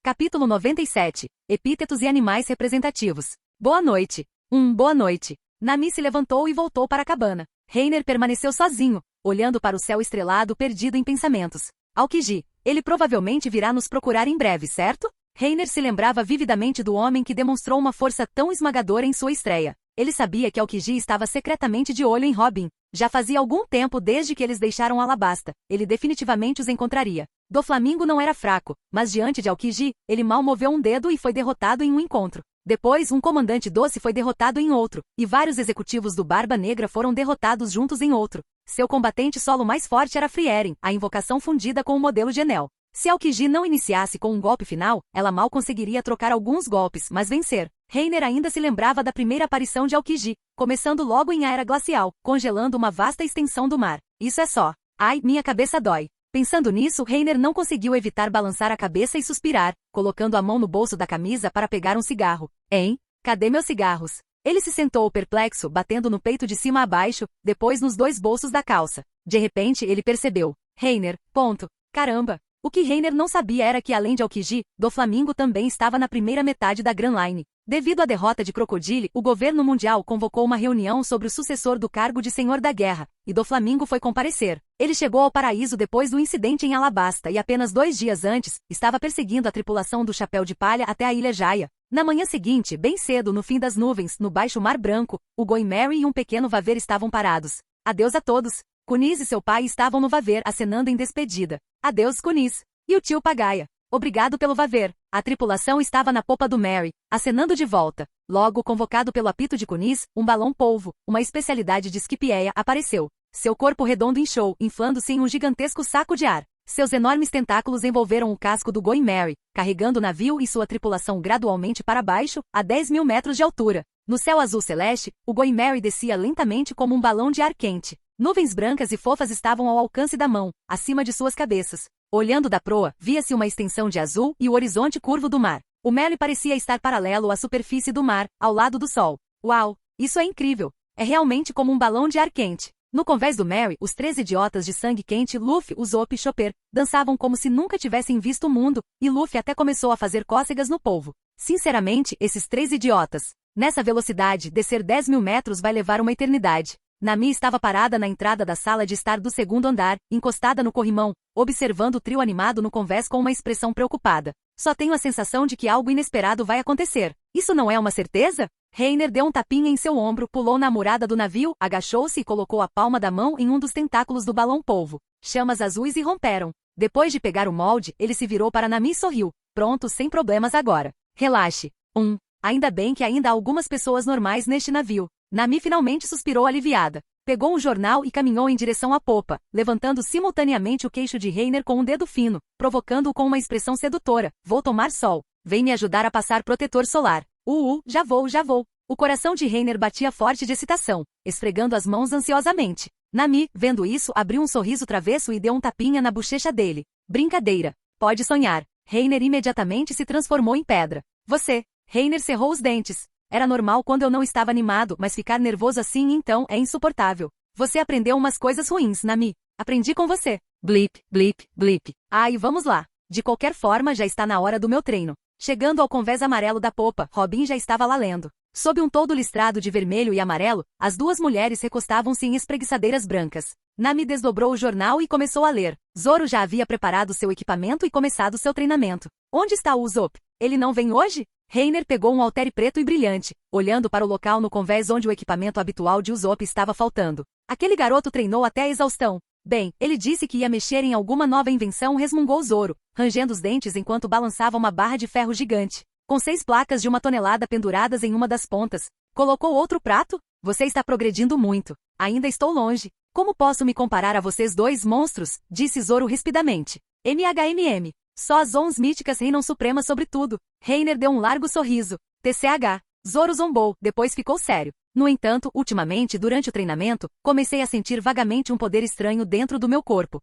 Capítulo 97. Epítetos e animais representativos. Boa noite. Boa noite. Nami se levantou e voltou para a cabana. Reiner permaneceu sozinho, olhando para o céu estrelado perdido em pensamentos. Aokiji, ele provavelmente virá nos procurar em breve, certo? Reiner se lembrava vividamente do homem que demonstrou uma força tão esmagadora em sua estreia. Ele sabia que Aokiji estava secretamente de olho em Robin. Já fazia algum tempo desde que eles deixaram Alabasta. Ele definitivamente os encontraria. Doflamingo não era fraco, mas diante de Aokiji, ele mal moveu um dedo e foi derrotado em um encontro. Depois, um comandante doce foi derrotado em outro, e vários executivos do Barba Negra foram derrotados juntos em outro. Seu combatente solo mais forte era Frieren, a invocação fundida com o modelo de Enel. Se Aokiji não iniciasse com um golpe final, ela mal conseguiria trocar alguns golpes, mas vencer. Reiner ainda se lembrava da primeira aparição de Aokiji, começando logo em Era Glacial, congelando uma vasta extensão do mar. Isso é só. Ai, minha cabeça dói. Pensando nisso, Reiner não conseguiu evitar balançar a cabeça e suspirar, colocando a mão no bolso da camisa para pegar um cigarro. Hein? Cadê meus cigarros? Ele se sentou perplexo, batendo no peito de cima a baixo, depois nos dois bolsos da calça. De repente, ele percebeu. Reiner, ponto. Caramba! O que Reiner não sabia era que além de Aokiji, Doflamingo também estava na primeira metade da Grand Line. Devido à derrota de Crocodile, o governo mundial convocou uma reunião sobre o sucessor do cargo de Senhor da Guerra, e Doflamingo foi comparecer. Ele chegou ao paraíso depois do incidente em Alabasta e apenas 2 dias antes, estava perseguindo a tripulação do Chapéu de Palha até a Ilha Jaya. Na manhã seguinte, bem cedo no fim das nuvens, no baixo mar branco, o Going Merry e um pequeno Vaver estavam parados. Adeus a todos. Kunis e seu pai estavam no Vaver, acenando em despedida. Adeus, Kunis. E o tio Pagaia. Obrigado pelo Vaver. A tripulação estava na popa do Merry, acenando de volta. Logo, convocado pelo apito de Kunis, um balão polvo, uma especialidade de Skipieia, apareceu. Seu corpo redondo inchou, inflando-se em um gigantesco saco de ar. Seus enormes tentáculos envolveram o casco do Going Merry, carregando o navio e sua tripulação gradualmente para baixo, a 10.000 metros de altura. No céu azul celeste, o Going Merry descia lentamente como um balão de ar quente. Nuvens brancas e fofas estavam ao alcance da mão, acima de suas cabeças. Olhando da proa, via-se uma extensão de azul e o horizonte curvo do mar. O Merry parecia estar paralelo à superfície do mar, ao lado do sol. Uau! Isso é incrível! É realmente como um balão de ar quente. No convés do Merry, os 3 idiotas de sangue quente, Luffy, Usopp e Chopper, dançavam como se nunca tivessem visto o mundo, e Luffy até começou a fazer cócegas no polvo. Sinceramente, esses 3 idiotas. Nessa velocidade, descer 10.000 metros vai levar uma eternidade. Nami estava parada na entrada da sala de estar do 2º andar, encostada no corrimão, observando o trio animado no convés com uma expressão preocupada. Só tenho a sensação de que algo inesperado vai acontecer. Isso não é uma certeza? Reiner deu um tapinha em seu ombro, pulou na murada do navio, agachou-se e colocou a palma da mão em um dos tentáculos do balão polvo. Chamas azuis irromperam. Depois de pegar o molde, ele se virou para Nami e sorriu. Pronto, sem problemas agora. Relaxe. Ainda bem que ainda há algumas pessoas normais neste navio. Nami finalmente suspirou aliviada. Pegou um jornal e caminhou em direção à popa, levantando simultaneamente o queixo de Reiner com um dedo fino, provocando-o com uma expressão sedutora. Vou tomar sol. Vem me ajudar a passar protetor solar. Já vou. O coração de Reiner batia forte de excitação, esfregando as mãos ansiosamente. Nami, vendo isso, abriu um sorriso travesso e deu um tapinha na bochecha dele. Brincadeira. Pode sonhar. Reiner imediatamente se transformou em pedra. Reiner cerrou os dentes. Era normal quando eu não estava animado, mas ficar nervoso assim então é insuportável. Você aprendeu umas coisas ruins, Nami. Aprendi com você. Blip, blip, blip. Ai, vamos lá. De qualquer forma, já está na hora do meu treino. Chegando ao convés amarelo da popa, Robin já estava lá lendo. Sob um toldo listrado de vermelho e amarelo, as 2 mulheres recostavam-se em espreguiçadeiras brancas. Nami desdobrou o jornal e começou a ler. Zoro já havia preparado seu equipamento e começado seu treinamento. Onde está o Usopp? Ele não vem hoje? Reiner pegou um haltere preto e brilhante, olhando para o local no convés onde o equipamento habitual de Usopp estava faltando. Aquele garoto treinou até a exaustão. Bem, ele disse que ia mexer em alguma nova invenção, resmungou Zoro, rangendo os dentes enquanto balançava uma barra de ferro gigante, com 6 placas de 1 tonelada penduradas em uma das pontas. Colocou outro prato? Você está progredindo muito. Ainda estou longe. Como posso me comparar a vocês 2 monstros? Disse Zoro rispidamente. MHMM. Só as Ons míticas reinam supremas sobre tudo. Reiner deu um largo sorriso. TCH. Zoro zombou, depois ficou sério. No entanto, ultimamente, durante o treinamento, comecei a sentir vagamente um poder estranho dentro do meu corpo.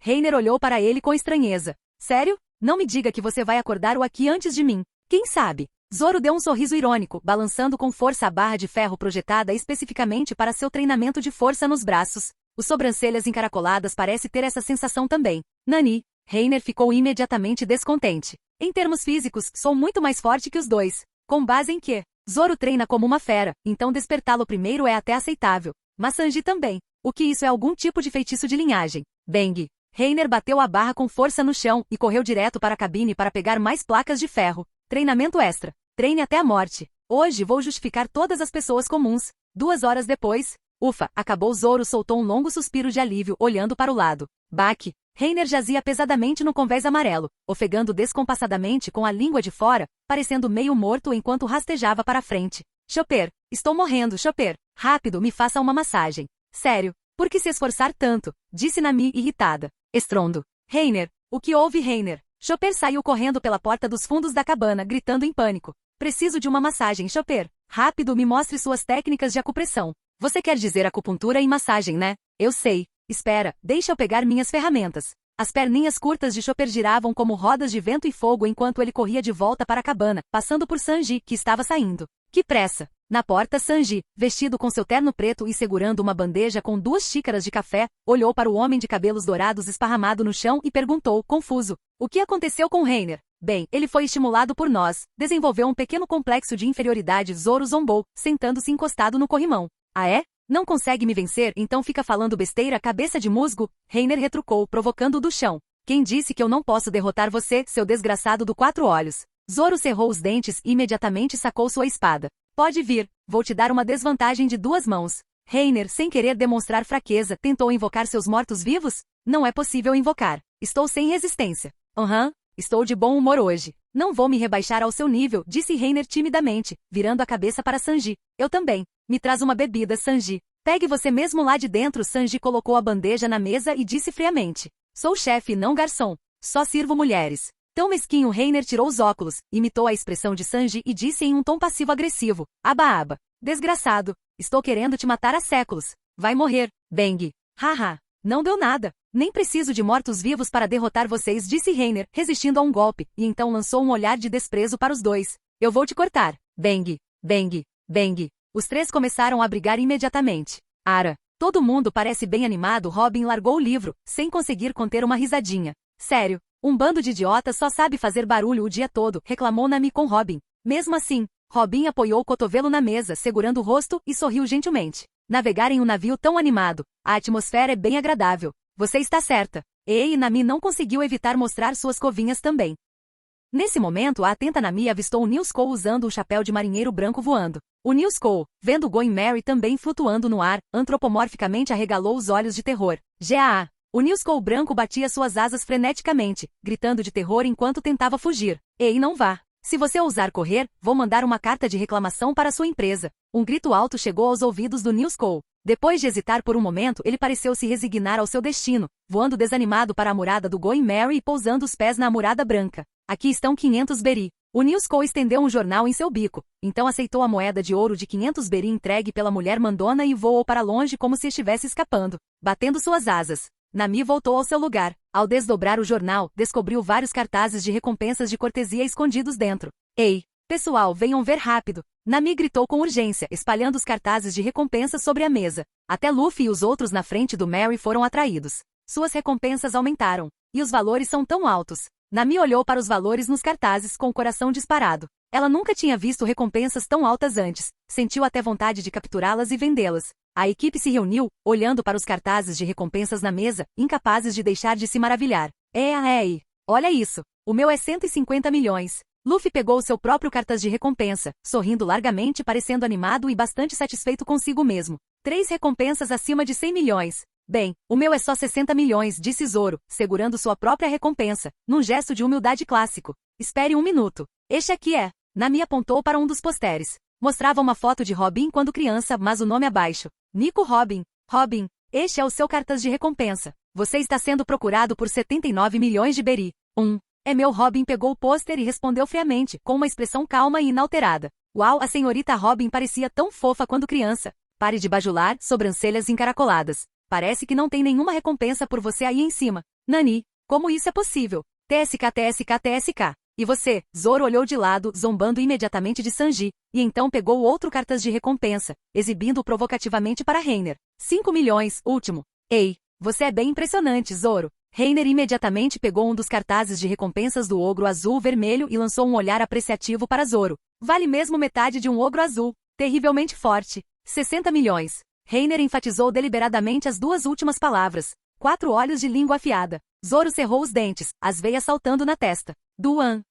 Reiner olhou para ele com estranheza. Sério? Não me diga que você vai acordar o aqui antes de mim. Quem sabe? Zoro deu um sorriso irônico, balançando com força a barra de ferro projetada especificamente para seu treinamento de força nos braços. Os sobrancelhas encaracoladas parece ter essa sensação também. Nani. Reiner ficou imediatamente descontente. Em termos físicos, sou muito mais forte que os 2. Com base em quê? Zoro treina como uma fera, então despertá-lo primeiro é até aceitável. Mas Sanji também. O que isso é algum tipo de feitiço de linhagem? Bang! Reiner bateu a barra com força no chão e correu direto para a cabine para pegar mais placas de ferro. Treinamento extra. Treine até a morte. Hoje vou justificar todas as pessoas comuns. 2 horas depois... Ufa, acabou. Zoro soltou um longo suspiro de alívio, olhando para o lado. Baque. Reiner jazia pesadamente no convés amarelo, ofegando descompassadamente com a língua de fora, parecendo meio morto enquanto rastejava para frente. Chopper, estou morrendo, Chopper. Rápido, me faça uma massagem. Sério, por que se esforçar tanto? Disse Nami irritada. Estrondo. Reiner, o que houve, Reiner? Chopper saiu correndo pela porta dos fundos da cabana, gritando em pânico. Preciso de uma massagem, Chopper. Rápido, me mostre suas técnicas de acupressão. Você quer dizer acupuntura e massagem, né? Eu sei. Espera, deixa eu pegar minhas ferramentas. As perninhas curtas de Chopper giravam como rodas de vento e fogo enquanto ele corria de volta para a cabana, passando por Sanji, que estava saindo. Que pressa! Na porta, Sanji, vestido com seu terno preto e segurando uma bandeja com 2 xícaras de café, olhou para o homem de cabelos dourados esparramado no chão e perguntou, confuso, o que aconteceu com Reiner? Bem, ele foi estimulado por nós, desenvolveu um pequeno complexo de inferioridade. Zoro zombou, sentando-se encostado no corrimão. Ah é? Não consegue me vencer, então fica falando besteira, cabeça de musgo? Reiner retrucou, provocando-o do chão. Quem disse que eu não posso derrotar você, seu desgraçado do 4 olhos? Zoro cerrou os dentes e imediatamente sacou sua espada. Pode vir, vou te dar uma desvantagem de 2 mãos. Reiner, sem querer demonstrar fraqueza, tentou invocar seus mortos-vivos? Não é possível invocar. Estou sem resistência. Estou de bom humor hoje. Não vou me rebaixar ao seu nível, disse Reiner timidamente, virando a cabeça para Sanji. Eu também. Me traz uma bebida, Sanji. Pegue você mesmo lá de dentro. Sanji colocou a bandeja na mesa e disse friamente. Sou chefe e não garçom. Só sirvo mulheres. Tão mesquinho. Reiner tirou os óculos, imitou a expressão de Sanji e disse em um tom passivo-agressivo. Aba. Desgraçado. Estou querendo te matar há séculos. Vai morrer, Bang. Haha. Não deu nada. Nem preciso de mortos-vivos para derrotar vocês, disse Reiner, resistindo a um golpe, e então lançou um olhar de desprezo para os dois. Eu vou te cortar. Bang. Os três começaram a brigar imediatamente. Ara. Todo mundo parece bem animado. Robin largou o livro, sem conseguir conter uma risadinha. Sério, um bando de idiotas só sabe fazer barulho o dia todo, reclamou Nami com Robin. Mesmo assim, Robin apoiou o cotovelo na mesa, segurando o rosto, e sorriu gentilmente. Navegar em um navio tão animado, a atmosfera é bem agradável. Você está certa. E Nami não conseguiu evitar mostrar suas covinhas também. Nesse momento, a atenta Nami avistou o Nilsco usando um chapéu de marinheiro branco voando. O Nilsco, vendo Going Merry também flutuando no ar, antropomorficamente arregalou os olhos de terror. Gaa! O Nilsco branco batia suas asas freneticamente, gritando de terror enquanto tentava fugir. Ei, não vá! Se você ousar correr, vou mandar uma carta de reclamação para sua empresa. Um grito alto chegou aos ouvidos do Nilsco. Depois de hesitar por um momento, ele pareceu se resignar ao seu destino, voando desanimado para a murada do Going Merry e pousando os pés na murada branca. Aqui estão 500 beri. O Nilsco estendeu um jornal em seu bico, então aceitou a moeda de ouro de 500 beri entregue pela mulher mandona e voou para longe como se estivesse escapando, batendo suas asas. Nami voltou ao seu lugar. Ao desdobrar o jornal, descobriu vários cartazes de recompensas de cortesia escondidos dentro. Ei, pessoal, venham ver rápido. Nami gritou com urgência, espalhando os cartazes de recompensas sobre a mesa. Até Luffy e os outros na frente do Merry foram atraídos. Suas recompensas aumentaram. E os valores são tão altos. Nami olhou para os valores nos cartazes com o coração disparado. Ela nunca tinha visto recompensas tão altas antes. Sentiu até vontade de capturá-las e vendê-las. A equipe se reuniu, olhando para os cartazes de recompensas na mesa, incapazes de deixar de se maravilhar. Ei, olha isso. O meu é 150 milhões. Luffy pegou seu próprio cartaz de recompensa, sorrindo largamente, parecendo animado e bastante satisfeito consigo mesmo. 3 recompensas acima de 100 milhões. Bem, o meu é só 60 milhões, disse Zoro, segurando sua própria recompensa, num gesto de humildade clássico. Espere um minuto. Este aqui é. Nami apontou para um dos posteres. Mostrava uma foto de Robin quando criança, mas o nome abaixo. Nico Robin. Robin, este é o seu cartaz de recompensa. Você está sendo procurado por 79 milhões de beri. É meu. Robin pegou o pôster e respondeu friamente, com uma expressão calma e inalterada. Uau, a senhorita Robin parecia tão fofa quando criança. Pare de bajular, sobrancelhas encaracoladas. Parece que não tem nenhuma recompensa por você aí em cima. Nani, como isso é possível? TSK. E você? Zoro olhou de lado, zombando imediatamente de Sanji, e então pegou o outro cartaz de recompensa, exibindo-o provocativamente para Reiner. 5 milhões, último. Ei, você é bem impressionante, Zoro. Reiner imediatamente pegou um dos cartazes de recompensas do ogro azul-vermelho e lançou um olhar apreciativo para Zoro. Vale mesmo metade de um ogro azul. Terrivelmente forte. 60 milhões. Reiner enfatizou deliberadamente as duas últimas palavras. 4 olhos de língua afiada. Zoro cerrou os dentes, as veias saltando na testa. Duan.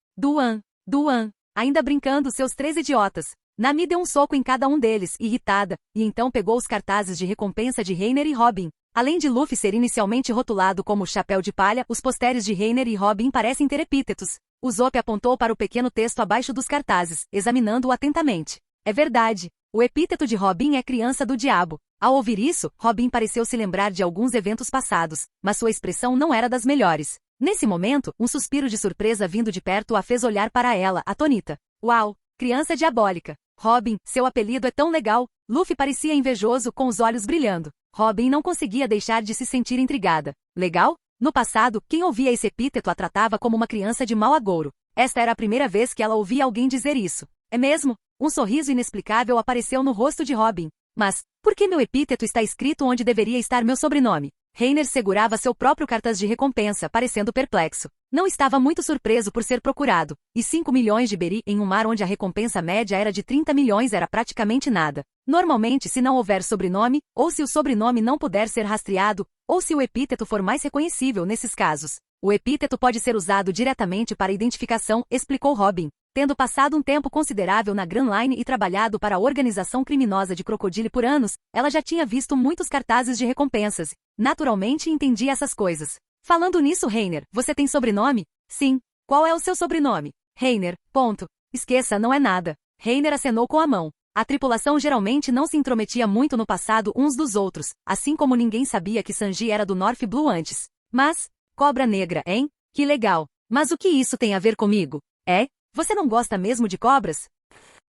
Ainda brincando, seus 3 idiotas. Nami deu um soco em cada um deles, irritada, e então pegou os cartazes de recompensa de Reiner e Robin. Além de Luffy ser inicialmente rotulado como Chapéu de Palha, os posteres de Reiner e Robin parecem ter epítetos. Usopp apontou para o pequeno texto abaixo dos cartazes, examinando-o atentamente. É verdade. O epíteto de Robin é criança do diabo. Ao ouvir isso, Robin pareceu se lembrar de alguns eventos passados, mas sua expressão não era das melhores. Nesse momento, um suspiro de surpresa vindo de perto a fez olhar para ela, atônita. Uau! Criança diabólica! Robin, seu apelido é tão legal! Luffy parecia invejoso, com os olhos brilhando. Robin não conseguia deixar de se sentir intrigada. Legal? No passado, quem ouvia esse epíteto a tratava como uma criança de mau agouro. Esta era a primeira vez que ela ouvia alguém dizer isso. É mesmo? Um sorriso inexplicável apareceu no rosto de Robin. Mas, por que meu epíteto está escrito onde deveria estar meu sobrenome? Reiner segurava seu próprio cartaz de recompensa, parecendo perplexo. Não estava muito surpreso por ser procurado, e 5 milhões de beri em um mar onde a recompensa média era de 30 milhões era praticamente nada. Normalmente, se não houver sobrenome, ou se o sobrenome não puder ser rastreado, ou se o epíteto for mais reconhecível nesses casos, o epíteto pode ser usado diretamente para identificação, explicou Robin. Tendo passado um tempo considerável na Grand Line e trabalhado para a organização criminosa de Crocodile por anos, ela já tinha visto muitos cartazes de recompensas. Naturalmente entendia essas coisas. Falando nisso, Reiner, você tem sobrenome? Sim. Qual é o seu sobrenome? Reiner. Ponto. Esqueça, não é nada. Reiner acenou com a mão. A tripulação geralmente não se intrometia muito no passado uns dos outros, assim como ninguém sabia que Sanji era do North Blue antes. Mas, cobra negra, hein? Que legal. Mas o que isso tem a ver comigo? Você não gosta mesmo de cobras?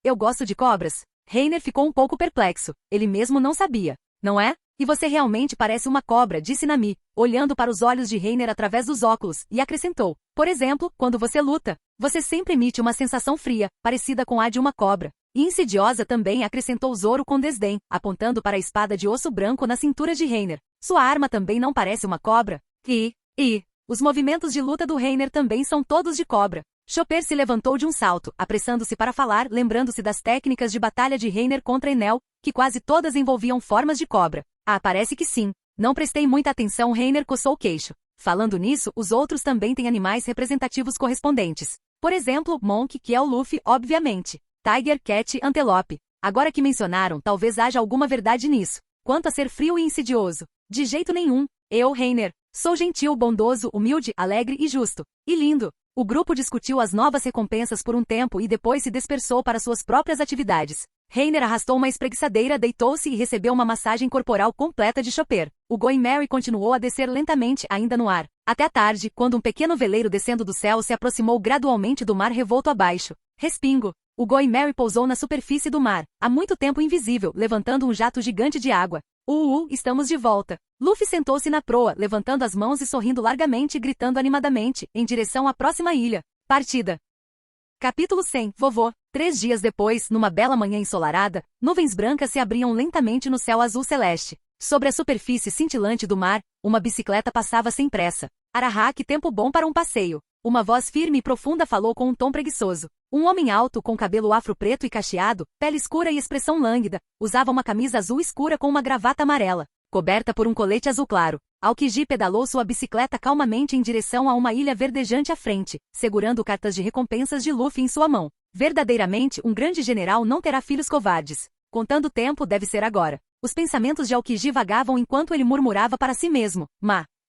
Eu gosto de cobras. Reiner ficou um pouco perplexo. Ele mesmo não sabia. Não é? E você realmente parece uma cobra, disse Nami, olhando para os olhos de Reiner através dos óculos, e acrescentou. Por exemplo, quando você luta, você sempre emite uma sensação fria, parecida com a de uma cobra. E insidiosa também, acrescentou Zoro com desdém, apontando para a espada de osso branco na cintura de Reiner. Sua arma também não parece uma cobra? Os movimentos de luta do Reiner também são todos de cobra. Chopper se levantou de um salto, apressando-se para falar, lembrando-se das técnicas de batalha de Reiner contra Enel, que quase todas envolviam formas de cobra. Ah, parece que sim. Não prestei muita atenção, Reiner coçou o queixo. Falando nisso, os outros também têm animais representativos correspondentes. Por exemplo, Monk, que é o Luffy, obviamente. Tiger, Cat, Antelope. Agora que mencionaram, talvez haja alguma verdade nisso. Quanto a ser frio e insidioso. De jeito nenhum. Eu, Reiner, sou gentil, bondoso, humilde, alegre e justo. E lindo. O grupo discutiu as novas recompensas por um tempo e depois se dispersou para suas próprias atividades. Reiner arrastou uma espreguiçadeira, deitou-se e recebeu uma massagem corporal completa de Chopper. O Going Merry continuou a descer lentamente, ainda no ar. Até a tarde, quando um pequeno veleiro descendo do céu se aproximou gradualmente do mar revolto abaixo. Respingo. O Going Merry pousou na superfície do mar, há muito tempo invisível, levantando um jato gigante de água. Estamos de volta. Luffy sentou-se na proa, levantando as mãos e sorrindo largamente e gritando animadamente, em direção à próxima ilha. Partida. Capítulo 100. Vovô. 3 dias depois, numa bela manhã ensolarada, nuvens brancas se abriam lentamente no céu azul celeste. Sobre a superfície cintilante do mar, uma bicicleta passava sem pressa. Araha, que tempo bom para um passeio. Uma voz firme e profunda falou com um tom preguiçoso. Um homem alto com cabelo afro preto e cacheado, pele escura e expressão lânguida, usava uma camisa azul escura com uma gravata amarela, coberta por um colete azul claro. Aokiji pedalou sua bicicleta calmamente em direção a uma ilha verdejante à frente, segurando cartas de recompensas de Luffy em sua mão. Verdadeiramente, um grande general não terá filhos covardes. Contando o tempo, deve ser agora. Os pensamentos de Aokiji vagavam enquanto ele murmurava para si mesmo.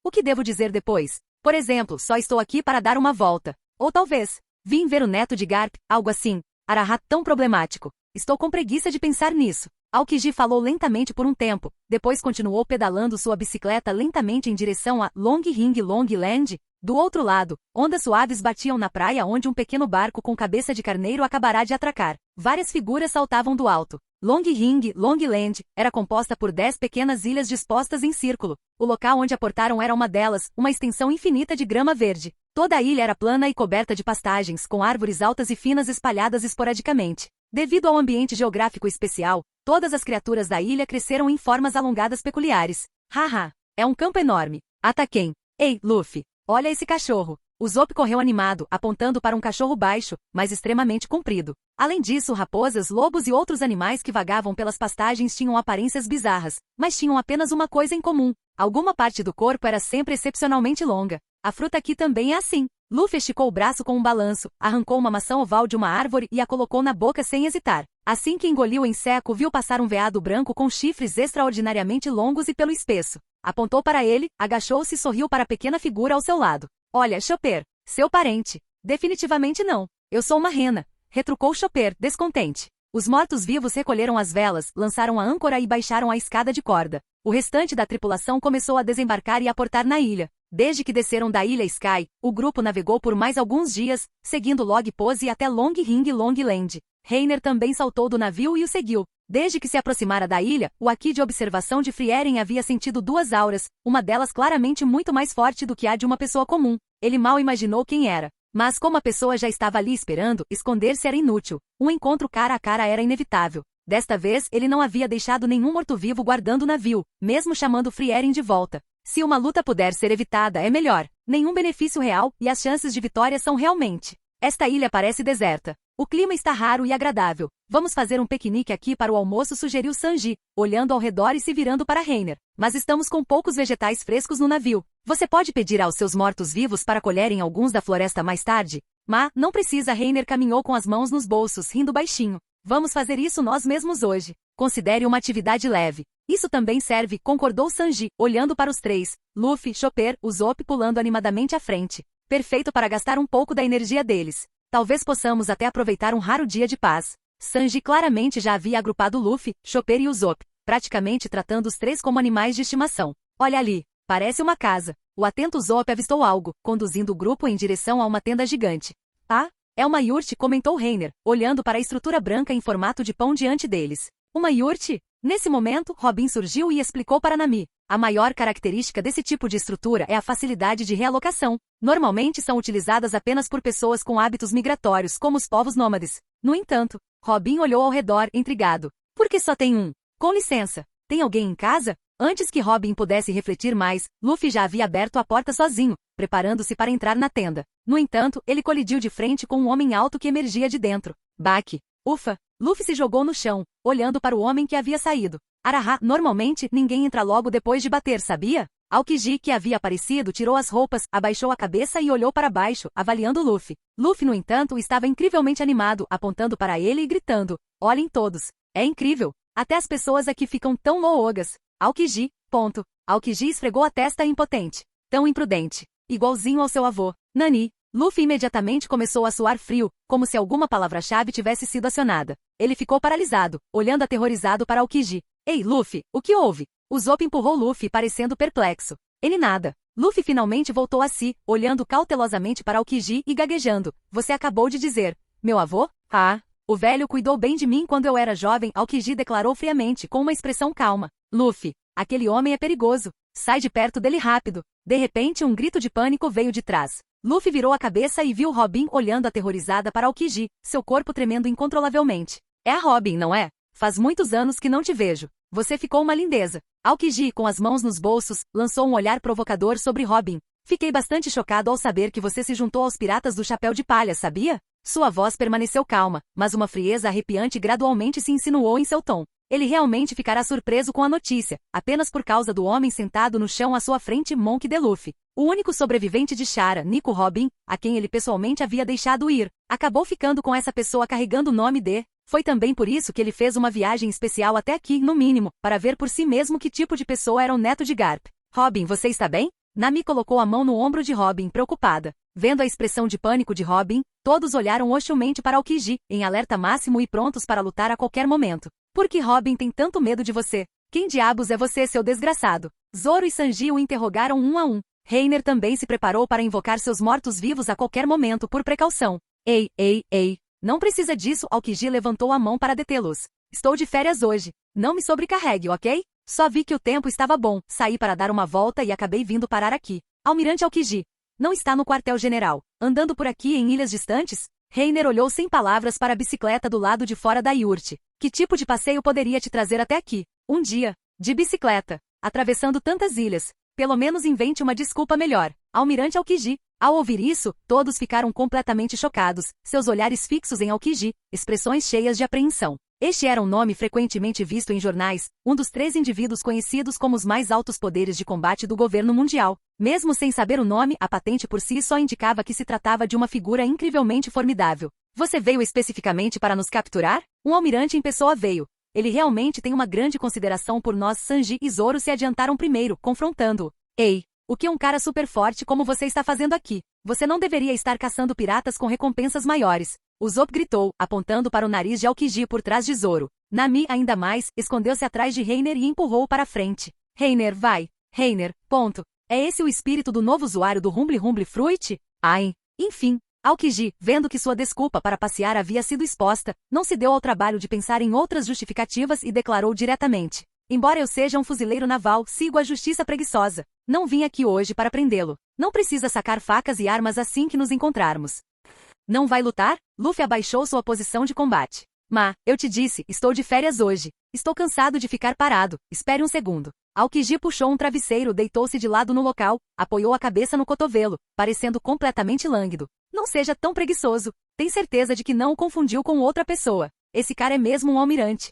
O que devo dizer depois? Por exemplo, só estou aqui para dar uma volta. Ou talvez, vim ver o neto de Garp, algo assim. Araha tão problemático. Estou com preguiça de pensar nisso. Aokiji falou lentamente por um tempo, depois continuou pedalando sua bicicleta lentamente em direção a Long Ring Long Land. Do outro lado, ondas suaves batiam na praia onde um pequeno barco com cabeça de carneiro acabará de atracar. Várias figuras saltavam do alto. Long Ring Long Land era composta por 10 pequenas ilhas dispostas em círculo. O local onde aportaram era uma delas, uma extensão infinita de grama verde. Toda a ilha era plana e coberta de pastagens, com árvores altas e finas espalhadas esporadicamente. Devido ao ambiente geográfico especial, todas as criaturas da ilha cresceram em formas alongadas peculiares. É um campo enorme. Ataquem. Ei, Luffy, olha esse cachorro. O Zop correu animado, apontando para um cachorro baixo, mas extremamente comprido. Além disso, raposas, lobos e outros animais que vagavam pelas pastagens tinham aparências bizarras, mas tinham apenas uma coisa em comum. Alguma parte do corpo era sempre excepcionalmente longa. A fruta aqui também é assim. Luffy esticou o braço com um balanço, arrancou uma maçã oval de uma árvore e a colocou na boca sem hesitar. Assim que engoliu em seco, viu passar um veado branco com chifres extraordinariamente longos e pelo espesso. Apontou para ele, agachou-se e sorriu para a pequena figura ao seu lado. Olha, Chopper, seu parente. Definitivamente não. Eu sou uma rena, retrucou Chopper, descontente. Os mortos-vivos recolheram as velas, lançaram a âncora e baixaram a escada de corda. O restante da tripulação começou a desembarcar e aportar na ilha. Desde que desceram da ilha Sky, o grupo navegou por mais alguns dias, seguindo Log Pose até Long Ring Long Land. Reiner também saltou do navio e o seguiu. Desde que se aproximara da ilha, o Haki de observação de Frieren havia sentido 2 auras, uma delas claramente muito mais forte do que a de uma pessoa comum. Ele mal imaginou quem era. Mas como a pessoa já estava ali esperando, esconder-se era inútil. Um encontro cara a cara era inevitável. Desta vez, ele não havia deixado nenhum morto-vivo guardando o navio, mesmo chamando Frieren de volta. Se uma luta puder ser evitada, é melhor. Nenhum benefício real, e as chances de vitória são realmente. Esta ilha parece deserta. O clima está raro e agradável. Vamos fazer um piquenique aqui para o almoço, sugeriu Sanji, olhando ao redor e se virando para Reiner. Mas estamos com poucos vegetais frescos no navio. Você pode pedir aos seus mortos-vivos para colherem alguns da floresta mais tarde? Não precisa. Reiner caminhou com as mãos nos bolsos, rindo baixinho. Vamos fazer isso nós mesmos hoje. Considere uma atividade leve. Isso também serve, concordou Sanji, olhando para os 3, Luffy, Chopper, Usopp pulando animadamente à frente. Perfeito para gastar um pouco da energia deles. Talvez possamos até aproveitar um raro dia de paz. Sanji claramente já havia agrupado Luffy, Chopper e Usopp, praticamente tratando os 3 como animais de estimação. Olha ali. Parece uma casa. O atento Zoop avistou algo, conduzindo o grupo em direção a uma tenda gigante. Ah, é uma yurte, comentou Reiner, olhando para a estrutura branca em formato de pão diante deles. Uma yurte? Nesse momento, Robin surgiu e explicou para Nami. A maior característica desse tipo de estrutura é a facilidade de realocação. Normalmente são utilizadas apenas por pessoas com hábitos migratórios, como os povos nômades. No entanto, Robin olhou ao redor, intrigado. Por que só tem um? Com licença, tem alguém em casa? Antes que Robin pudesse refletir mais, Luffy já havia aberto a porta sozinho, preparando-se para entrar na tenda. No entanto, ele colidiu de frente com um homem alto que emergia de dentro. Baki. Ufa! Luffy se jogou no chão, olhando para o homem que havia saído. Araha, normalmente, ninguém entra logo depois de bater, sabia? Aokiji, que havia aparecido, tirou as roupas, abaixou a cabeça e olhou para baixo, avaliando Luffy. Luffy, no entanto, estava incrivelmente animado, apontando para ele e gritando. Olhem todos. É incrível. Até as pessoas aqui ficam tão loucas. Aokiji, ponto. Aokiji esfregou a testa impotente. Tão imprudente. Igualzinho ao seu avô. Nani. Luffy imediatamente começou a suar frio, como se alguma palavra-chave tivesse sido acionada. Ele ficou paralisado, olhando aterrorizado para Aokiji. Ei, Luffy, o que houve? O Zope empurrou Luffy, parecendo perplexo. Ele nada. Luffy finalmente voltou a si, olhando cautelosamente para Aokiji e gaguejando. Você acabou de dizer, meu avô? Ah, o velho cuidou bem de mim quando eu era jovem, Aokiji declarou friamente, com uma expressão calma. Luffy, aquele homem é perigoso. Sai de perto dele rápido. De repente, um grito de pânico veio de trás. Luffy virou a cabeça e viu Robin olhando aterrorizada para Aokiji, seu corpo tremendo incontrolavelmente. É a Robin, não é? Faz muitos anos que não te vejo. Você ficou uma lindeza. Aokiji, com as mãos nos bolsos, lançou um olhar provocador sobre Robin. Fiquei bastante chocado ao saber que você se juntou aos piratas do Chapéu de Palha, sabia? Sua voz permaneceu calma, mas uma frieza arrepiante gradualmente se insinuou em seu tom. Ele realmente ficará surpreso com a notícia, apenas por causa do homem sentado no chão à sua frente, Monk D. Luffy. O único sobrevivente de Chara, Nico Robin, a quem ele pessoalmente havia deixado ir, acabou ficando com essa pessoa carregando o nome de... Foi também por isso que ele fez uma viagem especial até aqui, no mínimo, para ver por si mesmo que tipo de pessoa era o neto de Garp. Robin, você está bem? Nami colocou a mão no ombro de Robin, preocupada. Vendo a expressão de pânico de Robin, todos olharam hostilmente para Aokiji, em alerta máximo e prontos para lutar a qualquer momento. Por que Robin tem tanto medo de você? Quem diabos é você, seu desgraçado? Zoro e Sanji o interrogaram um a um. Reiner também se preparou para invocar seus mortos-vivos a qualquer momento por precaução. Ei, ei, ei. Não precisa disso, Aokiji levantou a mão para detê-los. Estou de férias hoje. Não me sobrecarregue, ok? Só vi que o tempo estava bom, saí para dar uma volta e acabei vindo parar aqui. Almirante Aokiji. Não está no quartel-general, andando por aqui em ilhas distantes? Reiner olhou sem palavras para a bicicleta do lado de fora da iurte. Que tipo de passeio poderia te trazer até aqui? Um dia. De bicicleta. Atravessando tantas ilhas. Pelo menos invente uma desculpa melhor. Almirante Aokiji. Ao ouvir isso, todos ficaram completamente chocados, seus olhares fixos em Aokiji, expressões cheias de apreensão. Este era um nome frequentemente visto em jornais, um dos 3 indivíduos conhecidos como os mais altos poderes de combate do governo mundial. Mesmo sem saber o nome, a patente por si só indicava que se tratava de uma figura incrivelmente formidável. Você veio especificamente para nos capturar? Um almirante em pessoa veio. Ele realmente tem uma grande consideração por nós. Sanji e Zoro se adiantaram primeiro, confrontando-o. Ei! O que um cara super forte como você está fazendo aqui? Você não deveria estar caçando piratas com recompensas maiores. Usopp gritou, apontando para o nariz de Aokiji por trás de Zoro. Nami, ainda mais, escondeu-se atrás de Reiner e empurrou-o para a frente. Reiner, vai. Reiner, ponto. É esse o espírito do novo usuário do Rumble Rumble Fruit? Ai. Enfim, Aokiji, vendo que sua desculpa para passear havia sido exposta, não se deu ao trabalho de pensar em outras justificativas e declarou diretamente. Embora eu seja um fuzileiro naval, sigo a justiça preguiçosa. Não vim aqui hoje para prendê-lo. Não precisa sacar facas e armas assim que nos encontrarmos. Não vai lutar? Luffy abaixou sua posição de combate. Ma, eu te disse, estou de férias hoje. Estou cansado de ficar parado. Espere um segundo. Aokiji puxou um travesseiro, deitou-se de lado no local, apoiou a cabeça no cotovelo, parecendo completamente lânguido. Não seja tão preguiçoso. Tem certeza de que não o confundiu com outra pessoa. Esse cara é mesmo um almirante.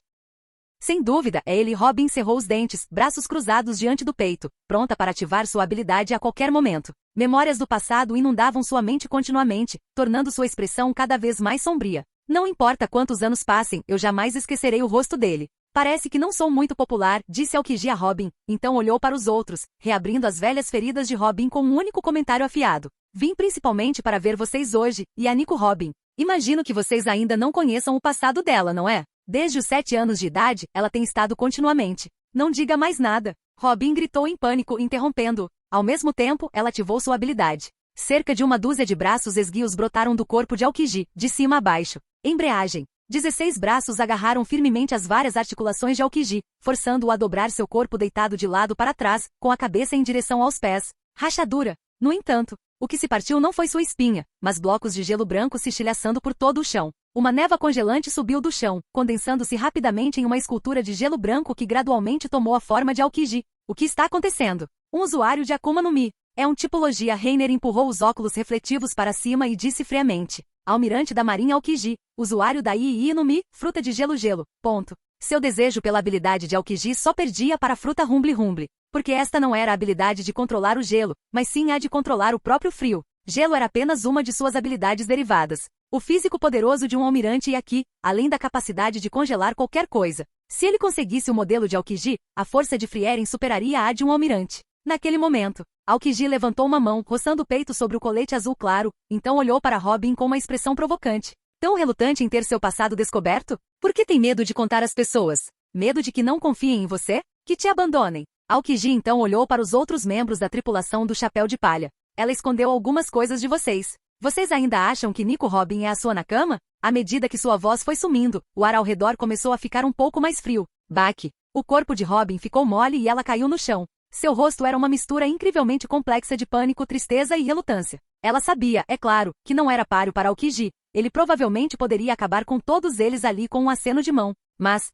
Sem dúvida, é ele. Robin cerrou os dentes, braços cruzados diante do peito, pronta para ativar sua habilidade a qualquer momento. Memórias do passado inundavam sua mente continuamente, tornando sua expressão cada vez mais sombria. Não importa quantos anos passem, eu jamais esquecerei o rosto dele. Parece que não sou muito popular, disse Aokiji a Robin, então olhou para os outros, reabrindo as velhas feridas de Robin com um único comentário afiado. Vim principalmente para ver vocês hoje, e a Nico Robin. Imagino que vocês ainda não conheçam o passado dela, não é? Desde os 7 anos de idade, ela tem estado continuamente Não diga mais nada. Robin gritou em pânico, interrompendo-o. Ao mesmo tempo, ela ativou sua habilidade. Cerca de uma dúzia de braços esguios brotaram do corpo de Aokiji, de cima a baixo. Embreagem. 16 braços agarraram firmemente as várias articulações de Aokiji, forçando-o a dobrar seu corpo deitado de lado para trás, com a cabeça em direção aos pés. Rachadura. No entanto, o que se partiu não foi sua espinha, mas blocos de gelo branco se estilhaçando por todo o chão. Uma névoa congelante subiu do chão, condensando-se rapidamente em uma escultura de gelo branco que gradualmente tomou a forma de Aokiji. O que está acontecendo? Um usuário de Akuma no Mi. É um tipologia. Reiner empurrou os óculos refletivos para cima e disse friamente. Almirante da Marinha Aokiji, usuário da Ii no Mi, fruta de gelo. Ponto. Seu desejo pela habilidade de Aokiji só perdia para a fruta Rumble. Porque esta não era a habilidade de controlar o gelo, mas sim a de controlar o próprio frio. Gelo era apenas uma de suas habilidades derivadas. O físico poderoso de um almirante e aqui, além da capacidade de congelar qualquer coisa. Se ele conseguisse o modelo de Aokiji, a força de Frieren superaria a de um almirante. Naquele momento, Aokiji levantou uma mão, roçando o peito sobre o colete azul claro, então olhou para Robin com uma expressão provocante. Tão relutante em ter seu passado descoberto? Por que tem medo de contar às pessoas? Medo de que não confiem em você? Que te abandonem? Aokiji então olhou para os outros membros da tripulação do Chapéu de Palha. Ela escondeu algumas coisas de vocês. Vocês ainda acham que Nico Robin é a sua Nakama? À medida que sua voz foi sumindo, o ar ao redor começou a ficar um pouco mais frio. Baque. O corpo de Robin ficou mole e ela caiu no chão. Seu rosto era uma mistura incrivelmente complexa de pânico, tristeza e relutância. Ela sabia, é claro, que não era páreo para Aokiji. Ele provavelmente poderia acabar com todos eles ali com um aceno de mão. Mas,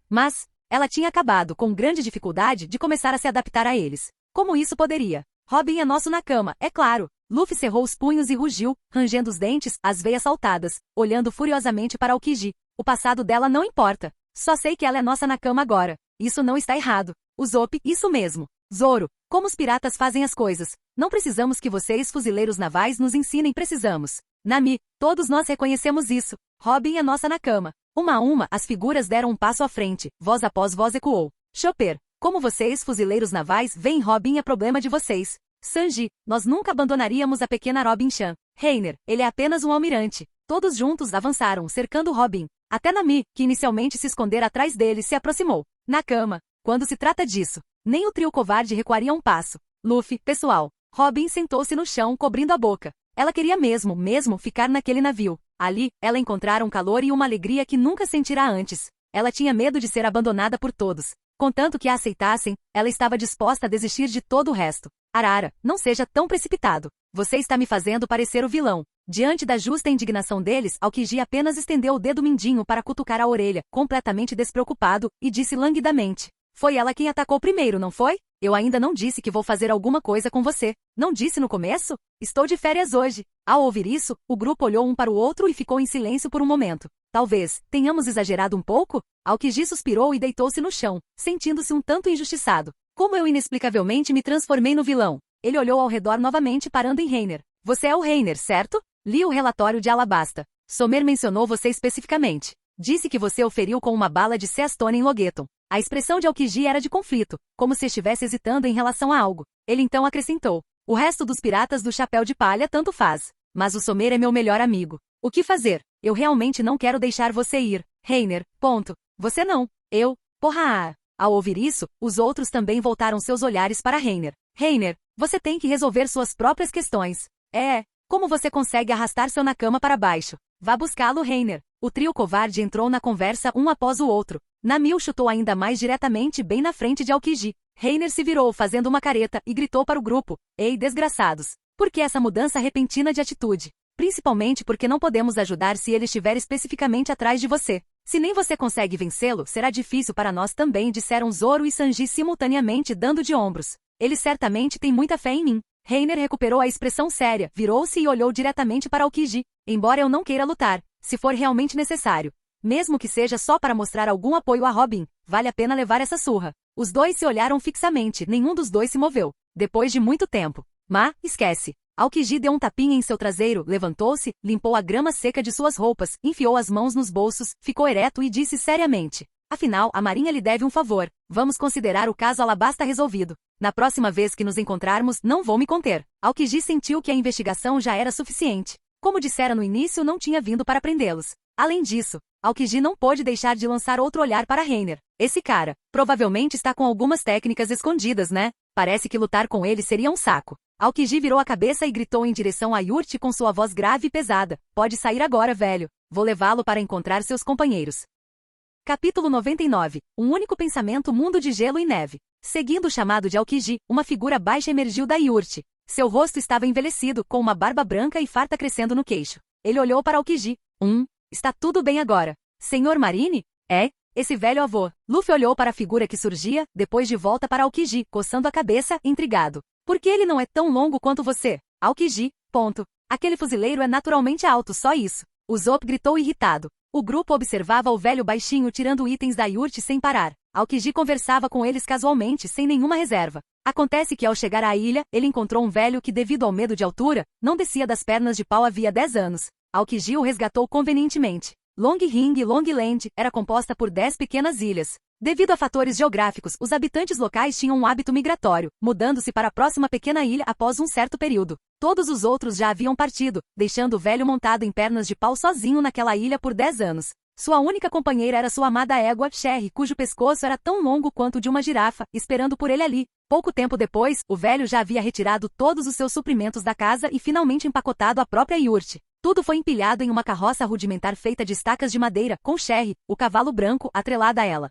ela tinha acabado, com grande dificuldade, de começar a se adaptar a eles. Como isso poderia? Robin é nosso Nakama, é claro. Luffy cerrou os punhos e rugiu, rangendo os dentes, as veias saltadas, olhando furiosamente para Aokiji. O passado dela não importa. Só sei que ela é nossa Nakama agora. Isso não está errado. Usopp, isso mesmo. Zoro, como os piratas fazem as coisas. Não precisamos que vocês, fuzileiros navais, nos ensinem, precisamos. Nami, todos nós reconhecemos isso. Robin é nossa Nakama. Uma a uma, as figuras deram um passo à frente, voz após voz ecoou. Chopper, como vocês, fuzileiros navais, veem Robin é problema de vocês. Sanji, nós nunca abandonaríamos a pequena Robin-chan. Reiner, ele é apenas um almirante. Todos juntos avançaram, cercando Robin. Até Nami, que inicialmente se escondera atrás dele, se aproximou. Nakama, quando se trata disso, nem o trio covarde recuaria um passo. Luffy, pessoal. Robin sentou-se no chão, cobrindo a boca. Ela queria mesmo ficar naquele navio. Ali, ela encontrara um calor e uma alegria que nunca sentirá antes. Ela tinha medo de ser abandonada por todos. Contanto que a aceitassem, ela estava disposta a desistir de todo o resto. Arara, não seja tão precipitado. Você está me fazendo parecer o vilão. Diante da justa indignação deles, Aokiji apenas estendeu o dedo mindinho para cutucar a orelha, completamente despreocupado, e disse languidamente. Foi ela quem atacou primeiro, não foi? Eu ainda não disse que vou fazer alguma coisa com você. Não disse no começo? Estou de férias hoje. Ao ouvir isso, o grupo olhou um para o outro e ficou em silêncio por um momento. Talvez tenhamos exagerado um pouco? Aokiji suspirou e deitou-se no chão, sentindo-se um tanto injustiçado. Como eu inexplicavelmente me transformei no vilão? Ele olhou ao redor novamente, parando em Reiner. Você é o Reiner, certo? Li o relatório de Alabasta. Somer mencionou você especificamente. Disse que você o feriu com uma bala de Seastone em Logeton. A expressão de Aokiji era de conflito, como se estivesse hesitando em relação a algo. Ele então acrescentou. O resto dos piratas do Chapéu de Palha tanto faz. Mas o Somer é meu melhor amigo. O que fazer? Eu realmente não quero deixar você ir. Reiner, ponto. Você não. Eu. Porra. Ao ouvir isso, os outros também voltaram seus olhares para Reiner. Reiner, você tem que resolver suas próprias questões. Como você consegue arrastar seu Nakama para baixo? Vá buscá-lo, Reiner. O trio covarde entrou na conversa um após o outro. Nami o chutou ainda mais diretamente bem na frente de Aokiji. Reiner se virou fazendo uma careta e gritou para o grupo. Ei, desgraçados! Por que essa mudança repentina de atitude? Principalmente porque não podemos ajudar se ele estiver especificamente atrás de você. Se nem você consegue vencê-lo, será difícil para nós também, disseram Zoro e Sanji simultaneamente dando de ombros. Ele certamente tem muita fé em mim. Reiner recuperou a expressão séria, virou-se e olhou diretamente para Aokiji. Embora eu não queira lutar, se for realmente necessário, mesmo que seja só para mostrar algum apoio a Robin, vale a pena levar essa surra. Os dois se olharam fixamente, nenhum dos dois se moveu. Depois de muito tempo. Esquece. Aokiji deu um tapinha em seu traseiro, levantou-se, limpou a grama seca de suas roupas, enfiou as mãos nos bolsos, ficou ereto e disse seriamente. Afinal, a Marinha lhe deve um favor. Vamos considerar o caso Alabasta resolvido. Na próxima vez que nos encontrarmos, não vou me conter. Aokiji sentiu que a investigação já era suficiente. Como dissera no início, não tinha vindo para prendê-los. Além disso, Aokiji não pôde deixar de lançar outro olhar para Reiner. Esse cara, provavelmente está com algumas técnicas escondidas, né? Parece que lutar com ele seria um saco. Aokiji virou a cabeça e gritou em direção a Yurt com sua voz grave e pesada. Pode sair agora, velho. Vou levá-lo para encontrar seus companheiros. Capítulo 99. Um único pensamento, mundo de gelo e neve. Seguindo o chamado de Aokiji, uma figura baixa emergiu da Yurt. Seu rosto estava envelhecido, com uma barba branca e farta crescendo no queixo. Ele olhou para Aokiji. Está tudo bem agora. Senhor Marine? É? Esse velho avô. Luffy olhou para a figura que surgia, depois de volta para Aokiji, coçando a cabeça, intrigado. Por que ele não é tão longo quanto você? Aokiji, ponto. Aquele fuzileiro é naturalmente alto, só isso. Usopp gritou irritado. O grupo observava o velho baixinho tirando itens da Yurt sem parar. Aokiji conversava com eles casualmente, sem nenhuma reserva. Acontece que ao chegar à ilha, ele encontrou um velho que, devido ao medo de altura, não descia das pernas de pau havia 10 anos. Aokiji o resgatou convenientemente. Long Ring e Long Land era composta por 10 pequenas ilhas. Devido a fatores geográficos, os habitantes locais tinham um hábito migratório, mudando-se para a próxima pequena ilha após um certo período. Todos os outros já haviam partido, deixando o velho montado em pernas de pau sozinho naquela ilha por 10 anos. Sua única companheira era sua amada égua, Sherry, cujo pescoço era tão longo quanto o de uma girafa, esperando por ele ali. Pouco tempo depois, o velho já havia retirado todos os seus suprimentos da casa e finalmente empacotado a própria Yurt. Tudo foi empilhado em uma carroça rudimentar feita de estacas de madeira, com Sherry, o cavalo branco, atrelada a ela.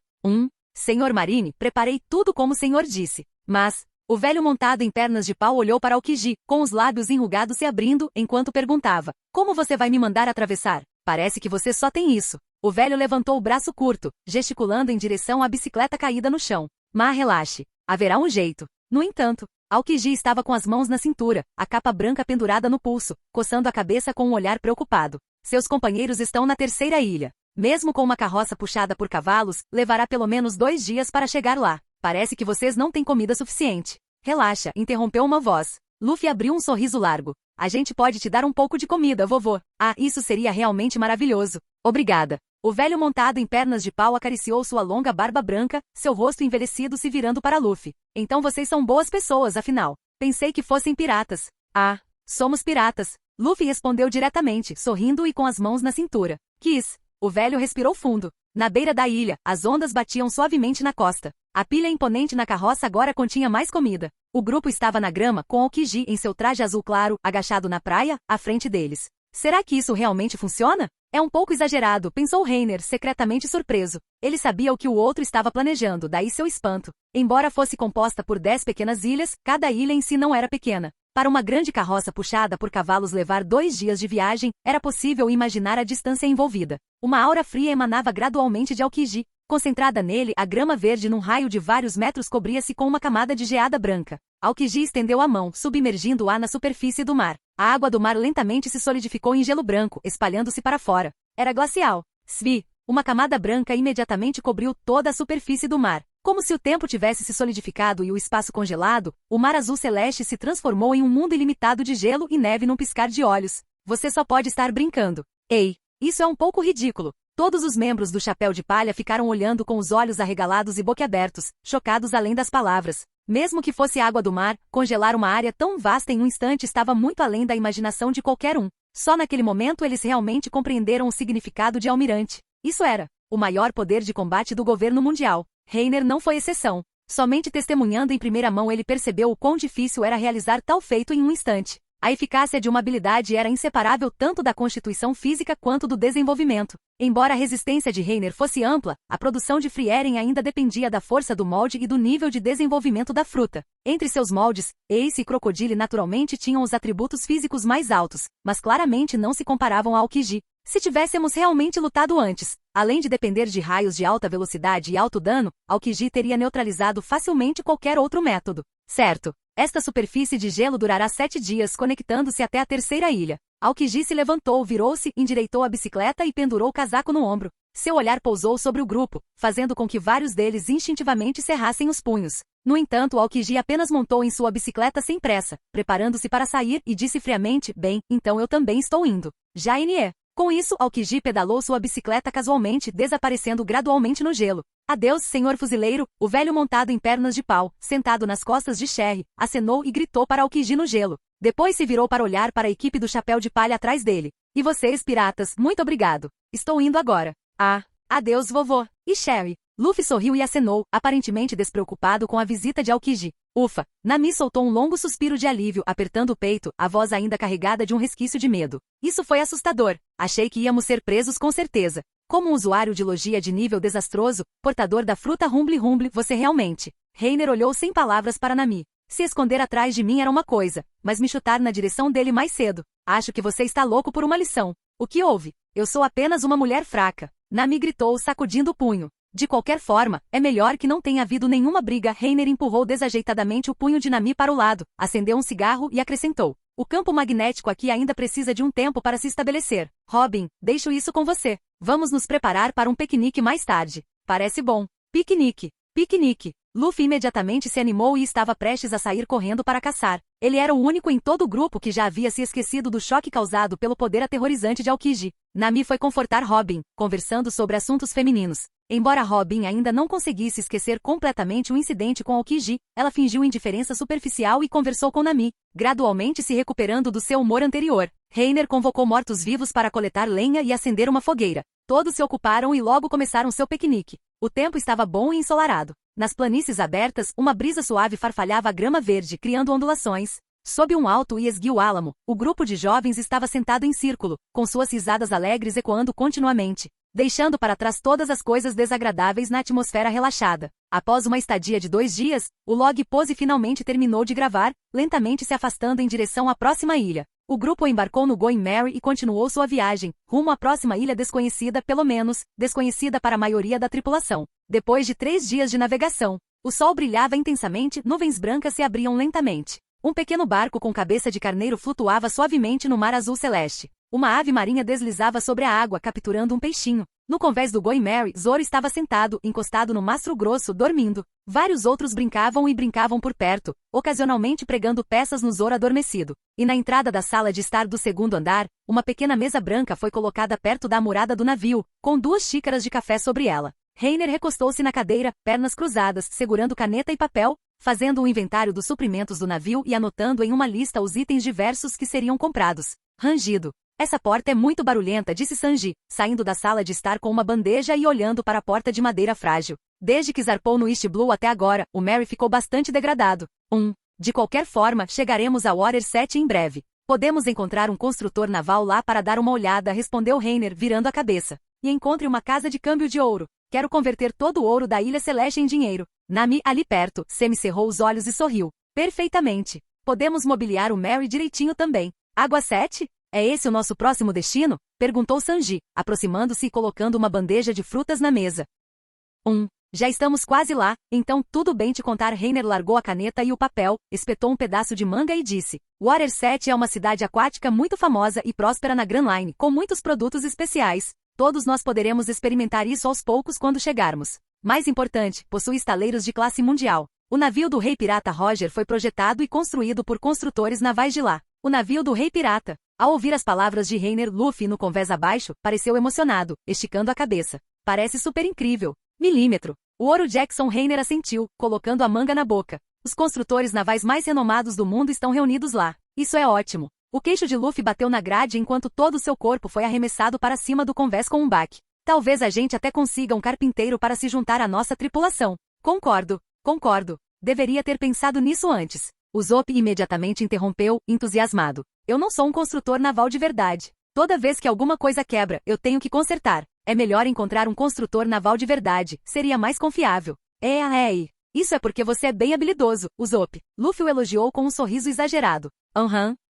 Senhor Marine, preparei tudo como o senhor disse. Mas, o velho montado em pernas de pau olhou para Aokiji, com os lábios enrugados se abrindo, enquanto perguntava. Como você vai me mandar atravessar? Parece que você só tem isso. O velho levantou o braço curto, gesticulando em direção à bicicleta caída no chão. Mas relaxe. Haverá um jeito. No entanto, Aokiji estava com as mãos na cintura, a capa branca pendurada no pulso, coçando a cabeça com um olhar preocupado. Seus companheiros estão na terceira ilha. Mesmo com uma carroça puxada por cavalos, levará pelo menos 2 dias para chegar lá. Parece que vocês não têm comida suficiente. Relaxa, interrompeu uma voz. Luffy abriu um sorriso largo. A gente pode te dar um pouco de comida, vovô. Ah, isso seria realmente maravilhoso. Obrigada. O velho montado em pernas de pau acariciou sua longa barba branca, seu rosto envelhecido se virando para Luffy. Então vocês são boas pessoas, afinal. Pensei que fossem piratas. Ah, somos piratas. Luffy respondeu diretamente, sorrindo e com as mãos na cintura. Kiss. O velho respirou fundo. Na beira da ilha, as ondas batiam suavemente na costa. A pilha imponente na carroça agora continha mais comida. O grupo estava na grama, com Aokiji em seu traje azul claro, agachado na praia, à frente deles. Será que isso realmente funciona? É um pouco exagerado, pensou Reiner, secretamente surpreso. Ele sabia o que o outro estava planejando, daí seu espanto. Embora fosse composta por 10 pequenas ilhas, cada ilha em si não era pequena. Para uma grande carroça puxada por cavalos levar 2 dias de viagem, era possível imaginar a distância envolvida. Uma aura fria emanava gradualmente de Aokiji. Concentrada nele, a grama verde num raio de vários metros cobria-se com uma camada de geada branca. Aokiji estendeu a mão, submergindo-a na superfície do mar. A água do mar lentamente se solidificou em gelo branco, espalhando-se para fora. Era glacial. Svi! Uma camada branca imediatamente cobriu toda a superfície do mar. Como se o tempo tivesse se solidificado e o espaço congelado, o mar azul celeste se transformou em um mundo ilimitado de gelo e neve num piscar de olhos. Você só pode estar brincando. Ei! Isso é um pouco ridículo. Todos os membros do Chapéu de Palha ficaram olhando com os olhos arregalados e boquiabertos, chocados além das palavras. Mesmo que fosse água do mar, congelar uma área tão vasta em um instante estava muito além da imaginação de qualquer um. Só naquele momento eles realmente compreenderam o significado de almirante. Isso era o maior poder de combate do governo mundial. Reiner não foi exceção. Somente testemunhando em primeira mão ele percebeu o quão difícil era realizar tal feito em um instante. A eficácia de uma habilidade era inseparável tanto da constituição física quanto do desenvolvimento. Embora a resistência de Reiner fosse ampla, a produção de Frieren ainda dependia da força do molde e do nível de desenvolvimento da fruta. Entre seus moldes, Ace e Crocodile naturalmente tinham os atributos físicos mais altos, mas claramente não se comparavam a Aokiji. Se tivéssemos realmente lutado antes, além de depender de raios de alta velocidade e alto dano, Aokiji teria neutralizado facilmente qualquer outro método. Certo. Esta superfície de gelo durará 7 dias conectando-se até a terceira ilha. Aokiji se levantou, virou-se, endireitou a bicicleta e pendurou o casaco no ombro. Seu olhar pousou sobre o grupo, fazendo com que vários deles instintivamente cerrassem os punhos. No entanto, Aokiji apenas montou em sua bicicleta sem pressa, preparando-se para sair e disse friamente, bem, então eu também estou indo. Já N.E. Com isso, Aokiji pedalou sua bicicleta casualmente, desaparecendo gradualmente no gelo. Adeus, senhor fuzileiro, o velho montado em pernas de pau, sentado nas costas de Sherry, acenou e gritou para Aokiji no gelo. Depois se virou para olhar para a equipe do chapéu de palha atrás dele. E vocês, piratas, muito obrigado. Estou indo agora. Ah, adeus, vovô. E Sherry? Luffy sorriu e acenou, aparentemente despreocupado com a visita de Aokiji. Ufa! Nami soltou um longo suspiro de alívio, apertando o peito, a voz ainda carregada de um resquício de medo. Isso foi assustador. Achei que íamos ser presos com certeza. Como um usuário de logia de nível desastroso, portador da fruta Rumble Rumble, você realmente... Reiner olhou sem palavras para Nami. Se esconder atrás de mim era uma coisa, mas me chutar na direção dele mais cedo. Acho que você está louco por uma lição. O que houve? Eu sou apenas uma mulher fraca. Nami gritou, sacudindo o punho. De qualquer forma, é melhor que não tenha havido nenhuma briga. Reiner empurrou desajeitadamente o punho de Nami para o lado, acendeu um cigarro e acrescentou. O campo magnético aqui ainda precisa de um tempo para se estabelecer. Robin, deixo isso com você. Vamos nos preparar para um piquenique mais tarde. Parece bom. Piquenique. Piquenique. Luffy imediatamente se animou e estava prestes a sair correndo para caçar. Ele era o único em todo o grupo que já havia se esquecido do choque causado pelo poder aterrorizante de Aokiji. Nami foi confortar Robin, conversando sobre assuntos femininos. Embora Robin ainda não conseguisse esquecer completamente o incidente com Aokiji, ela fingiu indiferença superficial e conversou com Nami, gradualmente se recuperando do seu humor anterior. Reiner convocou mortos-vivos para coletar lenha e acender uma fogueira. Todos se ocuparam e logo começaram seu piquenique. O tempo estava bom e ensolarado. Nas planícies abertas, uma brisa suave farfalhava a grama verde, criando ondulações. Sob um alto e esguio álamo, o grupo de jovens estava sentado em círculo, com suas risadas alegres ecoando continuamente, deixando para trás todas as coisas desagradáveis na atmosfera relaxada. Após uma estadia de 2 dias, o log pose finalmente terminou de gravar, lentamente se afastando em direção à próxima ilha. O grupo embarcou no Going Merry e continuou sua viagem, rumo à próxima ilha desconhecida, pelo menos, desconhecida para a maioria da tripulação. Depois de 3 dias de navegação, o sol brilhava intensamente, nuvens brancas se abriam lentamente. Um pequeno barco com cabeça de carneiro flutuava suavemente no mar azul celeste. Uma ave marinha deslizava sobre a água, capturando um peixinho. No convés do Going Merry, Zoro estava sentado, encostado no mastro grosso, dormindo. Vários outros brincavam e brincavam por perto, ocasionalmente pregando peças no Zoro adormecido. E na entrada da sala de estar do 2º andar, uma pequena mesa branca foi colocada perto da amurada do navio, com 2 xícaras de café sobre ela. Reiner recostou-se na cadeira, pernas cruzadas, segurando caneta e papel, fazendo um inventário dos suprimentos do navio e anotando em uma lista os itens diversos que seriam comprados. Rangido. Essa porta é muito barulhenta, disse Sanji, saindo da sala de estar com uma bandeja e olhando para a porta de madeira frágil. Desde que zarpou no East Blue até agora, o Merry ficou bastante degradado. De qualquer forma, chegaremos ao Water 7 em breve. Podemos encontrar um construtor naval lá para dar uma olhada, respondeu Reiner, virando a cabeça. E encontre uma casa de câmbio de ouro. Quero converter todo o ouro da Ilha Celeste em dinheiro. Nami, ali perto, semicerrou os olhos e sorriu. Perfeitamente. Podemos mobiliar o Merry direitinho também. Água 7? É esse o nosso próximo destino? Perguntou Sanji, aproximando-se e colocando uma bandeja de frutas na mesa. Já estamos quase lá, então tudo bem te contar. Reiner largou a caneta e o papel, espetou um pedaço de manga e disse. Water 7 é uma cidade aquática muito famosa e próspera na Grand Line, com muitos produtos especiais. Todos nós poderemos experimentar isso aos poucos quando chegarmos. Mais importante, possui estaleiros de classe mundial. O navio do Rei Pirata Roger foi projetado e construído por construtores navais de lá. O navio do Rei Pirata. Ao ouvir as palavras de Reiner, Luffy no convés abaixo, pareceu emocionado, esticando a cabeça. Parece super incrível. Milímetro. O Ouro Jackson. Reiner assentiu, colocando a manga na boca. Os construtores navais mais renomados do mundo estão reunidos lá. Isso é ótimo. O queixo de Luffy bateu na grade enquanto todo o seu corpo foi arremessado para cima do convés com um baque. Talvez a gente até consiga um carpinteiro para se juntar à nossa tripulação. Concordo. Deveria ter pensado nisso antes. O Zop imediatamente interrompeu, entusiasmado. Eu não sou um construtor naval de verdade. Toda vez que alguma coisa quebra, eu tenho que consertar. É melhor encontrar um construtor naval de verdade, seria mais confiável. Isso é porque você é bem habilidoso, o Zop. Luffy o elogiou com um sorriso exagerado.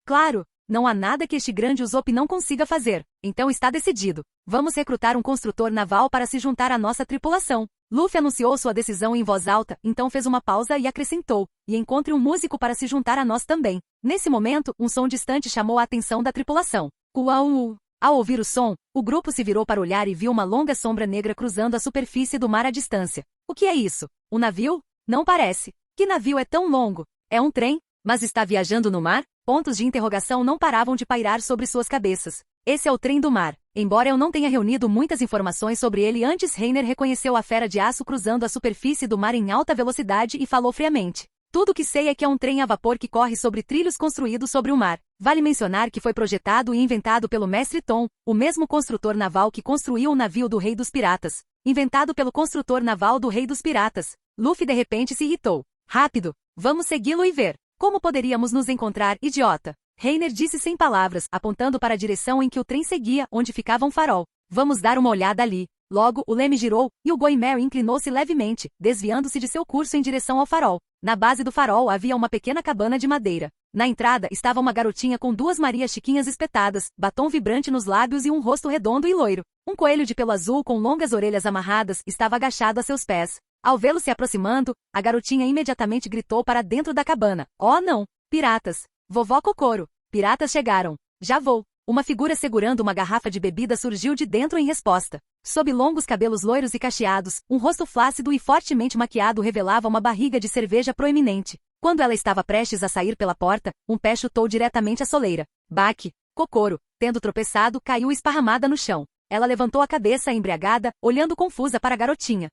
Claro. Não há nada que este grande Usopp não consiga fazer. Então está decidido. Vamos recrutar um construtor naval para se juntar à nossa tripulação. Luffy anunciou sua decisão em voz alta, então fez uma pausa e acrescentou. E encontre um músico para se juntar a nós também. Nesse momento, um som distante chamou a atenção da tripulação. Uau! Ao ouvir o som, o grupo se virou para olhar e viu uma longa sombra negra cruzando a superfície do mar à distância. O que é isso? Um navio? Não parece. Que navio é tão longo? É um trem? Mas está viajando no mar? Pontos de interrogação não paravam de pairar sobre suas cabeças. Esse é o trem do mar. Embora eu não tenha reunido muitas informações sobre ele antes, Reiner reconheceu a fera de aço cruzando a superfície do mar em alta velocidade e falou friamente. Tudo que sei é que é um trem a vapor que corre sobre trilhos construídos sobre o mar. Vale mencionar que foi projetado e inventado pelo mestre Tom, o mesmo construtor naval que construiu o navio do Rei dos Piratas. Inventado pelo construtor naval do Rei dos Piratas. Luffy de repente se irritou. Rápido! Vamos segui-lo e ver. Como poderíamos nos encontrar, idiota? Reiner disse sem palavras, apontando para a direção em que o trem seguia, onde ficava um farol. Vamos dar uma olhada ali. Logo, o leme girou, e o Going Merry inclinou-se levemente, desviando-se de seu curso em direção ao farol. Na base do farol havia uma pequena cabana de madeira. Na entrada estava uma garotinha com 2 Marias Chiquinhas espetadas, batom vibrante nos lábios e um rosto redondo e loiro. Um coelho de pelo azul com longas orelhas amarradas estava agachado a seus pés. Ao vê-lo se aproximando, a garotinha imediatamente gritou para dentro da cabana. Oh não! Piratas! Vovó Kokoro! Piratas chegaram! Já vou! Uma figura segurando uma garrafa de bebida surgiu de dentro em resposta. Sob longos cabelos loiros e cacheados, um rosto flácido e fortemente maquiado revelava uma barriga de cerveja proeminente. Quando ela estava prestes a sair pela porta, um pé chutou diretamente a soleira. Baque! Kokoro, tendo tropeçado, caiu esparramada no chão. Ela levantou a cabeça embriagada, olhando confusa para a garotinha.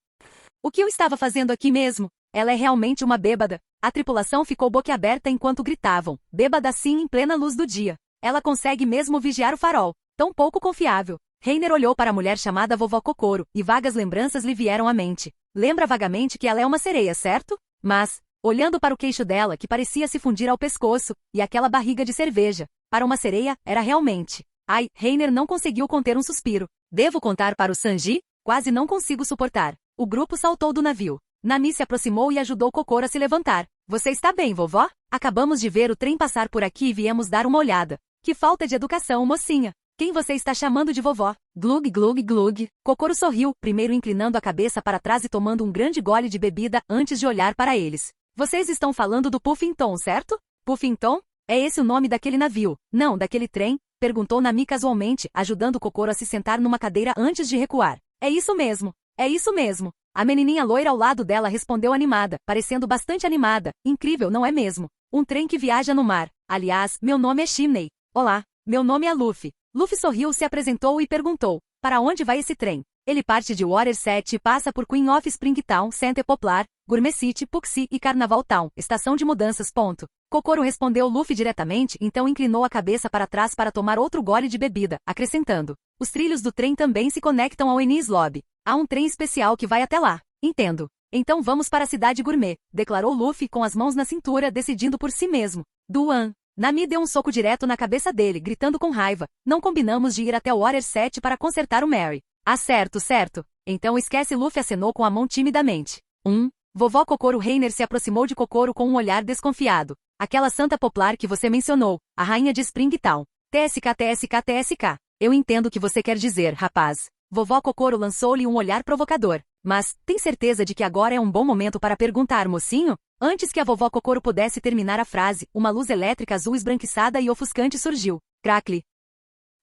O que eu estava fazendo aqui mesmo? Ela é realmente uma bêbada. A tripulação ficou boquiaberta enquanto gritavam. Bêbada assim em plena luz do dia. Ela consegue mesmo vigiar o farol. Tão pouco confiável. Reiner olhou para a mulher chamada Vovó Kokoro, e vagas lembranças lhe vieram à mente. Lembra vagamente que ela é uma sereia, certo? Mas, olhando para o queixo dela, que parecia se fundir ao pescoço, e aquela barriga de cerveja, para uma sereia, era realmente. Ai, Reiner não conseguiu conter um suspiro. Devo contar para o Sanji? Quase não consigo suportar. O grupo saltou do navio. Nami se aproximou e ajudou Kokoro a se levantar. Você está bem, vovó? Acabamos de ver o trem passar por aqui e viemos dar uma olhada. Que falta de educação, mocinha. Quem você está chamando de vovó? Glug, glug, glug. Kokoro sorriu, primeiro inclinando a cabeça para trás e tomando um grande gole de bebida antes de olhar para eles. Vocês estão falando do Puffington, certo? Puffington? É esse o nome daquele navio? Não, daquele trem? Perguntou Nami casualmente, ajudando Kokoro a se sentar numa cadeira antes de recuar. É isso mesmo. É isso mesmo. A menininha loira ao lado dela respondeu animada, parecendo bastante animada. Incrível, não é mesmo? Um trem que viaja no mar. Aliás, meu nome é Chimney. Olá, meu nome é Luffy. Luffy sorriu, se apresentou e perguntou. Para onde vai esse trem? Ele parte de Water 7 e passa por Queen of Springtown, Center Poplar, Gourmet City, Puxi e Carnaval Town, estação de mudanças. Kokoro respondeu Luffy diretamente, então inclinou a cabeça para trás para tomar outro gole de bebida, acrescentando. Os trilhos do trem também se conectam ao Enies Lobby. Há um trem especial que vai até lá. Entendo. Então vamos para a cidade gourmet, declarou Luffy com as mãos na cintura, decidindo por si mesmo. Duan. Nami deu um soco direto na cabeça dele, gritando com raiva. Não combinamos de ir até o Water 7 para consertar o Mary. Ah, certo, certo. Então esquece. Luffy acenou com a mão timidamente. Vovó Kokoro. Reiner se aproximou de Kokoro com um olhar desconfiado. Aquela santa poplar que você mencionou, a rainha de Springtown. TSK, TSK, TSK. Eu entendo o que você quer dizer, rapaz. Vovó Kokoro lançou-lhe um olhar provocador. Mas, tem certeza de que agora é um bom momento para perguntar, mocinho? Antes que a vovó Kokoro pudesse terminar a frase, uma luz elétrica azul esbranquiçada e ofuscante surgiu. Crackle.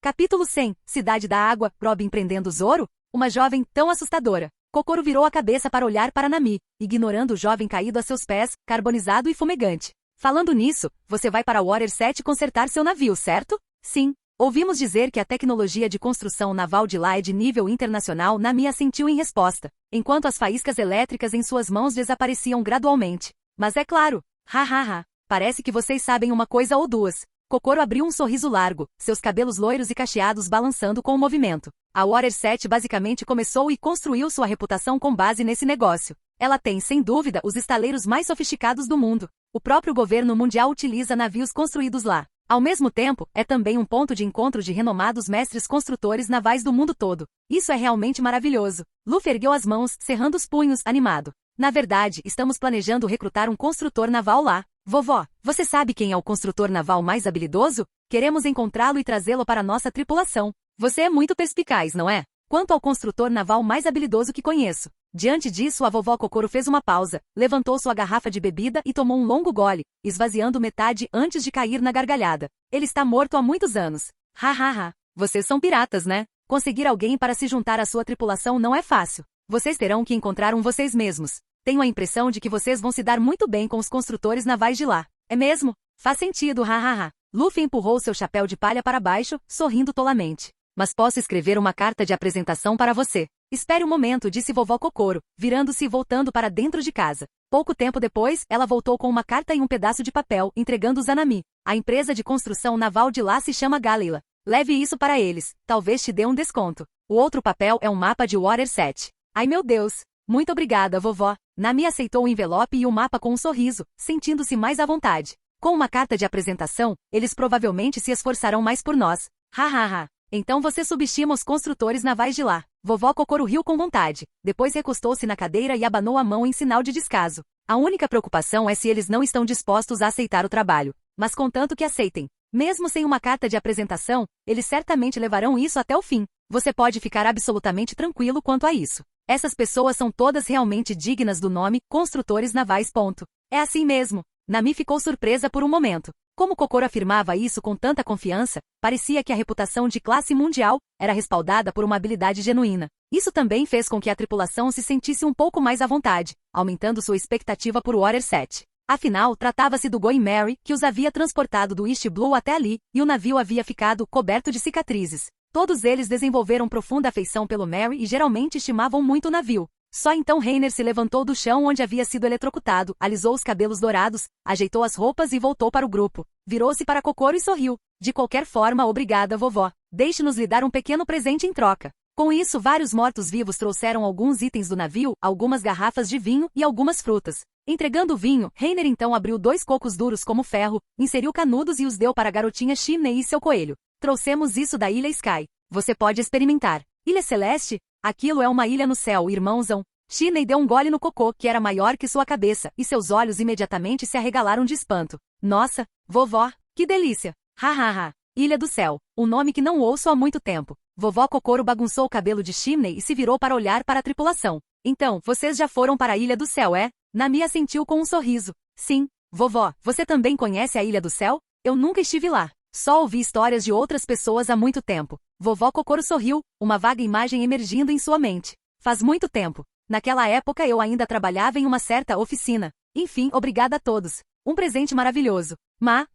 Capítulo 100. Cidade da Água, Robin prendendo Zoro? Uma jovem tão assustadora. Kokoro virou a cabeça para olhar para Nami, ignorando o jovem caído a seus pés, carbonizado e fumegante. Falando nisso, você vai para o Water 7 consertar seu navio, certo? Sim. Ouvimos dizer que a tecnologia de construção naval de lá é de nível internacional. Nami assentiu em resposta, enquanto as faíscas elétricas em suas mãos desapareciam gradualmente. Mas é claro. Hahaha. Parece que vocês sabem uma coisa ou duas. Kokoro abriu um sorriso largo, seus cabelos loiros e cacheados balançando com o movimento. A Water 7 basicamente começou e construiu sua reputação com base nesse negócio. Ela tem, sem dúvida, os estaleiros mais sofisticados do mundo. O próprio governo mundial utiliza navios construídos lá. Ao mesmo tempo, é também um ponto de encontro de renomados mestres construtores navais do mundo todo. Isso é realmente maravilhoso. Luffy ergueu as mãos, cerrando os punhos, animado. Na verdade, estamos planejando recrutar um construtor naval lá. Vovó, você sabe quem é o construtor naval mais habilidoso? Queremos encontrá-lo e trazê-lo para nossa tripulação. Você é muito perspicaz, não é? Quanto ao construtor naval mais habilidoso que conheço. Diante disso, a vovó Kokoro fez uma pausa, levantou sua garrafa de bebida e tomou um longo gole, esvaziando metade antes de cair na gargalhada. Ele está morto há muitos anos. Hahaha. Vocês são piratas, né? Conseguir alguém para se juntar à sua tripulação não é fácil. Vocês terão que encontrar um vocês mesmos. Tenho a impressão de que vocês vão se dar muito bem com os construtores navais de lá. É mesmo? Faz sentido, hahaha. Luffy empurrou seu chapéu de palha para baixo, sorrindo tolamente. Mas posso escrever uma carta de apresentação para você. Espere um momento, disse vovó Kokoro, virando-se e voltando para dentro de casa. Pouco tempo depois, ela voltou com uma carta e um pedaço de papel, entregando-os a Nami. A empresa de construção naval de lá se chama Galila. Leve isso para eles, talvez te dê um desconto. O outro papel é um mapa de Water 7. Ai meu Deus! Muito obrigada, vovó. Nami aceitou o envelope e o mapa com um sorriso, sentindo-se mais à vontade. Com uma carta de apresentação, eles provavelmente se esforçarão mais por nós. Hahaha. Então você subestima os construtores navais de lá. Vovó Kokoro riu com vontade. Depois recostou-se na cadeira e abanou a mão em sinal de descaso. A única preocupação é se eles não estão dispostos a aceitar o trabalho. Mas contanto que aceitem. Mesmo sem uma carta de apresentação, eles certamente levarão isso até o fim. Você pode ficar absolutamente tranquilo quanto a isso. Essas pessoas são todas realmente dignas do nome construtores navais. É assim mesmo. Nami ficou surpresa por um momento. Como Kokoro afirmava isso com tanta confiança, parecia que a reputação de classe mundial era respaldada por uma habilidade genuína. Isso também fez com que a tripulação se sentisse um pouco mais à vontade, aumentando sua expectativa por Water 7. Afinal, tratava-se do Going Merry, que os havia transportado do East Blue até ali, e o navio havia ficado coberto de cicatrizes. Todos eles desenvolveram profunda afeição pelo Merry e geralmente estimavam muito o navio. Só então Reiner se levantou do chão onde havia sido eletrocutado, alisou os cabelos dourados, ajeitou as roupas e voltou para o grupo. Virou-se para Kokoro e sorriu. De qualquer forma, obrigada, vovó. Deixe-nos lhe dar um pequeno presente em troca. Com isso, vários mortos-vivos trouxeram alguns itens do navio, algumas garrafas de vinho e algumas frutas. Entregando o vinho, Reiner então abriu 2 cocos duros como ferro, inseriu canudos e os deu para a garotinha Chimney e seu coelho. Trouxemos isso da Ilha Sky. Você pode experimentar. Ilha Celeste? Aquilo é uma ilha no céu, irmãozão. Chimney deu um gole no cocô, que era maior que sua cabeça, e seus olhos imediatamente se arregalaram de espanto. Nossa, vovó, que delícia! Hahaha. Ilha do Céu, um nome que não ouço há muito tempo. Vovó Kokoro bagunçou o cabelo de Chimney e se virou para olhar para a tripulação. Então, vocês já foram para a Ilha do Céu, é? Nami assentiu com um sorriso. Sim. Vovó, você também conhece a Ilha do Céu? Eu nunca estive lá. Só ouvi histórias de outras pessoas há muito tempo. Vovó Kokoro sorriu, uma vaga imagem emergindo em sua mente. Faz muito tempo. Naquela época eu ainda trabalhava em uma certa oficina. Enfim, obrigada a todos. Um presente maravilhoso.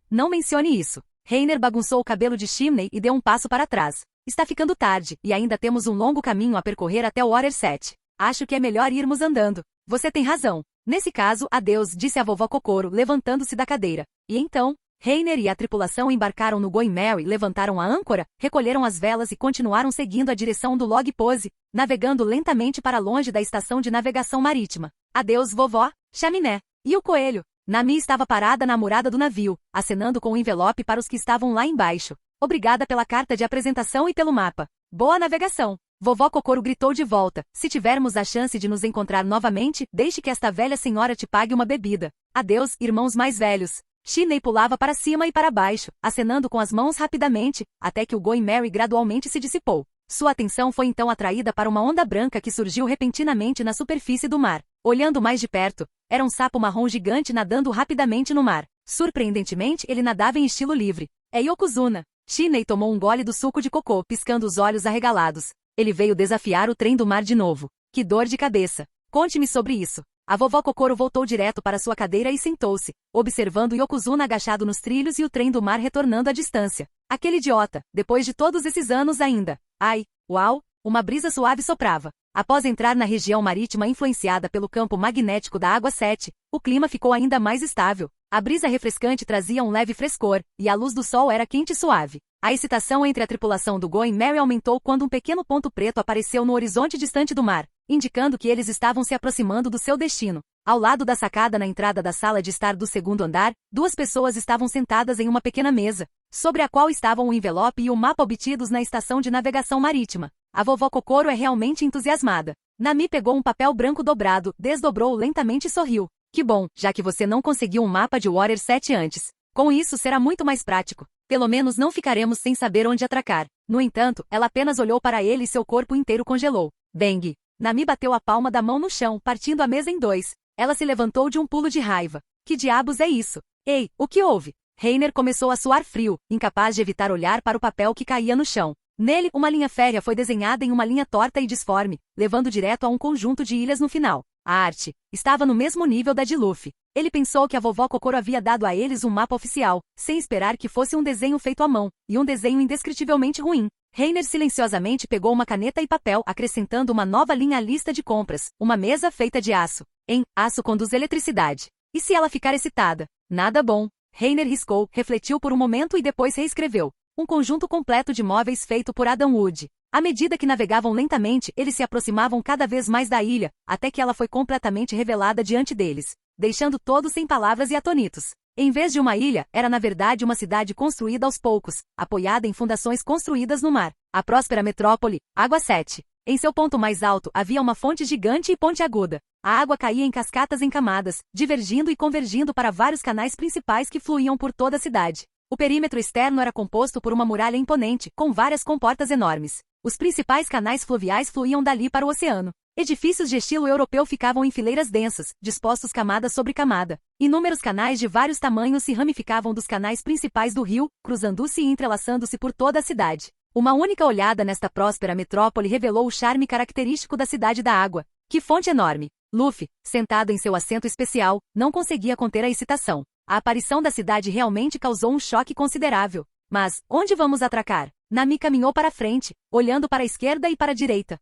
Não mencione isso. Reiner bagunçou o cabelo de Chimney e deu um passo para trás. Está ficando tarde, e ainda temos um longo caminho a percorrer até o Water 7. Acho que é melhor irmos andando. Você tem razão. Nesse caso, adeus, disse a vovó Kokoro, levantando-se da cadeira. E então, Reiner e a tripulação embarcaram no Going Merry, levantaram a âncora, recolheram as velas e continuaram seguindo a direção do Log Pose, navegando lentamente para longe da estação de navegação marítima. Adeus, vovó, chaminé. E o coelho? Nami estava parada na murada do navio, acenando com o envelope para os que estavam lá embaixo. Obrigada pela carta de apresentação e pelo mapa. Boa navegação. Vovó Kokoro gritou de volta. Se tivermos a chance de nos encontrar novamente, deixe que esta velha senhora te pague uma bebida. Adeus, irmãos mais velhos. Chimney pulava para cima e para baixo, acenando com as mãos rapidamente, até que o Going Merry gradualmente se dissipou. Sua atenção foi então atraída para uma onda branca que surgiu repentinamente na superfície do mar. Olhando mais de perto, era um sapo marrom gigante nadando rapidamente no mar. Surpreendentemente, ele nadava em estilo livre. É Yokozuna. Chimney tomou um gole do suco de cocô, piscando os olhos arregalados. Ele veio desafiar o trem do mar de novo. Que dor de cabeça. Conte-me sobre isso. A vovó Kokoro voltou direto para sua cadeira e sentou-se, observando Yokozuna agachado nos trilhos e o trem do mar retornando à distância. Aquele idiota, depois de todos esses anos ainda. Ai, uau, uma brisa suave soprava. Após entrar na região marítima influenciada pelo campo magnético da Água 7, o clima ficou ainda mais estável. A brisa refrescante trazia um leve frescor, e a luz do sol era quente e suave. A excitação entre a tripulação do Going Merry aumentou quando um pequeno ponto preto apareceu no horizonte distante do mar, indicando que eles estavam se aproximando do seu destino. Ao lado da sacada na entrada da sala de estar do segundo andar, 2 pessoas estavam sentadas em uma pequena mesa, sobre a qual estavam o envelope e o mapa obtidos na estação de navegação marítima. A vovó Kokoro é realmente entusiasmada. Nami pegou um papel branco dobrado, desdobrou-o lentamente e sorriu. Que bom, já que você não conseguiu um mapa de Water 7 antes. Com isso será muito mais prático. Pelo menos não ficaremos sem saber onde atracar. No entanto, ela apenas olhou para ele e seu corpo inteiro congelou. Bang! Nami bateu a palma da mão no chão, partindo a mesa em 2. Ela se levantou de um pulo de raiva. Que diabos é isso? Ei, o que houve? Reiner começou a suar frio, incapaz de evitar olhar para o papel que caía no chão. Nele, uma linha férrea foi desenhada em uma linha torta e disforme, levando direto a um conjunto de ilhas no final. A arte estava no mesmo nível da de Luffy. Ele pensou que a vovó Kokoro havia dado a eles um mapa oficial, sem esperar que fosse um desenho feito à mão, e um desenho indescritivelmente ruim. Reiner silenciosamente pegou uma caneta e papel, acrescentando uma nova linha à lista de compras, uma mesa feita de aço. Aço conduz eletricidade. E se ela ficar excitada? Nada bom. Reiner riscou, refletiu por um momento e depois reescreveu. Um conjunto completo de móveis feito por Adam Wood. À medida que navegavam lentamente, eles se aproximavam cada vez mais da ilha, até que ela foi completamente revelada diante deles, deixando todos sem palavras e atônitos. Em vez de uma ilha, era na verdade uma cidade construída aos poucos, apoiada em fundações construídas no mar. A próspera metrópole, Água 7. Em seu ponto mais alto havia uma fonte gigante e pontiaguda. A água caía em cascatas em camadas, divergindo e convergindo para vários canais principais que fluíam por toda a cidade. O perímetro externo era composto por uma muralha imponente, com várias comportas enormes. Os principais canais fluviais fluíam dali para o oceano. Edifícios de estilo europeu ficavam em fileiras densas, dispostos camada sobre camada. Inúmeros canais de vários tamanhos se ramificavam dos canais principais do rio, cruzando-se e entrelaçando-se por toda a cidade. Uma única olhada nesta próspera metrópole revelou o charme característico da Cidade da Água. Que fonte enorme! Luffy, sentado em seu assento especial, não conseguia conter a excitação. A aparição da cidade realmente causou um choque considerável. Mas, onde vamos atracar? Nami caminhou para frente, olhando para a esquerda e para a direita.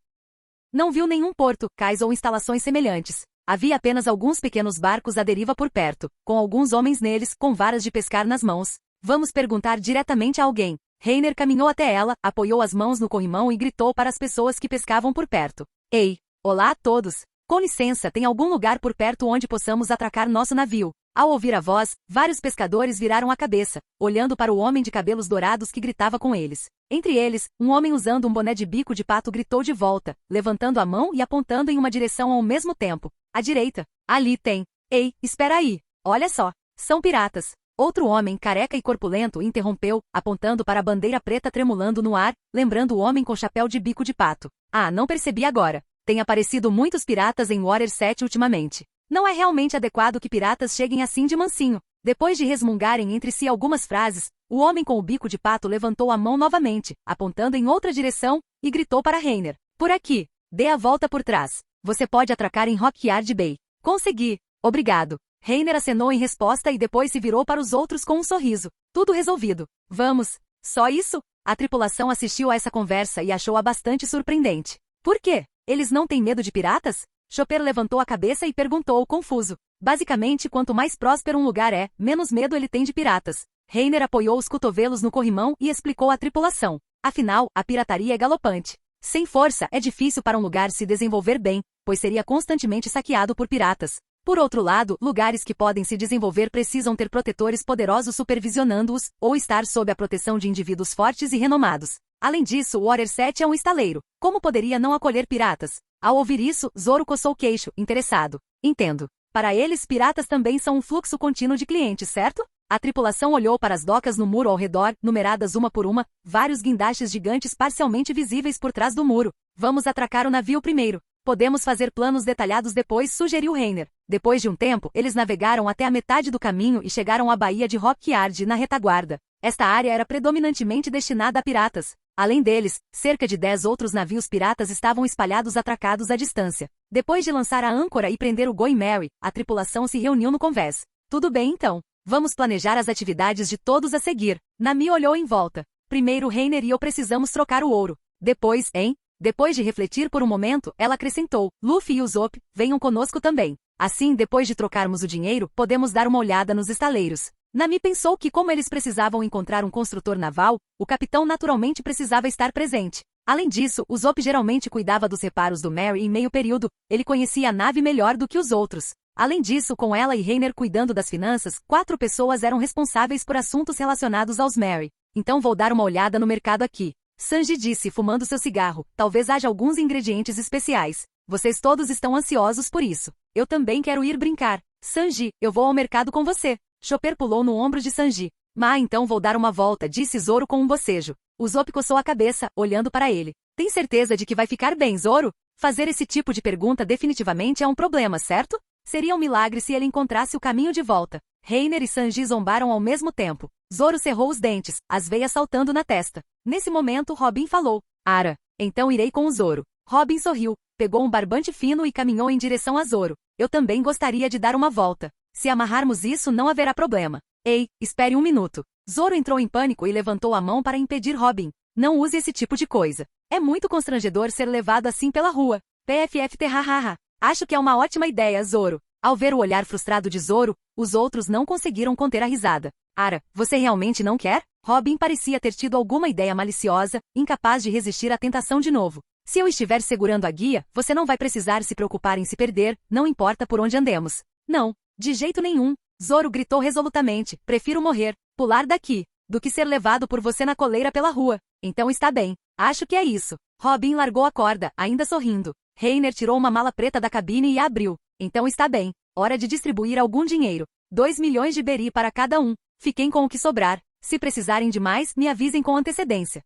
Não viu nenhum porto, cais ou instalações semelhantes. Havia apenas alguns pequenos barcos à deriva por perto, com alguns homens neles, com varas de pescar nas mãos. Vamos perguntar diretamente a alguém. Reiner caminhou até ela, apoiou as mãos no corrimão e gritou para as pessoas que pescavam por perto. Ei! Olá a todos! Com licença, tem algum lugar por perto onde possamos atracar nosso navio? Ao ouvir a voz, vários pescadores viraram a cabeça, olhando para o homem de cabelos dourados que gritava com eles. Entre eles, um homem usando um boné de bico de pato gritou de volta, levantando a mão e apontando em uma direção ao mesmo tempo. À direita. Ali tem. Ei, espera aí. Olha só. São piratas. Outro homem, careca e corpulento, interrompeu, apontando para a bandeira preta tremulando no ar, lembrando o homem com chapéu de bico de pato. Ah, não percebi agora. Tem aparecido muitos piratas em Water 7 ultimamente. Não é realmente adequado que piratas cheguem assim de mansinho. Depois de resmungarem entre si algumas frases, o homem com o bico de pato levantou a mão novamente, apontando em outra direção, e gritou para Reiner. Por aqui. Dê a volta por trás. Você pode atracar em Rockyard Bay. Consegui. Obrigado. Reiner acenou em resposta e depois se virou para os outros com um sorriso. Tudo resolvido. Vamos. Só isso? A tripulação assistiu a essa conversa e achou-a bastante surpreendente. Por quê? Eles não têm medo de piratas? Chopper levantou a cabeça e perguntou, confuso. Basicamente, quanto mais próspero um lugar é, menos medo ele tem de piratas. Reiner apoiou os cotovelos no corrimão e explicou à tripulação. Afinal, a pirataria é galopante. Sem força, é difícil para um lugar se desenvolver bem, pois seria constantemente saqueado por piratas. Por outro lado, lugares que podem se desenvolver precisam ter protetores poderosos supervisionando-os, ou estar sob a proteção de indivíduos fortes e renomados. Além disso, o Water 7 é um estaleiro. Como poderia não acolher piratas? Ao ouvir isso, Zoro coçou o queixo, interessado. Entendo. Para eles, piratas também são um fluxo contínuo de clientes, certo? A tripulação olhou para as docas no muro ao redor, numeradas uma por uma, vários guindastes gigantes parcialmente visíveis por trás do muro. Vamos atracar o navio primeiro. Podemos fazer planos detalhados depois, sugeriu Reiner. Depois de um tempo, eles navegaram até a metade do caminho e chegaram à baía de Rockyard, na retaguarda. Esta área era predominantemente destinada a piratas. Além deles, cerca de 10 outros navios piratas estavam espalhados atracados à distância. Depois de lançar a âncora e prender o Going Merry, a tripulação se reuniu no convés. Tudo bem então. Vamos planejar as atividades de todos a seguir. Nami olhou em volta. Primeiro Reiner e eu precisamos trocar o ouro. Depois, hein? Depois de refletir por um momento, ela acrescentou, Luffy e Usopp, venham conosco também. Assim, depois de trocarmos o dinheiro, podemos dar uma olhada nos estaleiros. Nami pensou que como eles precisavam encontrar um construtor naval, o capitão naturalmente precisava estar presente. Além disso, Usopp geralmente cuidava dos reparos do Merry em meio período, ele conhecia a nave melhor do que os outros. Além disso, com ela e Reiner cuidando das finanças, 4 pessoas eram responsáveis por assuntos relacionados aos Merry. Então vou dar uma olhada no mercado aqui. Sanji disse, fumando seu cigarro, talvez haja alguns ingredientes especiais. Vocês todos estão ansiosos por isso. Eu também quero ir brincar. Sanji, eu vou ao mercado com você. Chopper pulou no ombro de Sanji. Então vou dar uma volta, disse Zoro com um bocejo. Usopp coçou a cabeça, olhando para ele. Tem certeza de que vai ficar bem, Zoro? Fazer esse tipo de pergunta definitivamente é um problema, certo? Seria um milagre se ele encontrasse o caminho de volta. Reiner e Sanji zombaram ao mesmo tempo. Zoro cerrou os dentes, as veias saltando na testa. Nesse momento, Robin falou. Ara, então irei com o Zoro. Robin sorriu, pegou um barbante fino e caminhou em direção a Zoro. Eu também gostaria de dar uma volta. Se amarrarmos isso não haverá problema. Ei, espere um minuto. Zoro entrou em pânico e levantou a mão para impedir Robin. Não use esse tipo de coisa. É muito constrangedor ser levado assim pela rua. PFFT hahaha. Acho que é uma ótima ideia, Zoro. Ao ver o olhar frustrado de Zoro, os outros não conseguiram conter a risada. Ara, você realmente não quer? Robin parecia ter tido alguma ideia maliciosa, incapaz de resistir à tentação de novo. Se eu estiver segurando a guia, você não vai precisar se preocupar em se perder, não importa por onde andemos. Não, de jeito nenhum. Zoro gritou resolutamente, prefiro morrer, pular daqui, do que ser levado por você na coleira pela rua. Então está bem, acho que é isso. Robin largou a corda, ainda sorrindo. Reiner tirou uma mala preta da cabine e a abriu. Então está bem, hora de distribuir algum dinheiro. 2 milhões de beri para cada um. Fiquem com o que sobrar. Se precisarem de mais, me avisem com antecedência.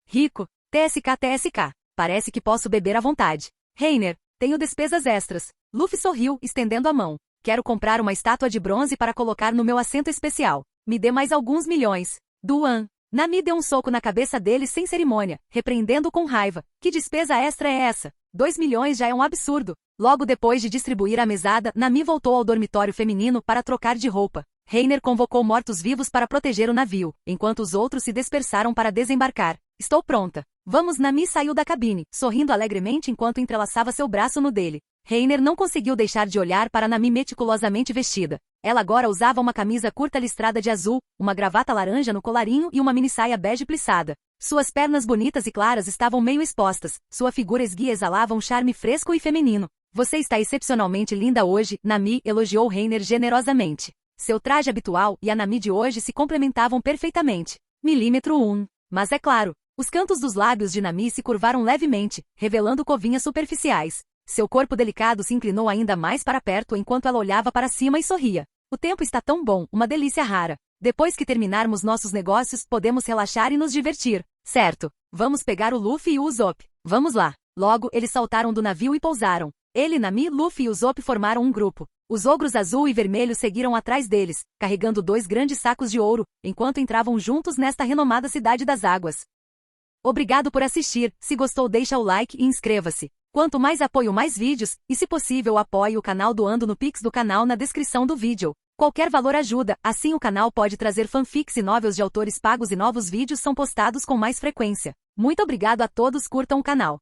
Rico. TSK. Parece que posso beber à vontade. Reiner, tenho despesas extras. Luffy sorriu, estendendo a mão. Quero comprar uma estátua de bronze para colocar no meu assento especial. Me dê mais alguns milhões. Duan. Nami deu um soco na cabeça dele sem cerimônia, repreendendo com raiva. Que despesa extra é essa? 2 milhões já é um absurdo. Logo depois de distribuir a mesada, Nami voltou ao dormitório feminino para trocar de roupa. Reiner convocou mortos-vivos para proteger o navio, enquanto os outros se dispersaram para desembarcar. Estou pronta. Vamos. Nami saiu da cabine, sorrindo alegremente enquanto entrelaçava seu braço no dele. Reiner não conseguiu deixar de olhar para Nami meticulosamente vestida. Ela agora usava uma camisa curta listrada de azul, uma gravata laranja no colarinho e uma minissaia bege plissada. Suas pernas bonitas e claras estavam meio expostas, sua figura esguia exalava um charme fresco e feminino. Você está excepcionalmente linda hoje, Nami elogiou Reiner generosamente. Seu traje habitual e a Nami de hoje se complementavam perfeitamente. Milímetro 1. Mas é claro, os cantos dos lábios de Nami se curvaram levemente, revelando covinhas superficiais. Seu corpo delicado se inclinou ainda mais para perto enquanto ela olhava para cima e sorria. O tempo está tão bom, uma delícia rara. Depois que terminarmos nossos negócios, podemos relaxar e nos divertir. Certo. Vamos pegar o Luffy e o Usopp. Vamos lá. Logo, eles saltaram do navio e pousaram. Ele, Nami, Luffy e Usopp formaram um grupo. Os ogros azul e vermelho seguiram atrás deles, carregando 2 grandes sacos de ouro, enquanto entravam juntos nesta renomada cidade das águas. Obrigado por assistir. Se gostou, deixa o like e inscreva-se. Quanto mais apoio, mais vídeos, e se possível apoie o canal doando no Pix do canal na descrição do vídeo. Qualquer valor ajuda, assim o canal pode trazer fanfics e novels de autores pagos e novos vídeos são postados com mais frequência. Muito obrigado a todos, curtam o canal.